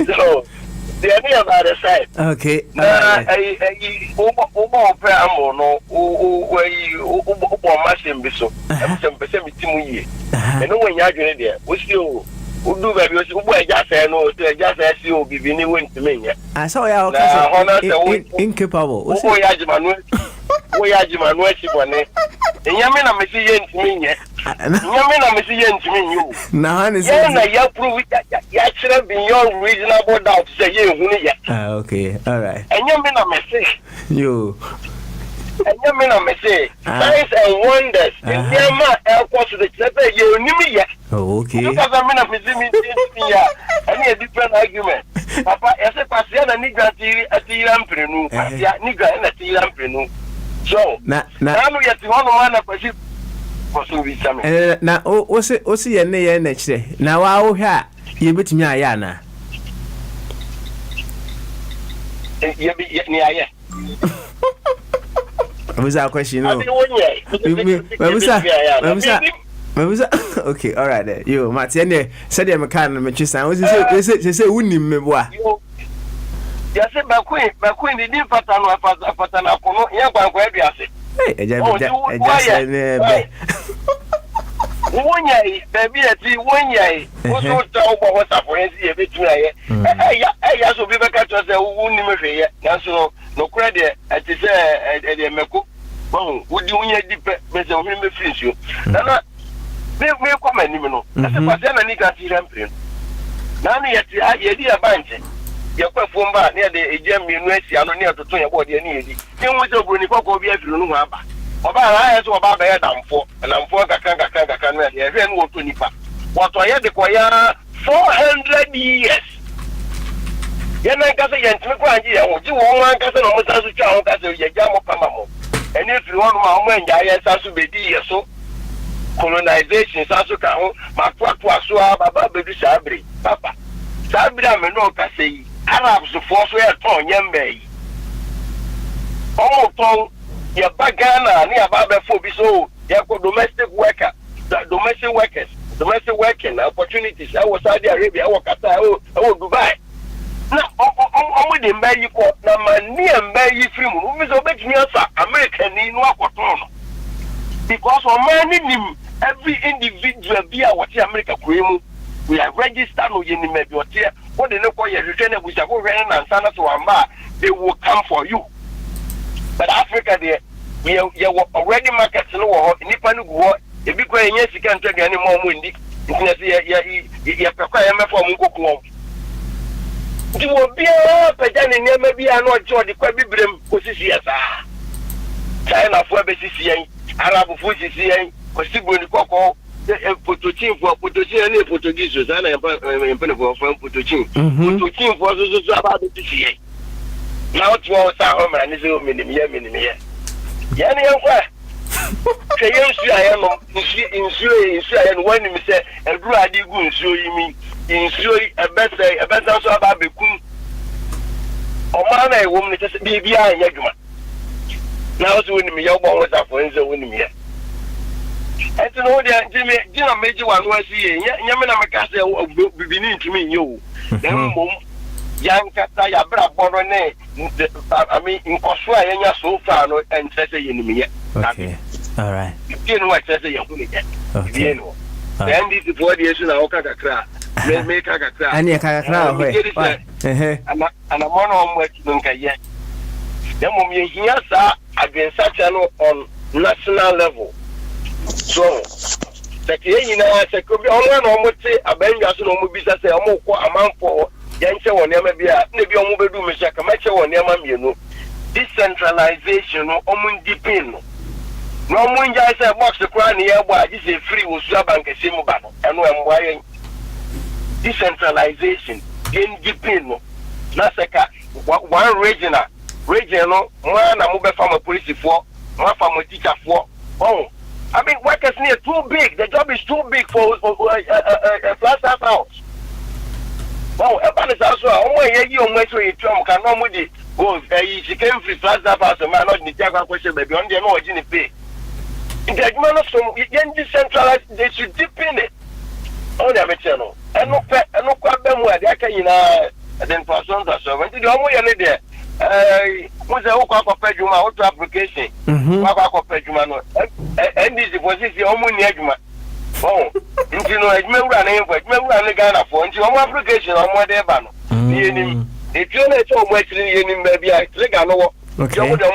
I: So, the idea about the side.
A: Okay.
I: Machine be so. I'm percent and no one you're there. We still do baby. We just say no, just as you be winning to me.
A: I saw you incapable.
I: We are Jim and Westbone. And Yamina Messiah to me yet. Yamina Messiah to me, you.
A: Now,
I: you prove it. You actually be your reasonable doubt to say you.
A: Okay, all right.
I: And Yamina Messiah.
A: You.
I: And Yamina Messiah. Science and wonders. And Yama, of course, the chapter you knew me.
A: Okay.
I: Because I'm in a Messiah. And a different argument. Papa, as a passion, a nigger at the Lamprenu, nigger and a Lamprenu. So, now we have to one of us for some reason.
A: Now, what's your name next day? Now, I'll have you bet me, Ayana.
I: You be near.
A: Was our question? Okay, all right. There. You, Martin, said I'm a kind of matrician. Was it say, wouldn't me?
I: Yes, my queen, the new pattern of Patana, where you are. One year, baby, at 1 year, also tell what's up for a bit. I also be back at the wound, no credit at the Meku. Well, would you deep better of him finish you? Nana, me come and even know. That's a person I need to see them. Now, yet, I hear a bunch. Your perform near the Gem University, I don't near to tell you what you need. You want to bring a copy of your number. About I asked about the head I'm for, and I'm for the can't hear what to Nipa. What I had the choir 400 years. Yana Casa Yantua, what you want Casa almost as a child as a Yamo Pamamo. And if you want my man, Yasu be so colonization, Sasuka, Makwa, Baba Baby Sabri, Papa. Sabra Menoka say, Arabs the force were torn, Yambe. Oh, your bagana, near Baba Fobiso, your domestic worker, domestic working opportunities. I was Saudi Arabia, I was Qatar, I was Dubai. Now, I'm the American, now, near Mary Film, who is obeying American in Wakoton. Because on my every individual be what America cream. We are registered with the what they know for your return, we shall go run and stand to Amba, they will come for you. But Africa, we are already markets in Nippon war, if you go in, yes, you can't take any more windy. You prepare me for Mukuku. You will be a Pajani, maybe I know George, Quabi Brim, Position, China for BCCA, Arab Fusi, Possible Coco. Potochin for Potochin, Portuguese, and I'm from Potochin. Potochin was about the CA. Now it's more home and is a minimum. Yanni, and when you say a bloody goon, so you mean in Sui a better so about the coon. Or man, a woman just be behind Yagma. Now it's winning me, your bone was up for winning me. And to know that Jimmy, major one was here. Yamana Macassa beneath me, you. Then, young Cataya Bra Borone, I mean, in Koswa, and you're so far and says a enemy.
A: Okay, all right.
I: You didn't know what says a young okay. Then this is 4 years in our Kakakra. Make Kakakra. And your Kakakra, and I'm on what you can get. Then, when you hear, sir, against such an on national level. So, the Kenyan could be only almost say a Benjas no business, a amount for Yancha or Namibia, maybe on Mubu Mishaka, Macha or Namamino. Decentralization, no omun depend. No one just a box the crown here, why this is free with Sabank a Simubano, and I'm wiring decentralization, independent. Nasaka, one regional, one a mobile farmer police for, one farmer teacher for. Oh. I mean, workers near too big. The job is too big for a flat house. Oh, a palace house. Oh, you make sure you can normally go. She came free flat house. A man not in the Jaguar question, baby. On the no pay. In the man of some decentralized, they should depend it. Oh, they have a channel. And no quite them where they can then for some so when the only any there. What's the Oka Peduma auto application? Waka Peduma, and this was the only Edma. Oh, you know, it may run in, but may run a Ghana for into one application on what they're ban. If you're not so much in maybe I click on what you would have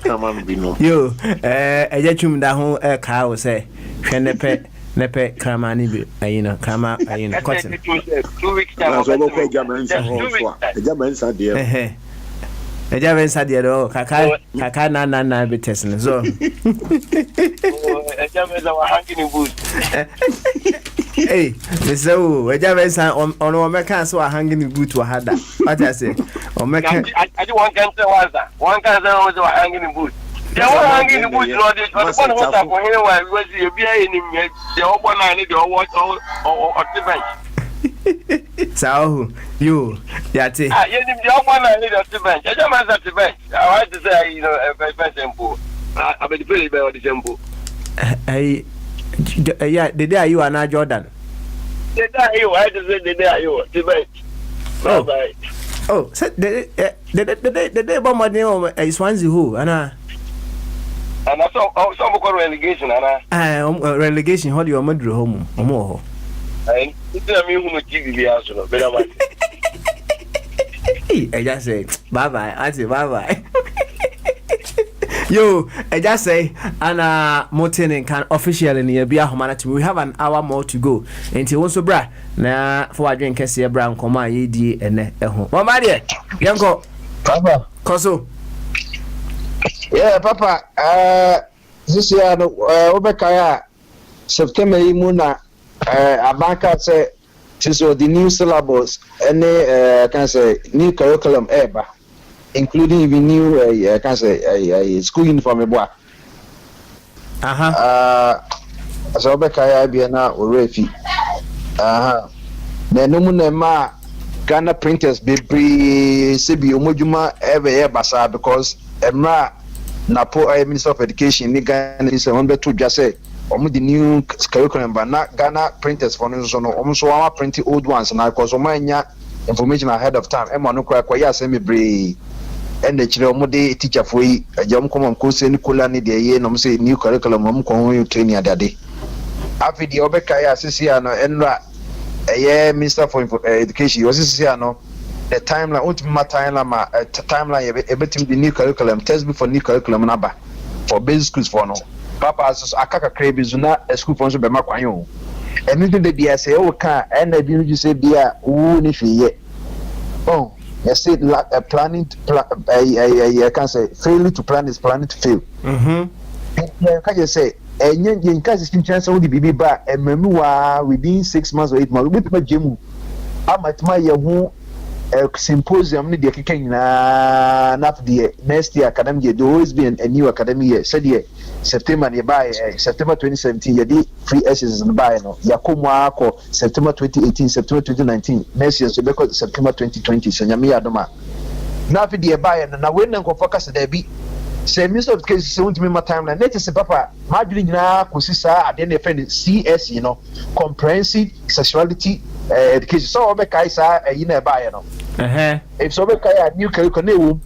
E: come on, be no.
A: You, a jachum da home a cow say, Nepe Kramani, Kama, cotton.
I: 2 weeks
E: time. A Javan Sadio, Kaka Nana be testing. So,
I: a Javan hanging wood.
A: Hey, so a Javan on Omeka, so a hanging boot to a had that. What I say, Omeka,
I: I do one cancer was that. One cancer was a hanging boot. They were hanging the woods, or the one was up for him while was the beer in him, the open eye, the watch or the bench.
A: So, you, Yati.
I: Ah, you did the open eye of the bench. I don't mind at the bench. I want to say, you know, a very simple. I bet the pretty bear the simple.
A: Yeah, the day you are not Jordan.
I: The day you, I just said the day you, the bench.
A: Oh, the day about my name is Swansea who, and
I: I saw some relegation, and
A: relegation. How do you murder home or more?
I: I it's a me who give you the answer, better one.
A: Hey, I just say bye bye. Auntie, bye bye. Yo, I just say Anna Motin can officially near Bia Humanity. We have an hour more to go. Until once bra na for a drink Cassia Brown, comma, ye and home. Oh, my dear, Yanko,
F: Papa.
A: Koso.
F: Yeah, Papa. This year, Obekaya, September, Muna, Abanka say, this was the new syllabus, and can say new curriculum ever, including even new, can say, school uniform. So, Obekaya be now already. The Numuna Ghana printers be Sibi Omojuma every basa because Emra Napo Minister of Education ni Ghana is on to just say the new curriculum but not Ghana printers for no so our printing old ones now because information ahead of time Emma no kwa semi bre and the children teacher for a jam come course Nicola ni the no say new curriculum you training that day after the Obekaya Sisiano Enra Minister for Education was Sisiano the timeline ultimate timeline everything the new curriculum textbook for new curriculum number for basic schools for no papa akaka crave zuna school for so be makwanyo anything that be say o can and na bi you say bia wo ni hweye oh you say planning I can say failure to plan is planning to fail can you say enye nka system chance wo di bibi ba ememu wa within 6 months or 8 months we be jemu amatma ye hu symposium ni de keka nyina na the next year academic year there always be a new academic year said year September nearby September 2017 year free essays in buy no yakomwa ko September 2018 September 2019 next year so be September 2020 so nyame adoma na fi de buy na when nko focus there be say Minister of Education say want me my timeline let say papa madwini nyina kosisa ade na friend CS you know comprehensive sexuality education so obekai sa na buy no if so obekai new curriculum na wom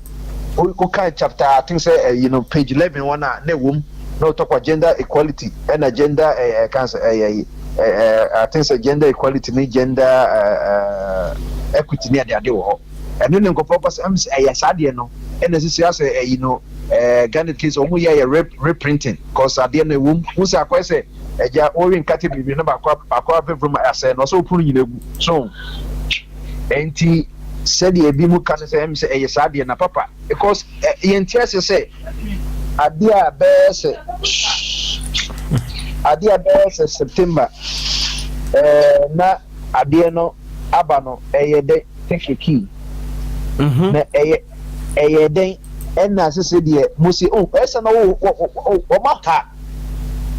F: o kan chapter I think say page 11 one na wom no talk about gender equality and gender cancer I think say gender equality ni gender equity ni ade wo and then go purpose am say asade no and this is say Ghana case omu ya reprinting cause ade na wom who say akwa say eja orin category na akwa from asay no so punu nyina gu so enti said ye bi mu kan say am say asade na papa because yentiase say adia be September na adia no aba no de take key na den na say de musi esa na o maka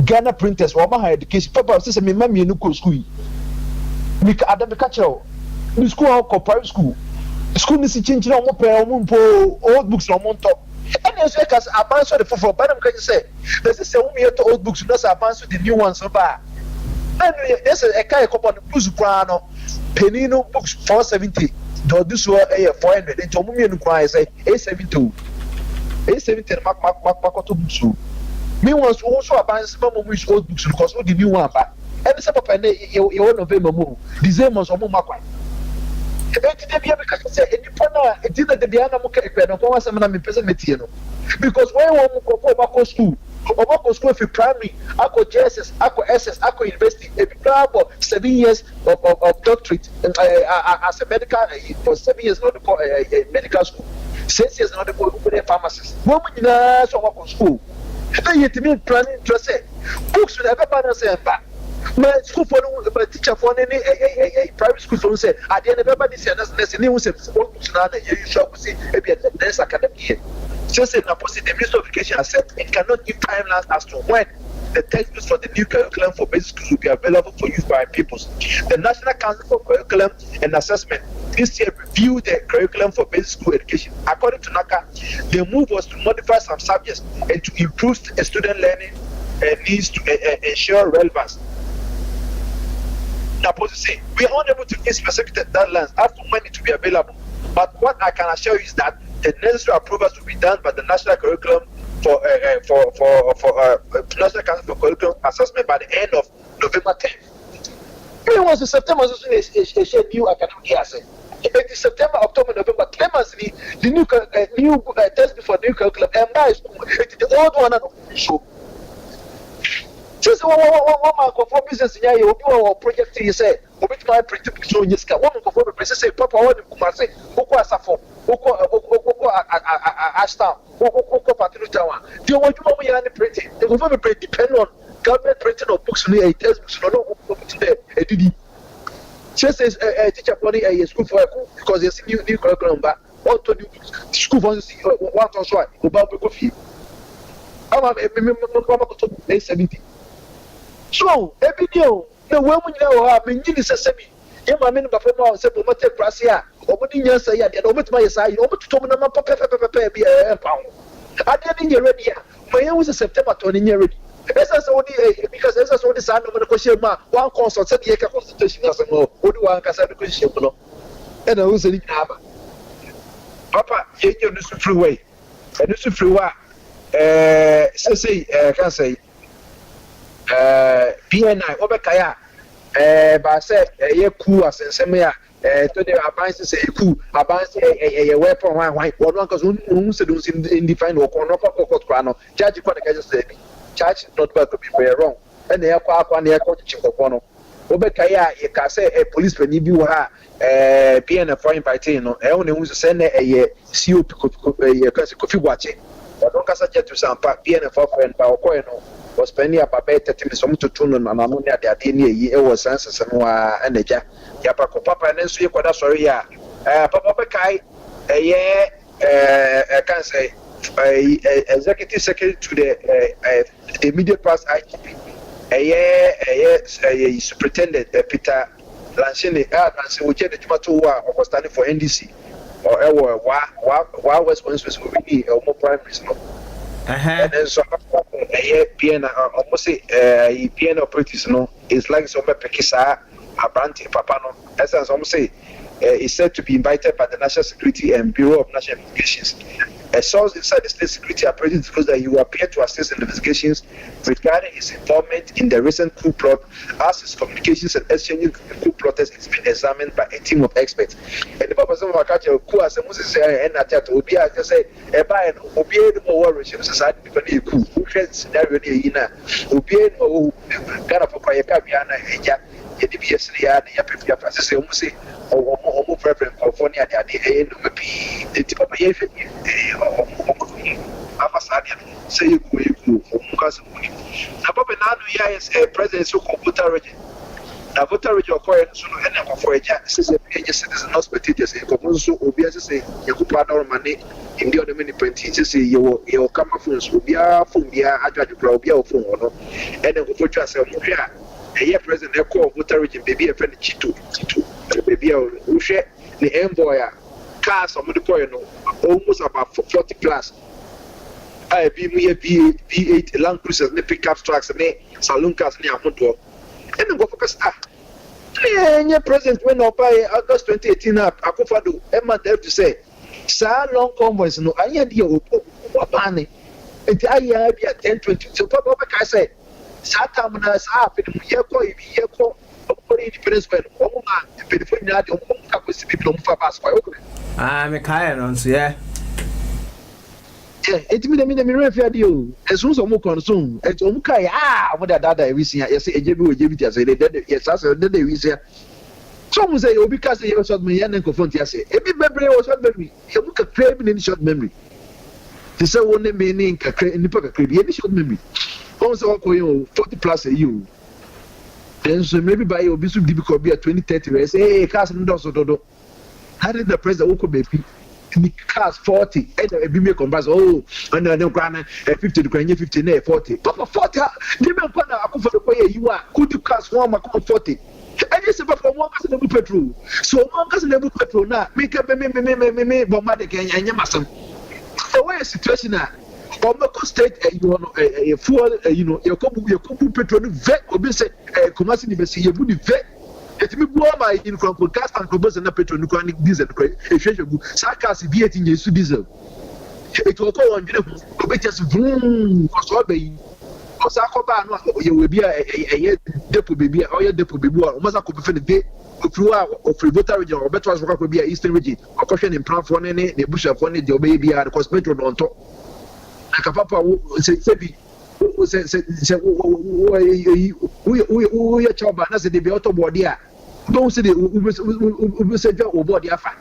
F: Ghana printers o ma education papa say me mami no ko school mi ka adam ka chero ni school ko private school ni si chinchina o mo pe o mo mpo old books no mo ntop and you say cause Bamaso the for but am can say this is say we to old books no say Bamaso the new ones so ba and this a kai ko bon books kwa no penino books 470 do this one 400 and to me no kwa say 870 mak to books me once also Bamaso mo use old books because the new one ba and say papa you November mo December so mo makwa because when we go back school for primary, I go JSS, I go SS, I go university. If you have 7 years of doctorate as a medical for 7 years, not the medical school, 6 years not the pharmacist. When we go school, then you planning to say books will never balance and back. My school for my teacher for any private school for say at the end of everybody say that's new say you shop see maybe next academic year. So say na the Minister of Education has said it cannot give timelines as to when the textbooks for the new curriculum for basic schools will be available for use by pupils. The National Council for Curriculum and Assessment this year reviewed the curriculum for basic school education. According to NACA, the move was to modify some subjects and to improve student learning needs to ensure relevance. Say, we are unable to give specific deadlines as to when it will be available. But what I can assure you is that the necessary approvals will be done by the National Curriculum for National Council for Curriculum Assessment by the end of November 10th. It was in September, a new academic year.
J: It is September, October, November. 3 months. The new test for new curriculum. And now it's the old one and show. Just one for business in your project. You say, "Obit my pretty picture in Yiska." One for the princess say, "Papa, what you must say? Oko Asafo, Oko Ashtown, Oko Patricia. Do you want to be any printing? The government depend on government printing of books. A test books. No, today. She says a teacher money a school for because there's new curriculum, but all to new school for one or so about coffee. I'm a 70. So, every day, the woman now have been in the sesame. You may mean before now, say, but what Prasia, or what in your say, and over to my side, over to Tomana Papa be a pound. I didn't get ready. My own was a September 20 year ready. As only because as only son of the question, one consult said the constitution as a more, who do one can say the question, and I was in Abba. Papa, you this free way, and this is free way. Say, can say. PNI Obekaya but say a coup as in Semia to the advances a coup advance a weapon one because who said in define or corner judge for the say charge not back to be wrong and they are one near coach Obekaya you can say a police when you do her PNI for inviting no only who's send a CO coffee watching or don't cast to some PNI for friend by Okoino. Was spending about 30 minutes to tune on ammonia that in year was senses and a ja. Yapako Papa and then so you could sorry, Papa Kai, a year, I can say, executive secretary to the immediate past IGP, a year, superintendent Peter Lanchini, and which had the tomato was standing for NDC or why was one specific or more primaries. And then so PN almost say PN operatives no is like some Pekisa Abanti Papano as almost say is said to be invited by the National Security and Bureau of National Investigations. A source inside the state security apparatus disclosed that he will appear to assist in investigations regarding his involvement in the recent coup plot, as his communications and exchanging coup plotters is being examined by a team of experts. And the purpose of our culture, coup as a Moses and Natia to be as I say, a buy and obey the more worship society because you coup, who can scenario near obey or kind of a Kayabiana, DBS, the Francis, or more preference for California, the end of the tip of my say you go for Mukas. Above an is a president so computer region. A voter region acquired soon and for a citizen not spectators, a composer will be as I say, you could put our money in the other many printings, say your camera phones will be a phone, be a judge, be a phone, and then go for just a year president, a call voter region, baby a friend Chito, baby a Ushe, the envoy, cars of the point, almost about 40 plus. I be me a V8 Land Cruisers, the pickup trucks, and saloon cars near Monto. And then go focus. Yeah, president went up by August 2018 up. I could do Emma there to say, Sir, long convoys, no, I had you money. And I be at 10:20. So, Papa, I say, Satamana, Yako, independence when Oma, the not the people for us.
A: I'm a Kayan, yeah.
J: It means me refer you as soon as I'm consumed. It's okay. What that we see. Yes, a JB as a yes, as a day we say. Some say, oh, because they shot me and confront yes. Every memory was short memory. You look at craving in short memory. The so one meaning in the pocket crib, any short memory. Also, 40 plus a you. Then so maybe by your bishop could be at 2030. Say, cousin does do. How did the president walk baby? Cars 40 and be make compass and no grand 50 to 50 40 Papa 40 they make one for the way you are could you cast one 40 and you say for one person petrol so one person petrol now make up me bomb again and yamasam the way situation now Bamaso state you fuel your petrol vet or be say Kumasi University you would vet. It may be my in gas and cobbles and petrol nucleic diesel. If you sarcasm be it in diesel, it will go on just boom, because Osakoba no you will be a depo baby or your depo baby or must have been the of voter region or better as work will be a eastern region or question in plan for any the bush of one the baby and cosmetro on top. Like a papa say who your child as the be out of body. Don't say the say over the affair.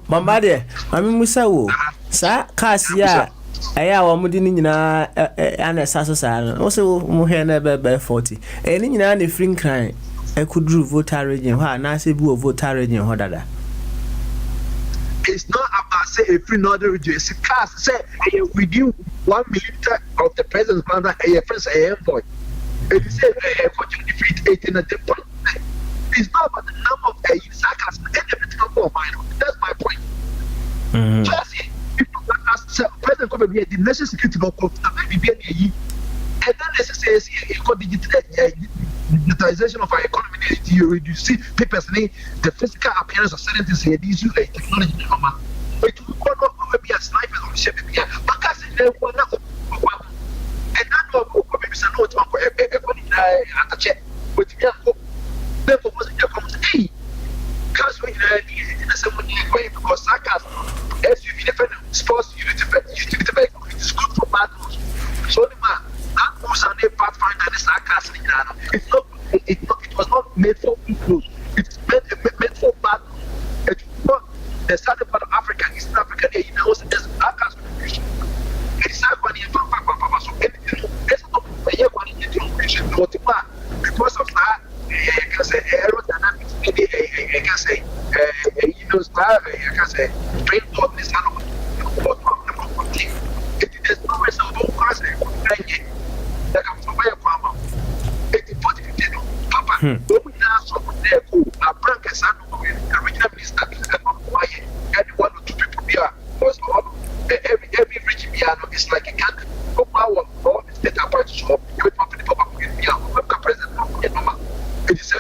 A: Mambade, Mami Musawo, Sa Cassia. Aya wa mudi ni nyina ana saso sa no wo se mo he na be 40 ni nyina na free cran e kudru voter region ha na se bi o voter region ho dada.
J: It's not about say a free northern region. It's a cast say within 1 millimeter of the president's plan a friends a envoy. It is a fortune defeat 18 at the point. It's not about the number of sarcasm and everything of mine. That's my point. Just President Kobe be the national security law court and then necessary digitalization of our economy. You reduce papers, the physical appearance of certain things. These use technology. It will be a sniper on the ship. But that's it. And that will be a note on everybody at the check. But therefore, hey, because we because sarcasm. As you defend sports, you defend it's good for battles. So the man that moves on a pathfinder and sarcasm. It was not made for people. It's made for battles. It's not the southern part of Africa, East Africa, there's sarcasm. It's not going to so it's not because of that. I can say aerodynamics. I can say I can say train thought this kind of it is not a simple class that comes from my farmer. It is positive. Papa, we now so there go. A prank is a regional minister and one or two people here. Also, every rich piano is like a country. No power, all the state apart to show you with the president. It is a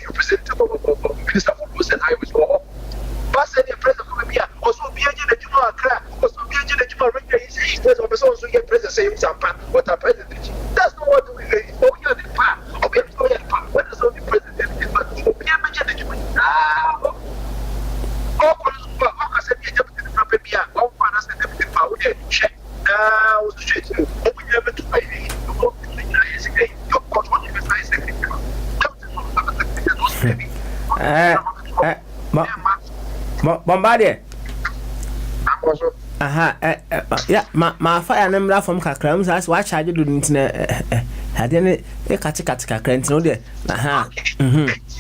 J: you present Minister for News and Highways for Pass any president of India, also be a general crack, also be a general regular also get president saying something, what a president. That's not what we say. Oh, you're the part of the part. What is only president? But be a general. Oh, I said, you have to drop a beer. Oh, I said, the power check. Now, straight. Oh, we never to pay it.
A: Bombardier. Yeah, my fire number from Kakrams as watch I do internet. I didn't a katika crent no there.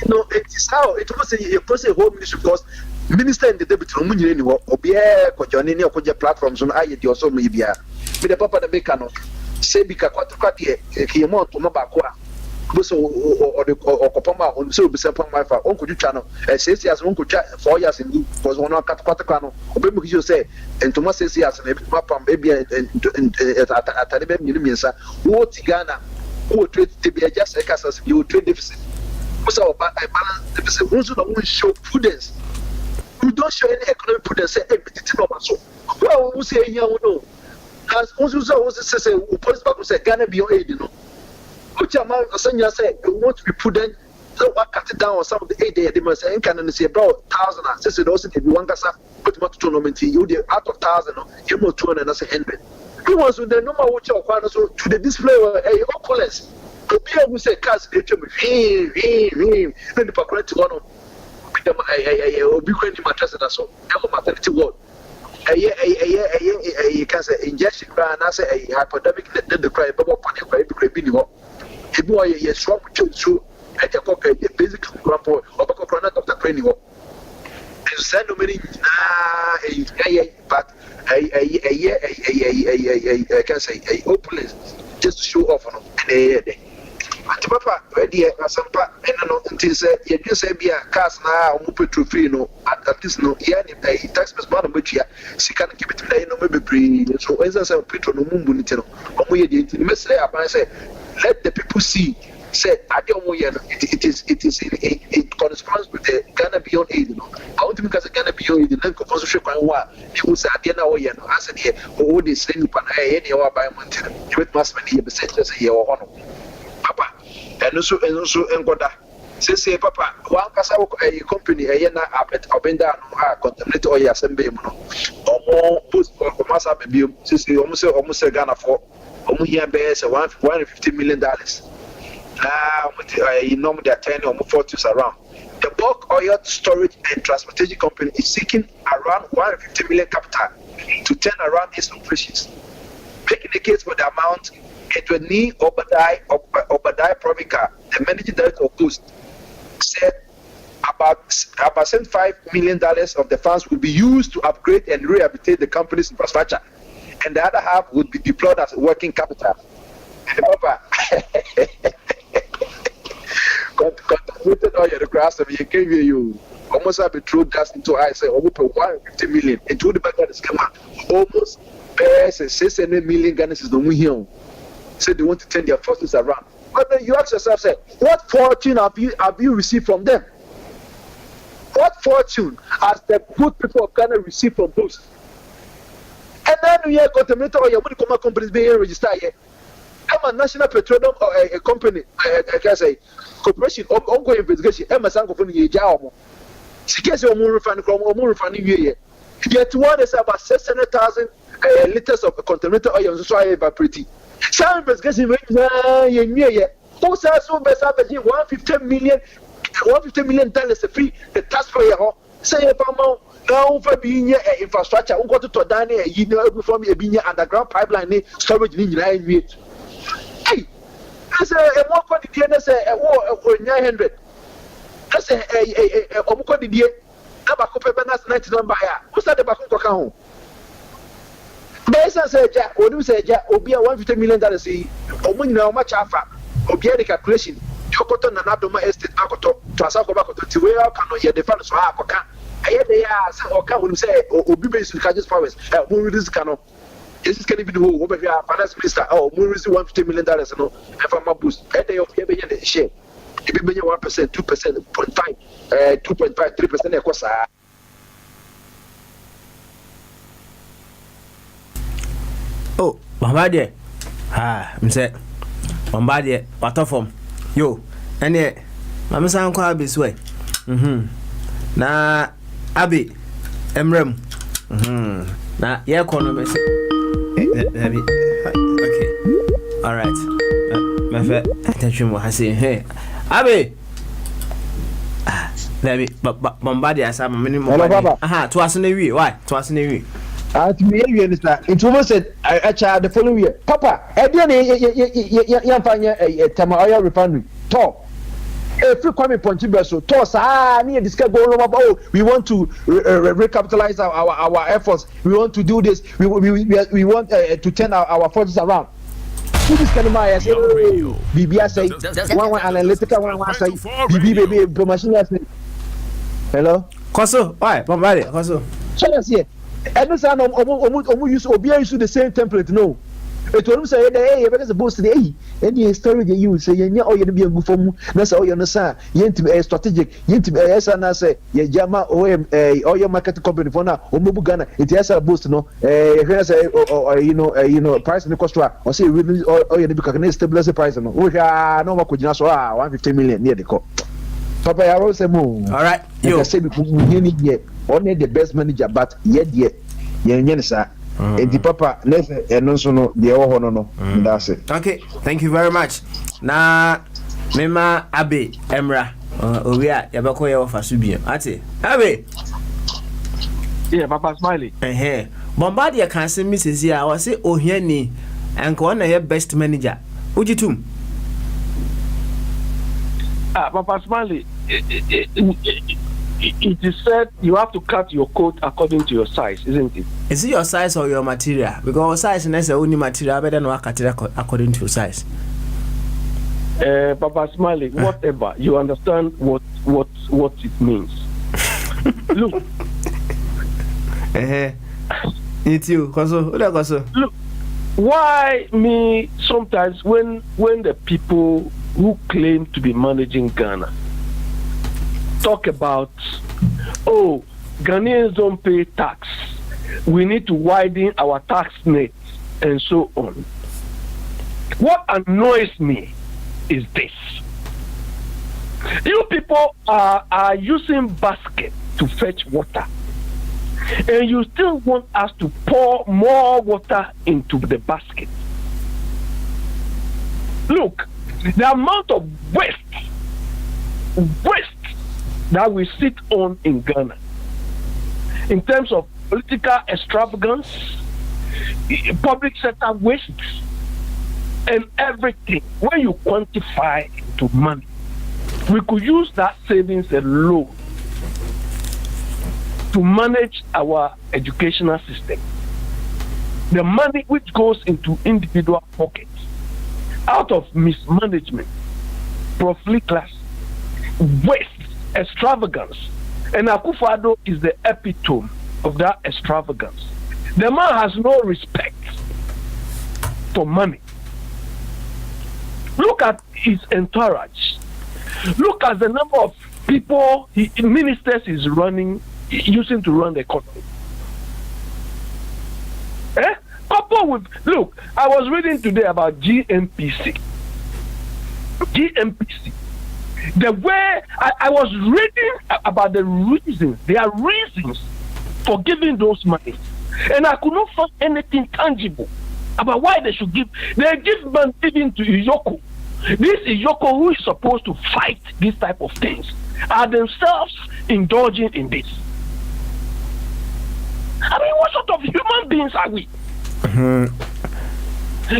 J: No, it is how it was a person home ministry because minister in the deputy Romunia or be a Johnny or platforms on I also maybe with the papa the Becano. Say because what he want to Mabaqua. So or Copama on so be some my father, Uncle Channel, 6 years, Uncle 4 years in was one of Catacano, or you say, and Thomas says yes, and maybe at Taliban, what Ghana, who trade to be just a casas, you trade deficit. So I balance deficit, who don't show prudence. You don't show any economic prudence, say, so. Well, who say, no, as also says, police back say, Ghana be your aid, you know. Which amount of senior say you want to be prudent, so I cut it down on some of the 8 days. They must say, can say about 1,000 and say, also if you want to put much tournament, you out of 1,000, you know, 200 and 100. Who wants to the number which are quite so to the display a opulence. The beer will say, cast the then the correct one of a big mattress and so, maternity ward. A can say injection, and I say a hypodermic, then the cry, bubble panic, cry, a boy, yes, strong to at a basic grandpa or Corona of the Cranny. And send many but I can say a opulence just to show off on a day. Papa, ready as some part, and I know until say, you just say, be a cast now, petrol free, no, at least no, yeah, a taxpayer bottom, which here, she can't keep it today, no, maybe breathe. So, as I say, petrol, no moon, or we did, Miss Lea, I say, let the people see said it corresponds with the Ghana Beyond Aid. I want to make a Ghana Beyond Aid, then conversation you say at the end of the year, I said here, oh, they send you pan any or by month, you must be a sentence here or Papa, and also and Goda. Say, Papa, one Casa company, a Yena, Abenda, contaminate or Yasembe, or more post for Massa Baby, since almost a Ghana for Omuya bears $150 million. Now, you know, they are 10 or more fortunes around. The bulk oil storage and transportation company is seeking around 150 million capital to turn around its operations. Making the case for the amount, it will need Obadiah Promica, the managing director of Boost, said about $75 million of the funds will be used to upgrade and rehabilitate the company's infrastructure, and the other half would be deployed as working capital. Papa, contributed all your grass of you almost have a true dust into I say over 150 million. It would be better the schema. Almost 600 million Ghanaians is the one here. Say they want to turn their forces around. But then you ask yourself, say, what fortune have you received from them? What fortune has the good people of Ghana received from those? And then we have contaminated all your money companies being registered here. I'm a national petroleum a company, I can say, corporation, ongoing investigation. I'm a sanko from the Jao. She gets your more refining year. Yet one is about 600,000 liters of contaminated oil, so I evaporating. Some investigation, who says so best $150 million free the taxpayer. Say if I'm now for being infrastructure, I'm going to Todani, you know, from a being underground pipeline storage in United. Hey, that's a more quantity, that's a 900. That's a quantity. Abaco Pepenas 99 buyer. Who's that the Baco account? Besa said, Jack, or do say, Jack, or be a $150 million. Or when you know much alpha, or be a calculation. Yokoton and Abdoma Estate, Akoto, Trasako Bakoto, to where I can hear the funds for Akoka. I hear they are, or can say, or be based on Kajas powers, Muriz Cano. This is going to be the whole over here, finance minister, oh, Muriz $150 million, and from my boost, and they of the share. If you 1%, 2%, 0.5, 2.5, 3%, of course.
A: Oh, Bombardie. I'm saying, Bombardie, what form? Yo, and yet, Mamma San Quab is way. Na Abby, Emrem. Na, yeah, economy. Okay, all right. My attention was saying, hey, Abby. Let me, but Bombardie as I'm a minimum. Aha, twice in a week. Why? Twice in a week.
J: To me, you understand. It almost said, I child the following year. Papa, I didn't find a Tamaria refinery. Talk. If you come in Pontibeso, toss, near this guy going about, oh, we want to recapitalize our efforts. We want to do this. We want to turn our forces around. This kind of my say, BB say, one analytical one say, BB baby, machine say. Hello?
A: Koso, why? Bombardie, Koso.
J: Challenge here. And no sound use the same template, no. It will say, hey, because the boss today, any story they use, say, yeah, oh, you'll be a buffoon, that's all you understand. You to be strategic, you to be as I say, yeah, Jama, or your market company for now, or Mubugana, it has a boost, no, price in the cost, or say, really, or you can stabilize the price, no, we are no more could just 150 million near the co. Papa, I always say, all
A: right,
J: you say, yet, only the best manager, but yet, sir. And Papa, let's and also no, the no, that's it.
A: Okay, thank you very much. Na Mema Abe Emra, Oria, Yabako Yafa Subia. Ate, Abe.
H: Yeah, Papa Smiley.
A: Bombardie can say Mrs. Ya, I was say, oh, here ni, and go on a best manager. Ujitum.
H: Papa Smiley, it is said you have to cut your coat according to your size, isn't it?
A: Is it your size or your material? Because size is the only material, better not cut it according to your size.
H: Papa Smiley, whatever, you understand what it means. Look.
A: It's you, Koso.
H: Look, why me sometimes when the people who claim to be managing Ghana talk about, oh, Ghanaians don't pay tax. We need to widen our tax net and so on. What annoys me is this. You people are using basket to fetch water, and you still want us to pour more water into the basket. Look, the amount of waste that we sit on in Ghana in terms of political extravagance, public sector waste, and everything, when you quantify into money, we could use that savings alone to manage our educational system. The money which goes into individual pockets out of mismanagement, profligacy, waste, extravagance. And Akufo-Addo is the epitome of that extravagance. The man has no respect for money. Look at his entourage. Look at the number of people, ministers is using to run the economy. Couple with, look, I was reading today about GMPC. The way I was reading about the reasons, there are reasons for giving those money, and I could not find anything tangible about why they should give. They give money even to Iyoko. This Iyoko, who is supposed to fight this type of things, are themselves indulging in this. I mean, what sort of human beings are we?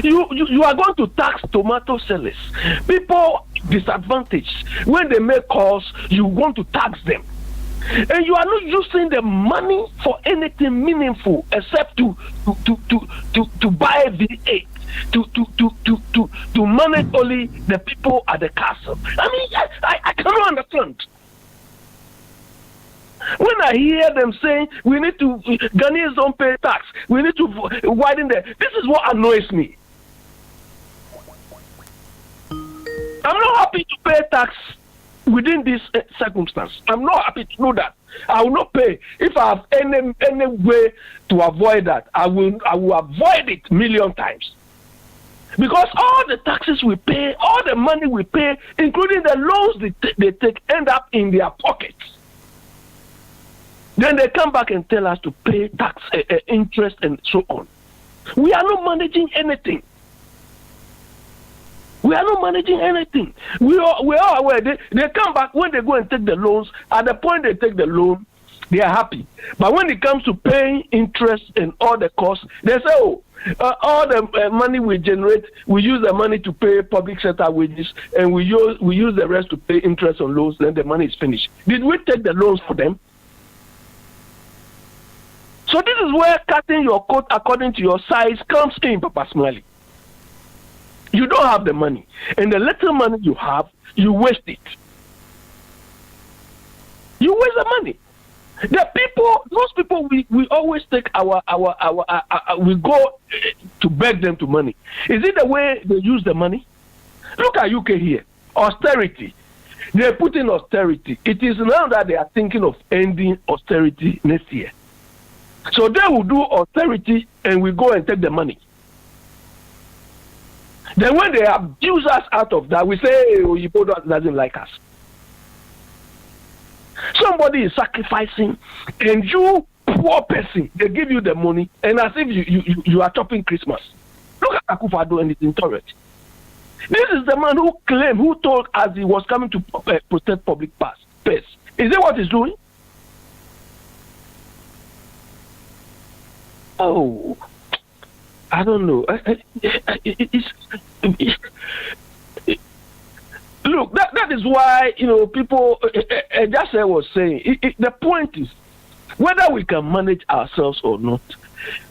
H: You are going to tax tomato sellers. People disadvantaged. When they make calls, you want to tax them. And you are not using the money for anything meaningful except to buy V8, to manage only the people at the castle. I mean, I cannot understand. When I hear them saying we need to, Ghanaians don't pay tax, we need to widen this is what annoys me. I'm not happy to pay tax within this circumstance. I'm not happy to know that. I will not pay. If I have any way to avoid that, I will avoid it million times. Because all the taxes we pay, all the money we pay, including the loans they take, end up in their pockets. Then they come back and tell us to pay tax, interest, and so on. We are not managing anything. We are not managing anything. We are aware. They come back when they go and take the loans. At the point they take the loan, they are happy. But when it comes to paying interest and all the costs, they say, oh, all the money we generate, we use the money to pay public sector wages, and we use the rest to pay interest on loans. Then the money is finished. Did we take the loans for them? So this is where cutting your coat according to your size comes in, Papa Smiley. You don't have the money, and the little money you have, you waste it. You waste the money. The people, those people, we always take we go to beg them to money. Is it the way they use the money? Look at UK here, austerity. They put in austerity. It is now that they are thinking of ending austerity next year. So they will do austerity, and we go and take the money. Then when they abuse us out of that, we say, hey, Oyibo doesn't like us. Somebody is sacrificing, and you, poor person, they give you the money, and as if you are chopping Christmas. Look at Akufo-Addo and his entourage. This is the man who told us he was coming to protect public space. Is that what he's doing? Oh, I don't know. Look, that is why, people, just I was saying, the point is, whether we can manage ourselves or not,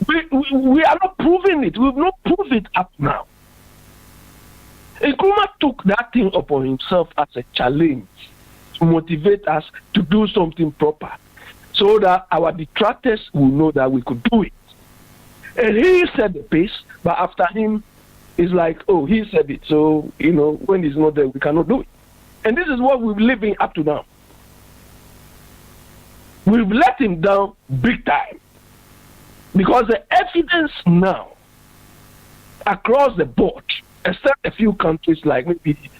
H: we are not proving it. We've not proved it up now. Nkrumah took that thing upon himself as a challenge to motivate us to do something proper, so that our detractors will know that we could do it. And he set the pace, but after him, It's like, oh, he said it, so when he's not there, we cannot do it. And this is what we're living up to now. We've let him down big time because the evidence now across the board, except a few countries like maybe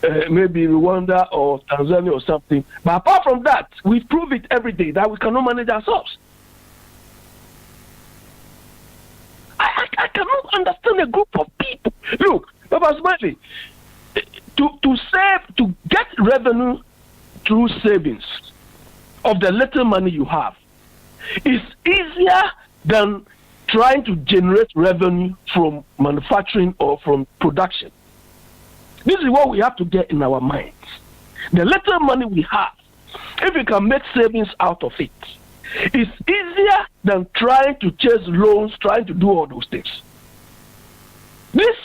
H: Rwanda or Tanzania or something, but apart from that, we prove it every day that we cannot manage ourselves. I cannot understand a group of people. Look, Papa Smiley, to get revenue through savings of the little money you have is easier than trying to generate revenue from manufacturing or from production. This is what we have to get in our minds. The little money we have, if we can make savings out of it, it's easier than trying to chase loans, trying to do all those things. This,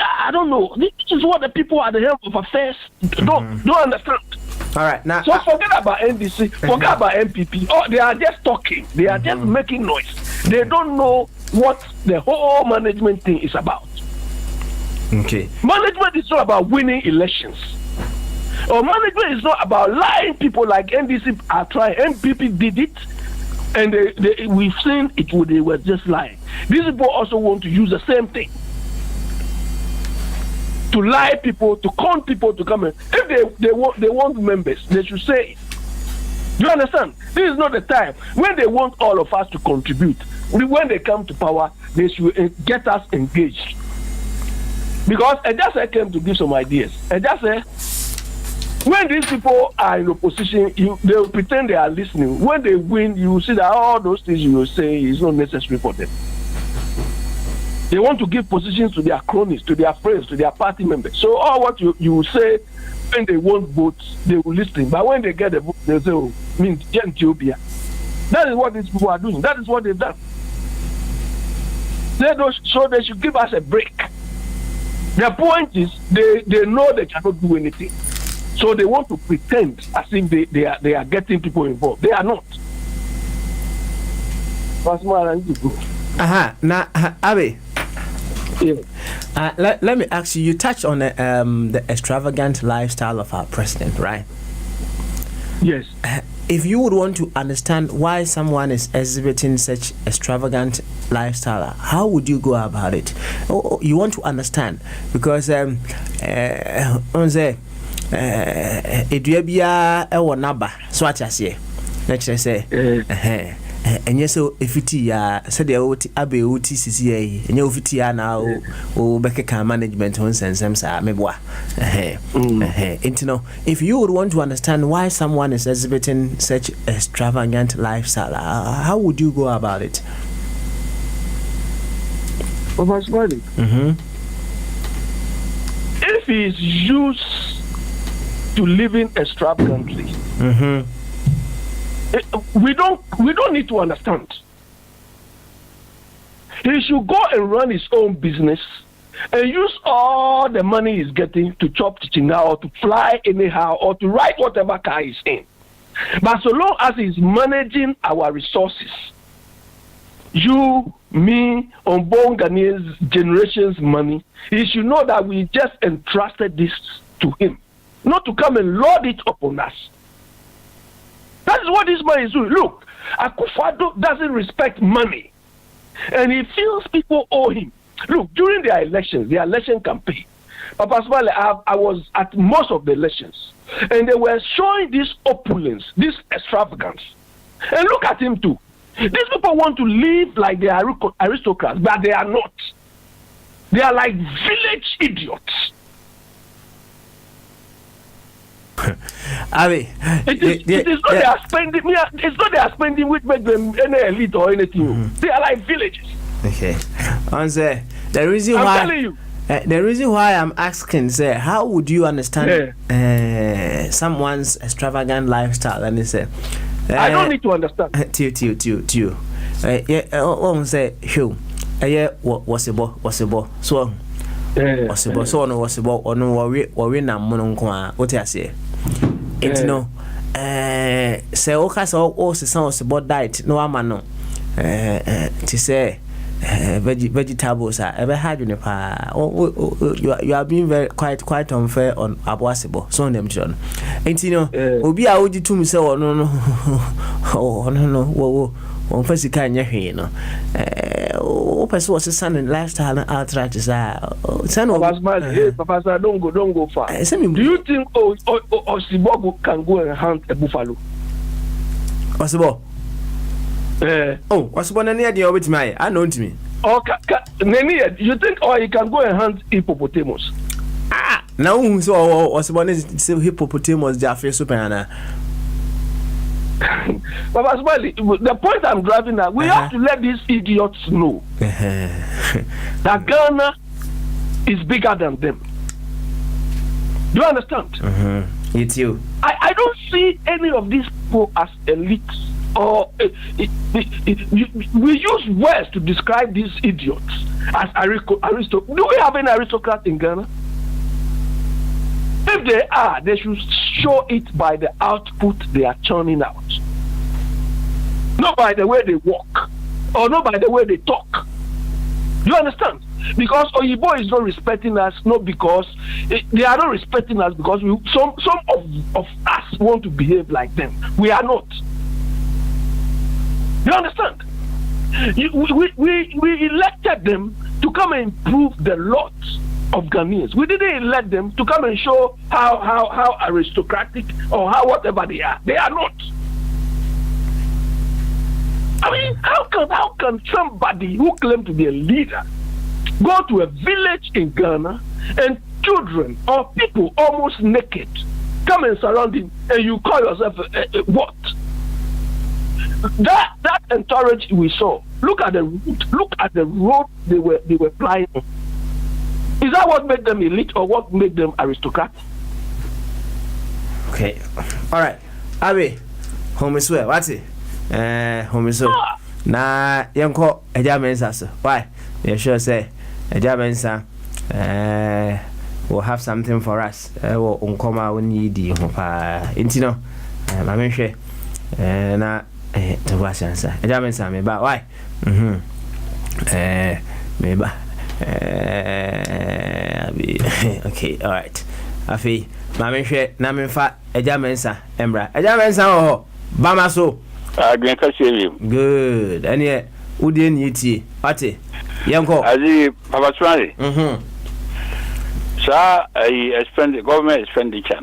H: I don't know. This is what the people at the helm of affairs don't understand.
A: All right, now.
H: So forget about NDC, forget about MPP. Oh, they are just talking. They are just making noise. They don't know what the whole management thing is about.
A: Okay.
H: Management is not about winning elections. Or management is not about lying people like NDC are trying. MPP did it, and we've seen it. They were just lying. These people also want to use the same thing. To lie people, to con people to come in. If they want members, they should say it. Do you understand? This is not the time. When they want all of us to contribute, when they come to power, they should get us engaged. Because Ejase came to give some ideas. Ejase, when these people are in opposition, they will pretend they are listening. When they win, you will see that all those things you will say is not necessary for them. They want to give positions to their cronies, to their friends, to their party members. So all what you will say when they want votes, they will listen. But when they get the vote, they say, oh, means Ethiopia. That is what these people are doing. That is what they've done. So they should give us a break. Their point is they know they cannot do anything. So they want to pretend as if they are getting people involved. They are not.
A: Now, Abby.
H: Yeah.
A: Let me ask you. You touched on the extravagant lifestyle of our president, right?
H: Yes.
A: If you would want to understand why someone is exhibiting such extravagant lifestyle, how would you go about it? You want to understand because eduabia ewo naba so atiase na kire say enye so efiti ya said the abe uti sisi enye ofiti ya na o bekeka management on sensem sa meboa intino if you would want to understand why someone is exhibiting such extravagant lifestyle, how would you go about it?
H: If he is used to living extravagantly, we don't need to understand. He should go and run his own business and use all the money he's getting to chop chichinga or to fly anyhow or to ride whatever car he's in. But so long as he's managing our resources, you, me, unborn Ghanaians, generations' money, he should know that we just entrusted this to him, not to come and load it upon us. That is what this man is doing. Look, Akufo-Addo doesn't respect money, and he feels people owe him. Look, during their elections, their election campaign, Papa Smiley, I was at most of the elections, and they were showing this opulence, this extravagance. And look at him too. These people want to live like they are aristocrats, but they are not. They are like village idiots.
A: Abi,
H: it is not they are spending. It's not they are spending which make them any elite or anything. They are like villages.
A: Okay, answer the reason
H: I'm
A: why.
H: telling you.
A: The reason why I'm asking, sir, how would you understand someone's extravagant lifestyle? And they say,
H: I don't need to understand.
A: Tio. Say, who? What's so. So no was about or no worry na mononqua. What I say? It's no. Say, okay, so all the sounds about diet. No, amano. To say, vegetables are ever had in a pa. You are being very quite unfair on Abwasibo. So them John. And you know, Obi a would to me say, oh no, on first you can't hear no. Person was a son and lifestyle and outright is son of
H: Papa, don't go far. Do you think Osibo can go and hunt a buffalo?
A: Osibo? Osibo near the orbit my I know to me.
H: You think he can go and hunt hippopotamus?
A: Now so Osibo is hippopotamus their face super.
H: Papa Smiley, the point I'm driving at, we have to let these idiots know that Ghana is bigger than them. Do you understand?
A: It's you.
H: I don't see any of these people as elites or we use words to describe these idiots as aristocrats. Do we have any aristocrats in Ghana? If they are, they should show it by the output they are churning out. Not by the way they walk, or not by the way they talk. Do you understand? Because Oyibo is not respecting us, not because they are not respecting us because some of us want to behave like them. We are not. Do you understand? We elected them to come and improve the lot of Ghanaians. We didn't elect them to come and show how aristocratic or how whatever they are. They are not. I mean, how can somebody who claims to be a leader go to a village in Ghana and children or people almost naked come and surround him and you call yourself what? That entourage we saw. Look at the road they were flying on. Is that what made them elite or what made them aristocrats?
A: Okay. All right. Abi, home swear. What's it? Home so. Na yanko eja mensa so. Why? You sure say eja mensa will have something for us. Will unkoma when you di ho pa. Intino. Ma menhwe. Na to was answer. Eja mensa me ba. Why? Me ba. Okay, all right. Afi, ma menhwe na menfa eja mensa embra. Eja mensa ho. Bamaso. Good. And yeah, Udi Niti. Ate. Yanko.
G: Azi Papa Swari. Sir, I spend the government expenditure.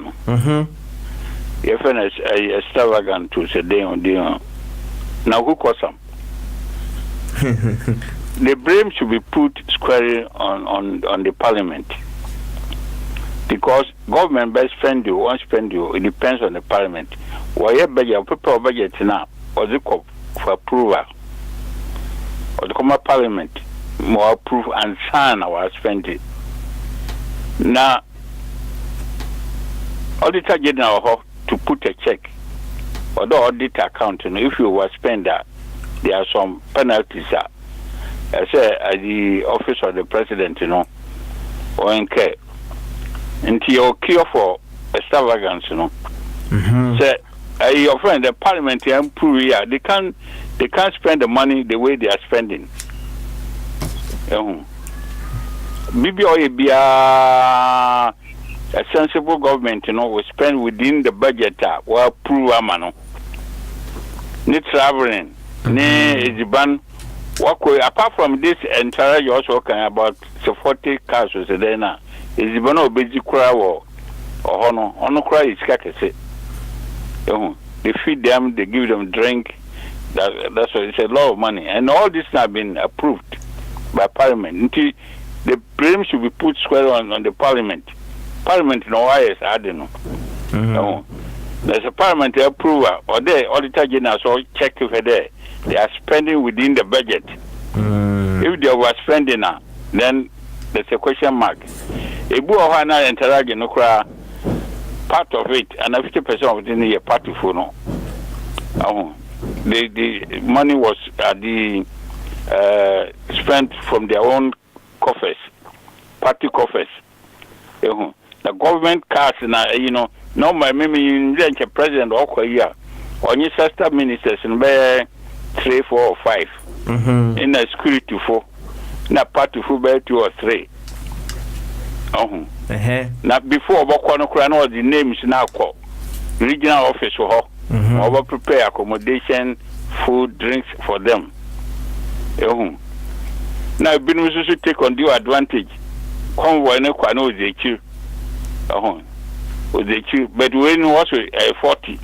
G: Your friend is extravagant to say day on day on. Now who caused some? The blame should be put squarely on the parliament. Because government by spend you, won't spend you, it depends on the parliament. Whatever budget, people budget now, or the for approval, or the common parliament, more approve and sign our spending. Now, auditor general to put a check, or the auditor account, if you were spend that, there are some penalties. I say at the office of the president, or in care. Until you're cure for extravagance, Say, your friend, the parliament, they can't spend the money the way they are spending. Maybe a sensible government, will spend within the budget. Well, prove amano. Need traveling, need ban. Apart from this entire, you also talking about 40 cars was there now. Is the bono basic cry or honor cry is kakase. They feed them, they give them drink. That's why it's a lot of money, and all this have been approved by Parliament. Until the blame should be put square on the Parliament. Parliament no why is adding. There's a Parliament approval or there auditor general so check if there they are spending within the budget. If they were spending now, then there's a question mark. A buahana interact no cry part of it and 50% of it is party for no. The money was spent from their own coffers, party coffers. The government cars now, no my maybe the president or year or your sister ministers and 3, 4, or 5. In a security 4. Na party for by 2 or 3. Now before Bokwano was the names now called regional office for her. Over prepare accommodation, food, drinks for them. Now business should take undue advantage. Convoy no kwano is a chill. Was a chill, but when was a 40.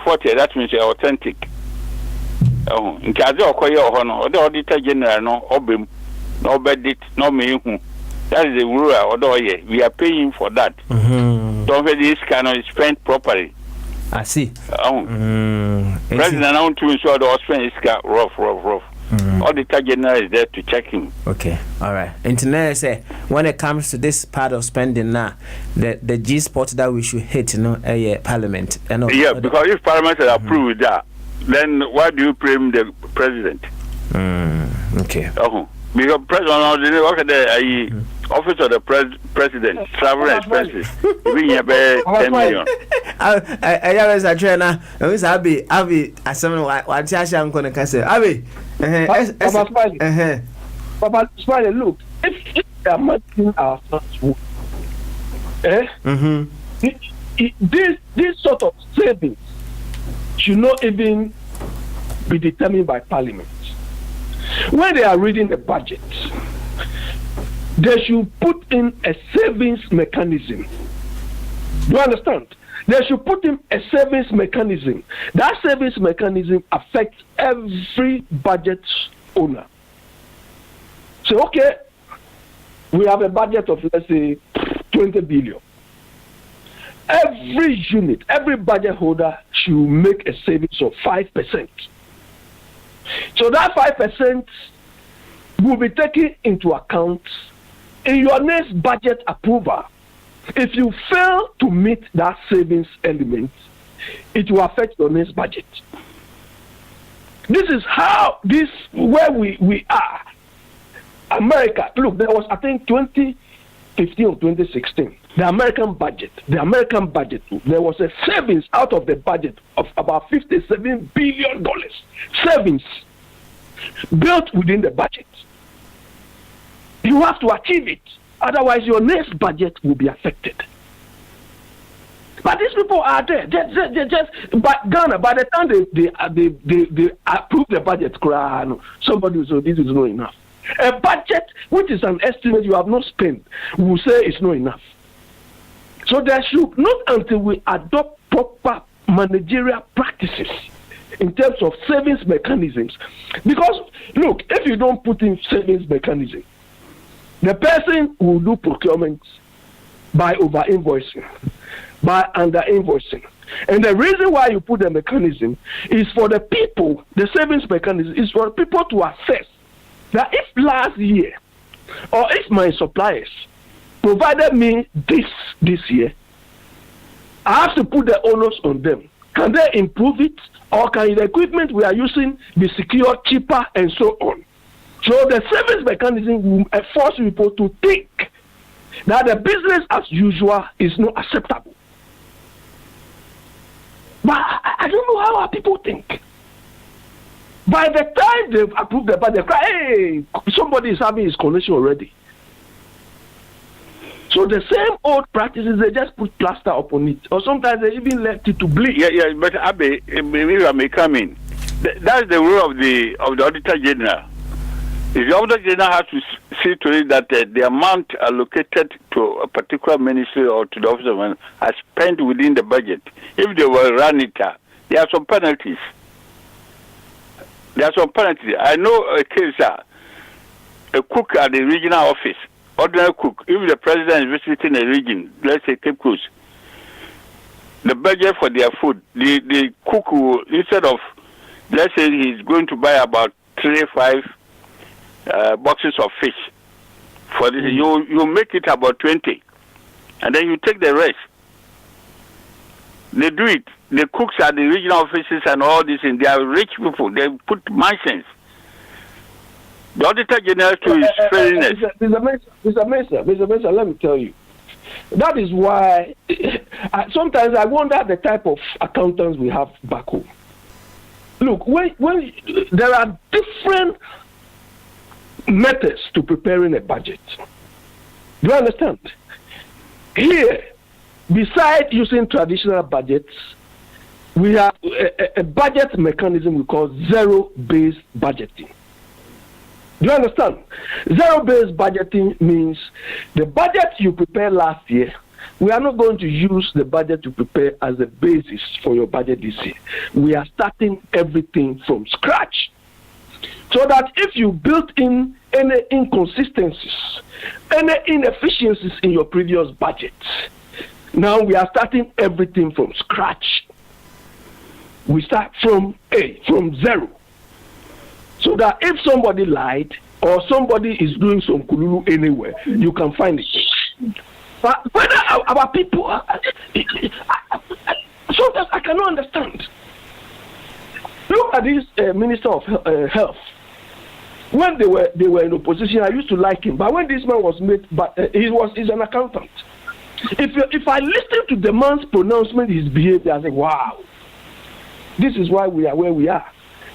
G: 40 that means authentic. In Kazi or Koya or the auditor general no obim no bedit no me who. That is the rule or we are paying for that. Don't let this cannot spent properly.
A: I see.
G: President I want to ensure the spend is rough. Auditor general is there to check him.
A: Okay, all right. Internet say when it comes to this part of spending now, the G spot that we should hit, Parliament.
G: Yeah, because if Parliament has approved that, then why do you blame the president?
A: Okay.
G: Because president work at the office of the president, travel expenses. We have 10 million.
A: I was a trainer. I was Abby. As someone what I'm going to say. Abby.
H: Papa Smiley, look, if they are making our funds work, this sort of savings should not even be determined by Parliament. When they are reading the budget, they should put in a savings mechanism. Do you understand? They should put in a savings mechanism. That savings mechanism affects every budget owner. So, okay, we have a budget of, let's say, 20 billion. Every unit, every budget holder should make a savings of 5%. So that 5% will be taken into account in your next budget approval. If you fail to meet that savings element, it will affect your next budget. This is where we are. America, look, there was, I think, 2015 or 2016, the American budget, there was a savings out of the budget of about $57 billion. Savings built within the budget. You have to achieve it. Otherwise, your next budget will be affected. But these people are there. They just, but Ghana, by the time they approve the budget, somebody will say this is not enough. A budget which is an estimate you have not spent will say it's not enough. So there should not until we adopt proper managerial practices in terms of savings mechanisms. Because look, if you don't put in savings mechanism, the person will do procurement by over invoicing, by under invoicing. And the reason why you put the mechanism is for the people, the savings mechanism is for people to assess that if last year or if my suppliers provided me this year, I have to put the onus on them. Can they improve it, or can the equipment we are using be secured cheaper and so on? So the service mechanism will force people to think that the business as usual is not acceptable. But I don't know how our people think. By the time they've approved the budget, they cry, hey, somebody is having his connection already. So the same old practices, they just put plaster upon it. Or sometimes they even left it to bleed.
G: Yeah, but Abe, maybe I may come in. That's the rule of the Auditor General. The Auditor General has to see to it that the amount allocated to a particular ministry or to the office of man are spent within the budget. If they were run it, there are some penalties. I know a case, a cook at the regional office, ordinary cook, if the president is visiting a region, let's say Cape Coast, the budget for their food, the cook will, instead of, let's say he's going to buy about 3-5 boxes of fish, for this, you make it about 20, and then you take the rest. They do it. The cooks at the regional offices and all this, and they are rich people. They put mansions. The Auditor General too is fairness.
H: Mr. Mesa, let me tell you. That is why sometimes I wonder the type of accountants we have back home. look, when there are different methods to preparing a budget. Do you understand? Here, besides using traditional budgets, we have a budget mechanism we call zero-based budgeting. Do you understand? Zero-based budgeting means the budget you prepared last year, we are not going to use the budget to prepare as a basis for your budget this year. We are starting everything from scratch. So that if you built in any inconsistencies, any inefficiencies in your previous budget, now we are starting everything from scratch. We start from zero. So that if somebody lied or somebody is doing some kululu anywhere, you can find it. But whether our people, sometimes I cannot understand. Look at this Minister of Health. When they were in opposition, I used to like him. But when this man was made, he's an accountant. If I listen to the man's pronouncement, his behavior, I say, wow, this is why we are where we are.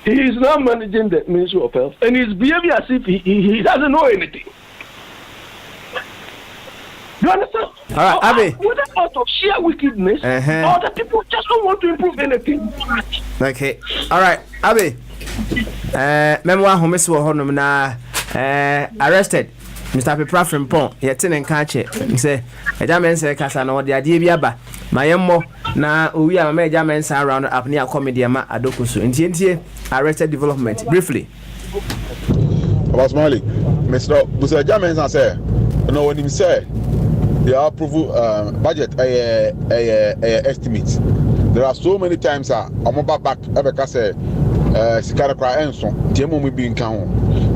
H: He is now managing the Ministry of Health, and his behavior as if he doesn't know anything. You understand?
A: All right, Abby.
H: Whether out of sheer wickedness, or the people just don't want to improve anything.
A: Okay. All right, Abby. Memoir home is na arrested. Mr. Pepra from Pont, yet in catch it. He said, a German say Casano, the idea biaba. My emmo, na we are made Germans around up near comedy ama adokusu. In TNT, arrested development. Briefly.
K: About Smiley, Mr. Busa Germans, I say, no one him say, the approval budget estimate. There are so many times I'm about back ever say Sikara cry enso Jemo me be in count.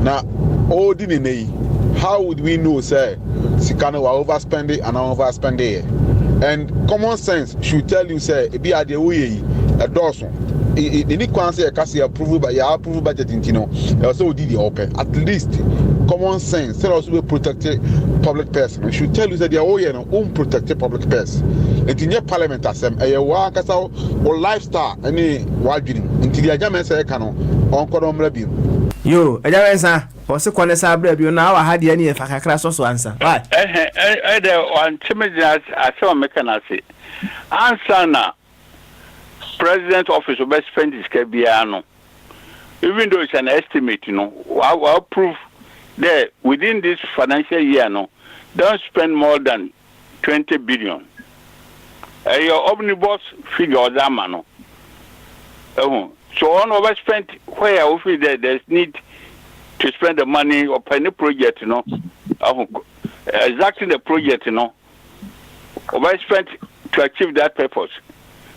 K: Now all the how would we know say Sikana will overspend it and overspend it? And common sense should tell you say it be at the way a dozen. Any say a casi approval by your approval budget in Tino, also did the open. At least common sense, tell us we protected public person. We should tell you that they are unprotected public person. And in your parliament, as a work as our lifestyle, any waging until the German say cano on Kodom Review.
A: You, a German, or so corner Sabra, you now had any if I can also answer. Right.
G: On Timothy, I saw Mekanasi. Answer now. President office will spend this Cabiano. Even though it's an estimate, I'll prove that within this financial year, don't spend more than 20 billion. Your omnibus figure that man. So on overspent where we feel that there's need to spend the money or any project, exactly the project, overspent to achieve that purpose.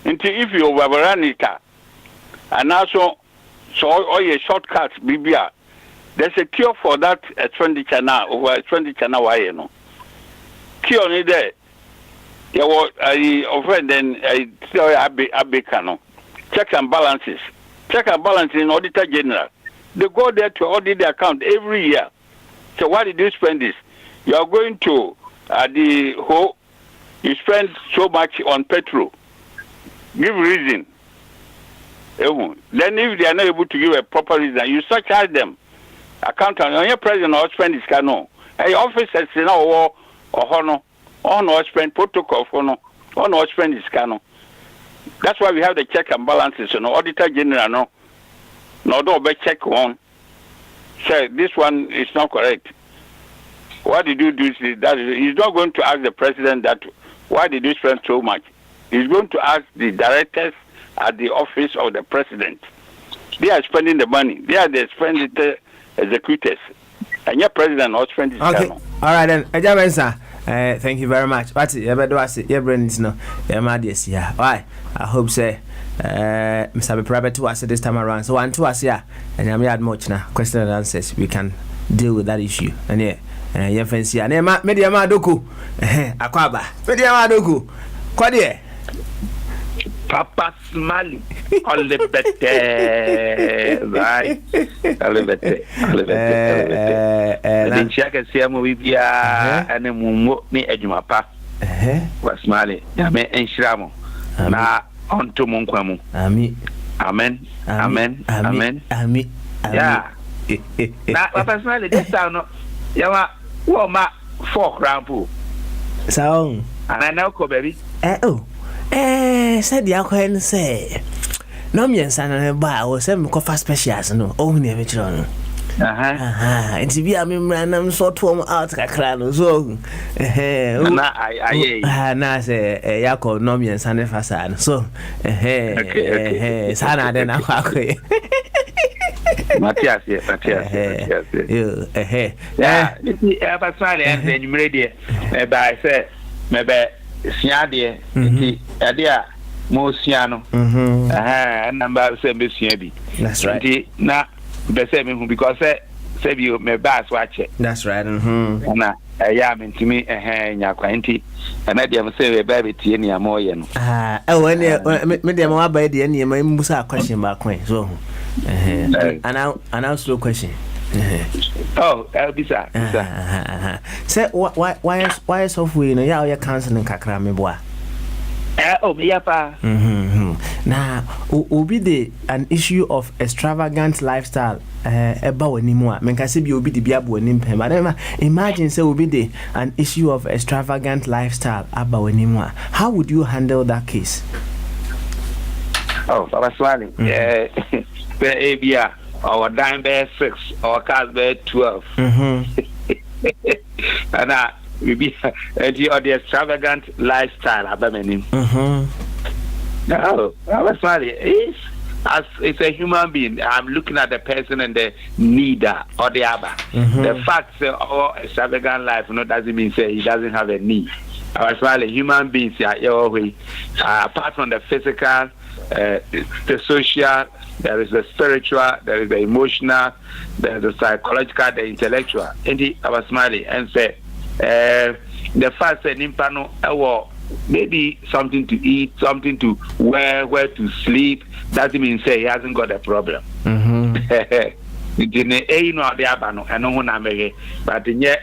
G: Until if you overrun it, and also all your shortcuts, BBR, there's a cure for that expenditure now, over expenditure now, Cure only there. You was offend then Abekano. Checks and balances. Check and balance in Auditor General. They go there to audit the account every year. So why did you spend this? You are going to you spend so much on petrol. Give reason. Then if they are not able to give a proper reason, you surcharge them. Accountant, on your president or spend this cano. Hey, officers now or honor, or spend protocol for or spend this cano. That's why we have the check and balances. Auditor General, no, don't check one. Say this one is not correct. Why did you do that? He's not going to ask the president that. Why did you spend so much? He's going to ask the directors at the office of the president. They are spending the money. They are the expenditure executors. And your president not spending it.
A: Okay. All right then. Thank you very much. But your brain is no. Why? I hope say Mr. Be private to us this time around. So one to us here, and I'm had much now. Question and answers. We can deal with that issue. And yeah, fancy. And media madoku. Akwaba. Media madoku. Kwadie.
I: Papa Smiley, all the better, right? All the better. Then check and see a movie, and then we'll meet Edumapa. Was Smiley, Yame and Shramo. Na on to Monquamo.
G: Amen. Amen. Amen.
A: Amen.
G: Yeah. Now, personally, this time, no, you want my 4 crown pool.
A: So,
G: and I know, baby.
A: Said the alcohol say, no, me and son bar was 7 coffee specials, no, only a veteran. And to be a memorandum so to out a crown, so, I say, Yako, no, me and son fasan, so, Sana, then I'm
G: Matthias, yeah, but sorry, and then you ready. Maybe I said, maybe Siadia, Adia, Mosiano, number 7. That's right. Now, the same because say you may bass watch it.
A: That's right.
G: And I am to me a hand, your quainty, and I dare say a baby to any more. When by the end, my Musa question back so. And now slow question. Oh, I'll be sad.
A: Say why is software in your council in Kakra me boy?
G: Oh, me apa.
A: Now, will be an issue of extravagant lifestyle about anymore. Menkasi bi obi di biabo nimpem. But imagine say will be an issue of extravagant lifestyle about anymore. How would you handle that case?
G: Oh, Baba Swali. Yeah. ABR, our dime bear 6, our cars bear 12. And we be the extravagant lifestyle. No, Baba Swali, as it's a human being, I'm looking at the person and the needer or the other. The fact that extravagant life doesn't mean say he doesn't have a need. As well, human beings are always apart from the physical, the social, there is the spiritual, there is the emotional, there is the psychological, the intellectual. And I was smiling and say, the fact that Nimpano, maybe something to eat, something to wear, where to sleep, doesn't mean say he hasn't got a problem. But yet,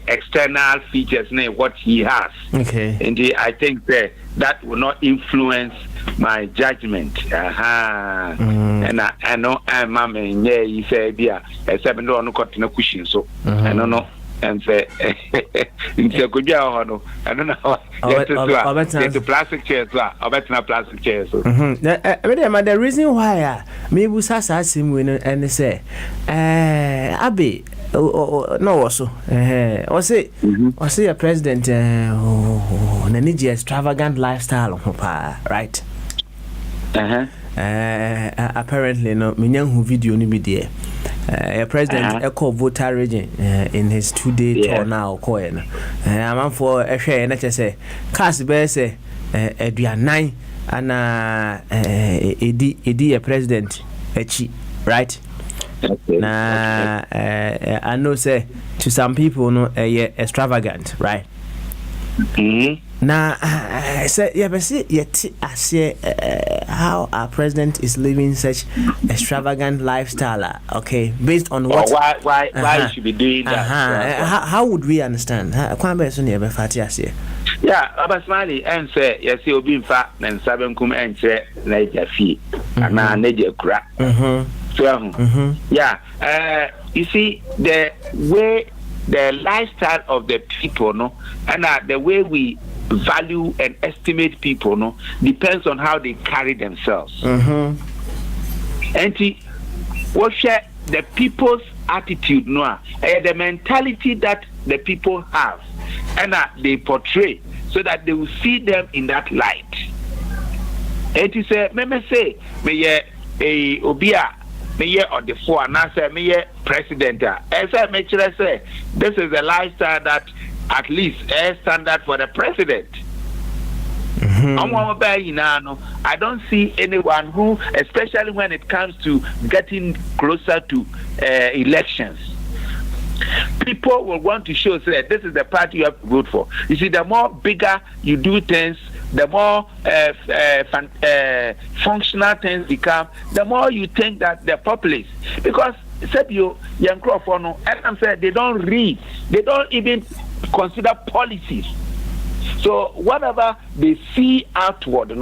G: external features, what he has.
A: Okay.
G: And I think that will not influence my judgment. And I know I'm a man, he said, yeah, a 7 no got no cushion, so I don't know. And say, it's a good job. I don't know. The plastic chairs, I bet not plastic chairs.
A: The reason why maybe Sasa him when and they say, Abby. No, also, or say a president, Naniji extravagant lifestyle, right? Apparently, no, Minyan video ni be there. A president echo voter region in his 2-day tour now. I'm for a share, and I say, Cast Bear say, Edria 9 and a president, right? Nah, I know say to some people no extravagant, right? Now I say yeah, but see yet I say how our president is living such extravagant lifestyle, okay, based on what
G: why you should be doing that.
A: How would we understand? Yeah,
G: Abasmali and say yes, you'll be in fact and 7 come and say Naja fee and Naja crack. Yeah, you see the way the lifestyle of the people, no, and the way we value and estimate people, no, depends on how they carry themselves. And what share the people's attitude, no, the mentality that the people have, and they portray, so that they will see them in that light. And to say, me say, me a obia. Me or the 4 and I say me president. As I make sure I say this is a lifestyle that at least a standard for the president. I don't see anyone who, especially when it comes to getting closer to elections, people will want to show that this is the party you have to vote for. You see, the more bigger you do things, the more functional things become, the more you think that the populace, because said you young Crawford, and I'm saying they don't read, they don't even consider policies. So whatever they see outward, I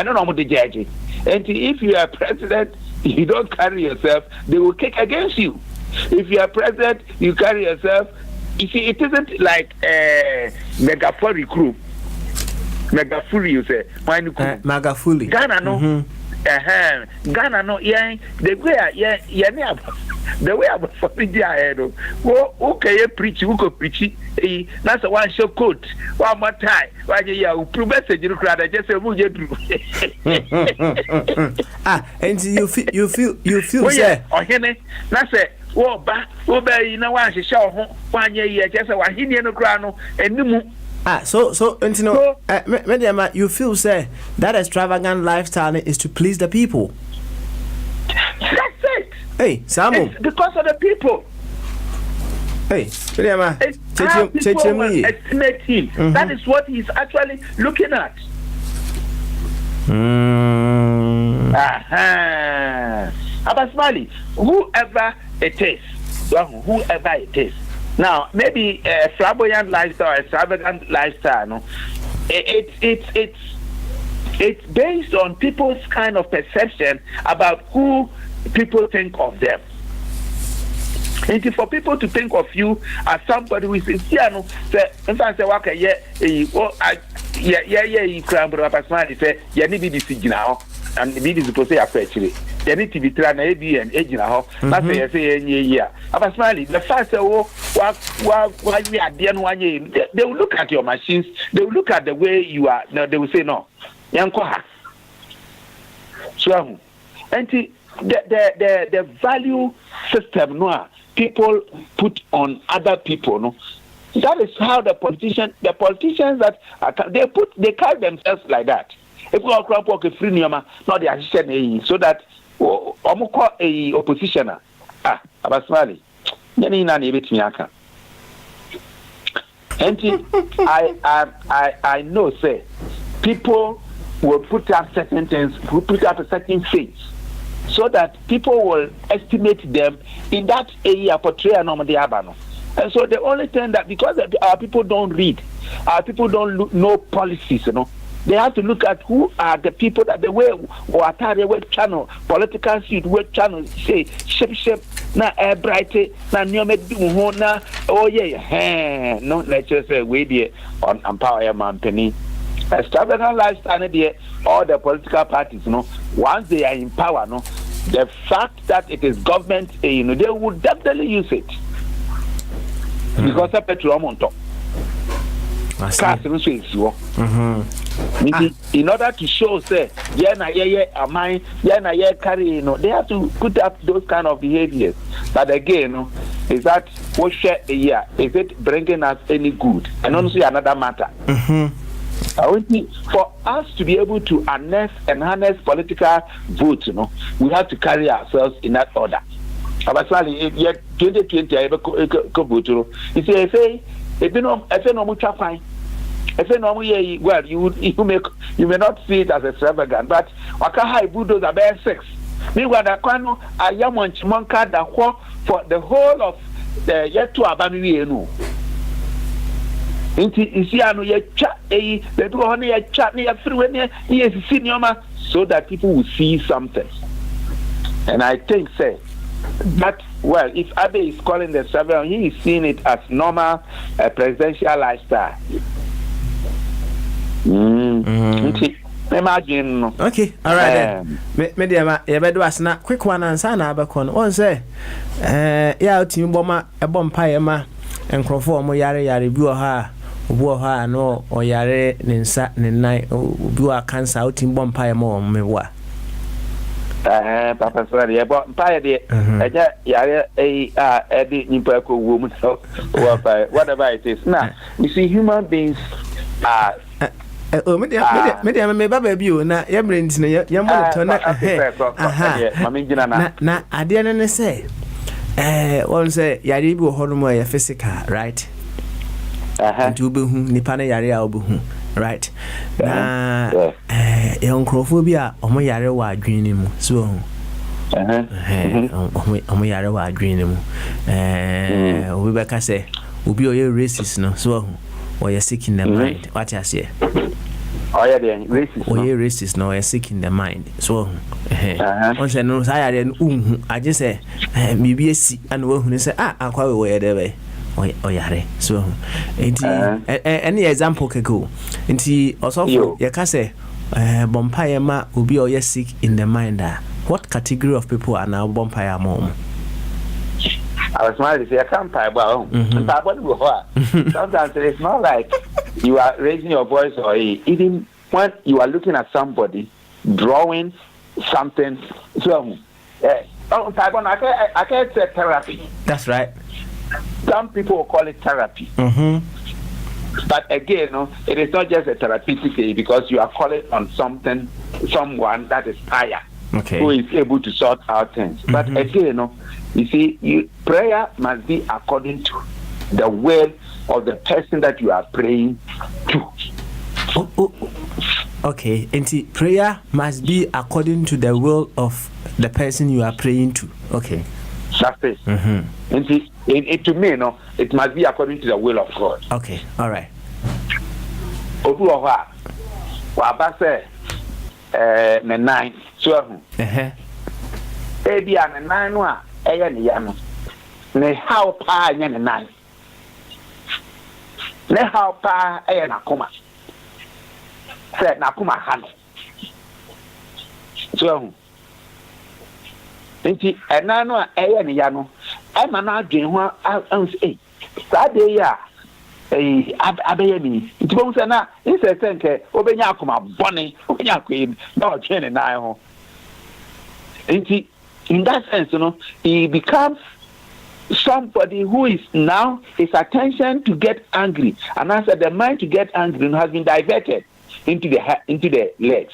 G: don't know what they judge.
D: And if you are president, you don't carry yourself, they will kick against you. If you are president, you carry yourself. You see, it isn't like a megafuri group. Megafuri, you say.
A: Megafuri.
D: Ghana, no. Ghana, no. Yeah, the way I'm following the head. Okay, preach, who could preach. That's a one show coat. One more time. Why you prove message you crowd? I just say, who you do?
A: And you feel,
D: say, oh, that's it. Oh, you know, why she show 1 year, just a 1 year no crown and no.
A: So you know, you feel say that extravagant lifestyle is to please the people.
D: That's it.
A: Hey, Samu.
D: It's because of the people.
A: Hey,
D: people will estimate him. That is what he's actually looking at. Abasmali, whoever it is. Now, maybe a flamboyant lifestyle, extravagant lifestyle, no? It's based on people's kind of perception about who people think of them. And for people to think of you as somebody who is sincere, no, say, in fact, say, okay, you cram, but personally, say, you need to be seen now, and the media is supposed to say, actually. You need to be trying to be an agent. That's why I say, yeah. Abasmali, the fact that what we are doing 1 year, they will look at your machines, they will look at the way you are. No, they will say, no. Yankoha. So, and the value system, no, people put on other people, no. That is how the politicians that they carry themselves like that. If we are crop a free niyama, not the assistant, so that omuko a oppositioner. Abasmali. Nyani na ni bit miaka. And I know say people will put up certain things, will put up a certain things, so that people will estimate them in that area portrayal normally abano. And so the only thing that, because our people don't read, our people don't know policies, you know. They have to look at who are the people that the way or attire web channel, political suit, web channel, say, shape, na air bright, na neomed na, oh yeah, no, let's just say, we there on empower your man penny. Extravagant lifestyle, there, all the political parties, you know, once they are in power, no, the fact that it is government, you know, they would definitely use it. Because of petrol on top. In order to show, say, carry, you know, they have to put up those kind of behaviors. But again, you know, is that what share a year? Is it bringing us any good? And honestly, another matter. For us to be able to harness political votes, you know, we have to carry ourselves in that order. Abasali, yet 2020, I you say, if you know, if you know much fine. Well, you may not see it as extravagant, but Wakaha bulldoze are bare 6. Meanwhile, the Kwano, I am one Chimonka that for the whole of the yet to Abami. You see, I know your chat, the 200 chat near through here, senior, so that people will see something. And I think, say, that, well, if Abe is calling the survey, he is seeing it as normal presidential lifestyle. Imagine.
A: Okay, all right then. Media, you better was not quick one and son. Abacon. One say, yeah, team bomber, a bomb pie, ma, and Crawford, Moyari, Buha, no, or Yare, Ninsa, Ninai, Bua cancer out in bomb pie more, me what.
D: Papa, sorry, about pie, dear. Yare, a Nimpaco woman, whatever it is. Now, you see, human beings are.
A: Media may baby you na your brains your monitor na I didn't say one say Yaribu Hormo physical, right? To be Nipana Yari Albu, right? Na young Crophobia or my Yarawa dreaming so Omoyarewa dreaming we back say will be your racist no so or you're seeking them right what I say
G: Oh yeah, then racist.
A: Oh yeah, racist. No, you're sick in the mind. So, once I know, I then I just say, maybe see, and when say, I quite aware there. Oh yeah, so, any example can go. And he also, you can say, Bompire ma will be all sick in the mind. What category of people are now Bompire mom?
G: I was smiling to say, I can't pie about sometimes it's not like you are raising your voice or even when you are looking at somebody drawing something. So, I can't say therapy.
A: That's right.
G: Some people will call it therapy. But again, it is not just a therapeutic because you are calling on someone that is higher, who is able to sort out things. But again, you see, prayer must be according to the will of the person that you are praying to.
A: Okay, and prayer must be according to the will of the person you are praying to. Okay.
G: That's it. And see, to me, it must be according to the will of God.
A: Okay, all right.
G: Obuoha, wabase, ne nine, so ebi a ne nine no a eye ne ya no ne how pa anya ne nine ne how pa eye na koma se na koma ha no so nti ena no a eye ne ya no e ma na adwen ho an sa de ya abeye mi nti bo se na ise senke obenya akoma bone obenya akoyi na o twen ne nine ho nti in that sense, he becomes somebody who is now his attention to get angry, and as the mind to get angry has been diverted into the legs,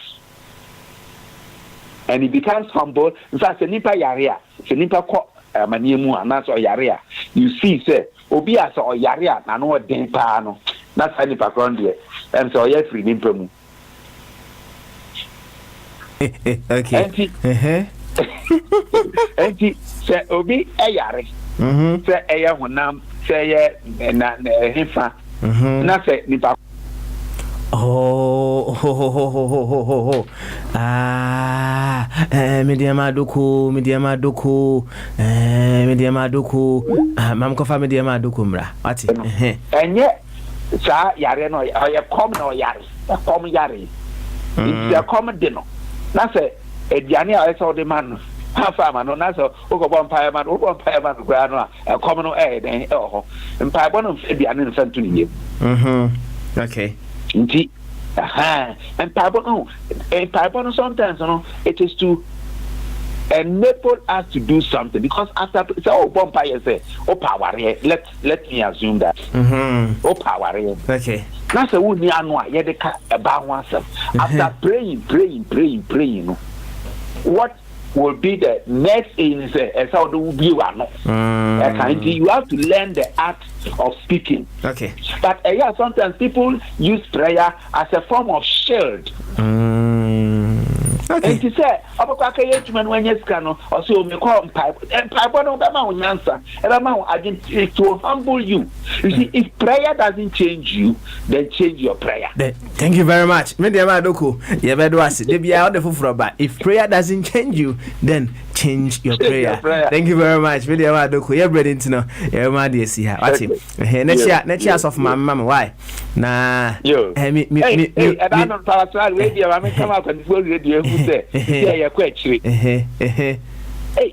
G: and he becomes humble. In fact, senipa yarea, senipa ko maniemu anaso yarea. You see, say obi aso yarea na no den pa no. That's how nipa kron there. And so yes, free nimpa mu.
A: Okay.
G: Enti se obi eyare se eya honam se ye na hefa na se nipa
A: mediama doko mam ko fa mediama doko mra ati
G: enye sa yare no oye kom na yare kom yare it's kom de no na se ediane a eso de man hafa man no na so ukobon pae man kwa no a come no den ho mpa bo no ediane nfa ntu ni
A: okay
G: nti and Bible no sometimes it is to enable us to do something because after so bonfire say power here let me assume that power here
A: okay
G: na say we ni anu a ye de ka ba ho asem after praying what will be the next thing is how do we you have to learn the art of speaking.
A: Okay.
G: But sometimes people use prayer as a form of shield.
A: Okay.
G: And to say, when you scan or so me call pipe and pipe on answer and to humble you. You see, if prayer doesn't change you, then change your prayer.
A: Thank you very much. If prayer doesn't change you, then change your prayer. Thank you very much. You're ready to know. Next year of my mama. Why? Nah.
G: Hey, and I'm not power radio. I'm come out and go radio. Yeah, you're quite sweet. Hey,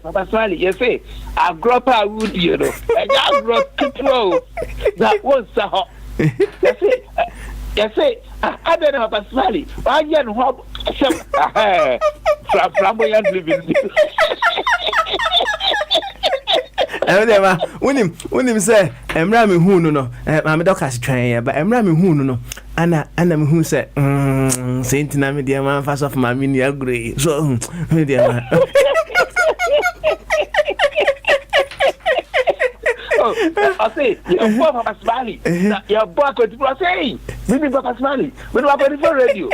G: Papa Swally, you say, I grew up a wood, you know, and I grew up control. That was so hot. You say, I don't know, Papa Swally. Why you know what? From where I'm living.
A: Unim say emra me hu no ma doctors twan but emra me hu no ana me hu say say ntina me dia man fast of ma me ni agree so me dia man
G: I say your boy Papa Smiley your boy could do say me Papa Smiley we do for radio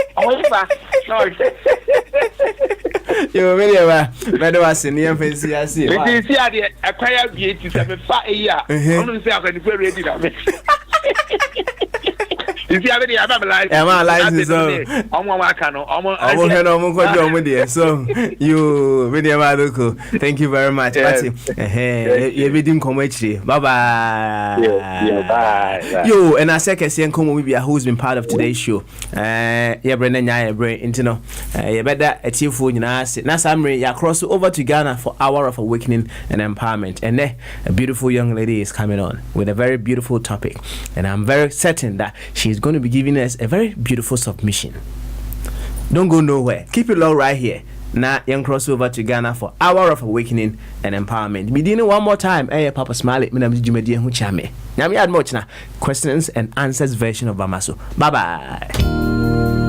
A: yo me dia man do was ni fancy asi
G: we see at the acquire BT 75 a year only say I can for radio na me you see
I: bia be dey aba live.
A: Am I live so?
I: Omo aka no.
A: Omo he no omo ko do omo there. So you be there Maduko. Thank you very much. Party. You be dim komo echi. Bye bye.
I: Yeah, bye.
A: Yo, and I say kese nkomo we be who's been part of today's show. Yeah Brenda nya brain into no. You better atiefo nyina ase. Na samre ya cross over to Ghana for Hour of Awakening and Empowerment. And a beautiful young lady is coming on with a very beautiful topic. And I'm very certain that she's going to be giving us a very beautiful submission. Don't go nowhere. Keep it low right here. Now, young cross over to Ghana for Hour of Awakening and Empowerment. Me dino one more time. Hey, Papa Smiley. Me namji jumedi hu chame. Now me add much na questions and answers version of Bamaso. Bye bye.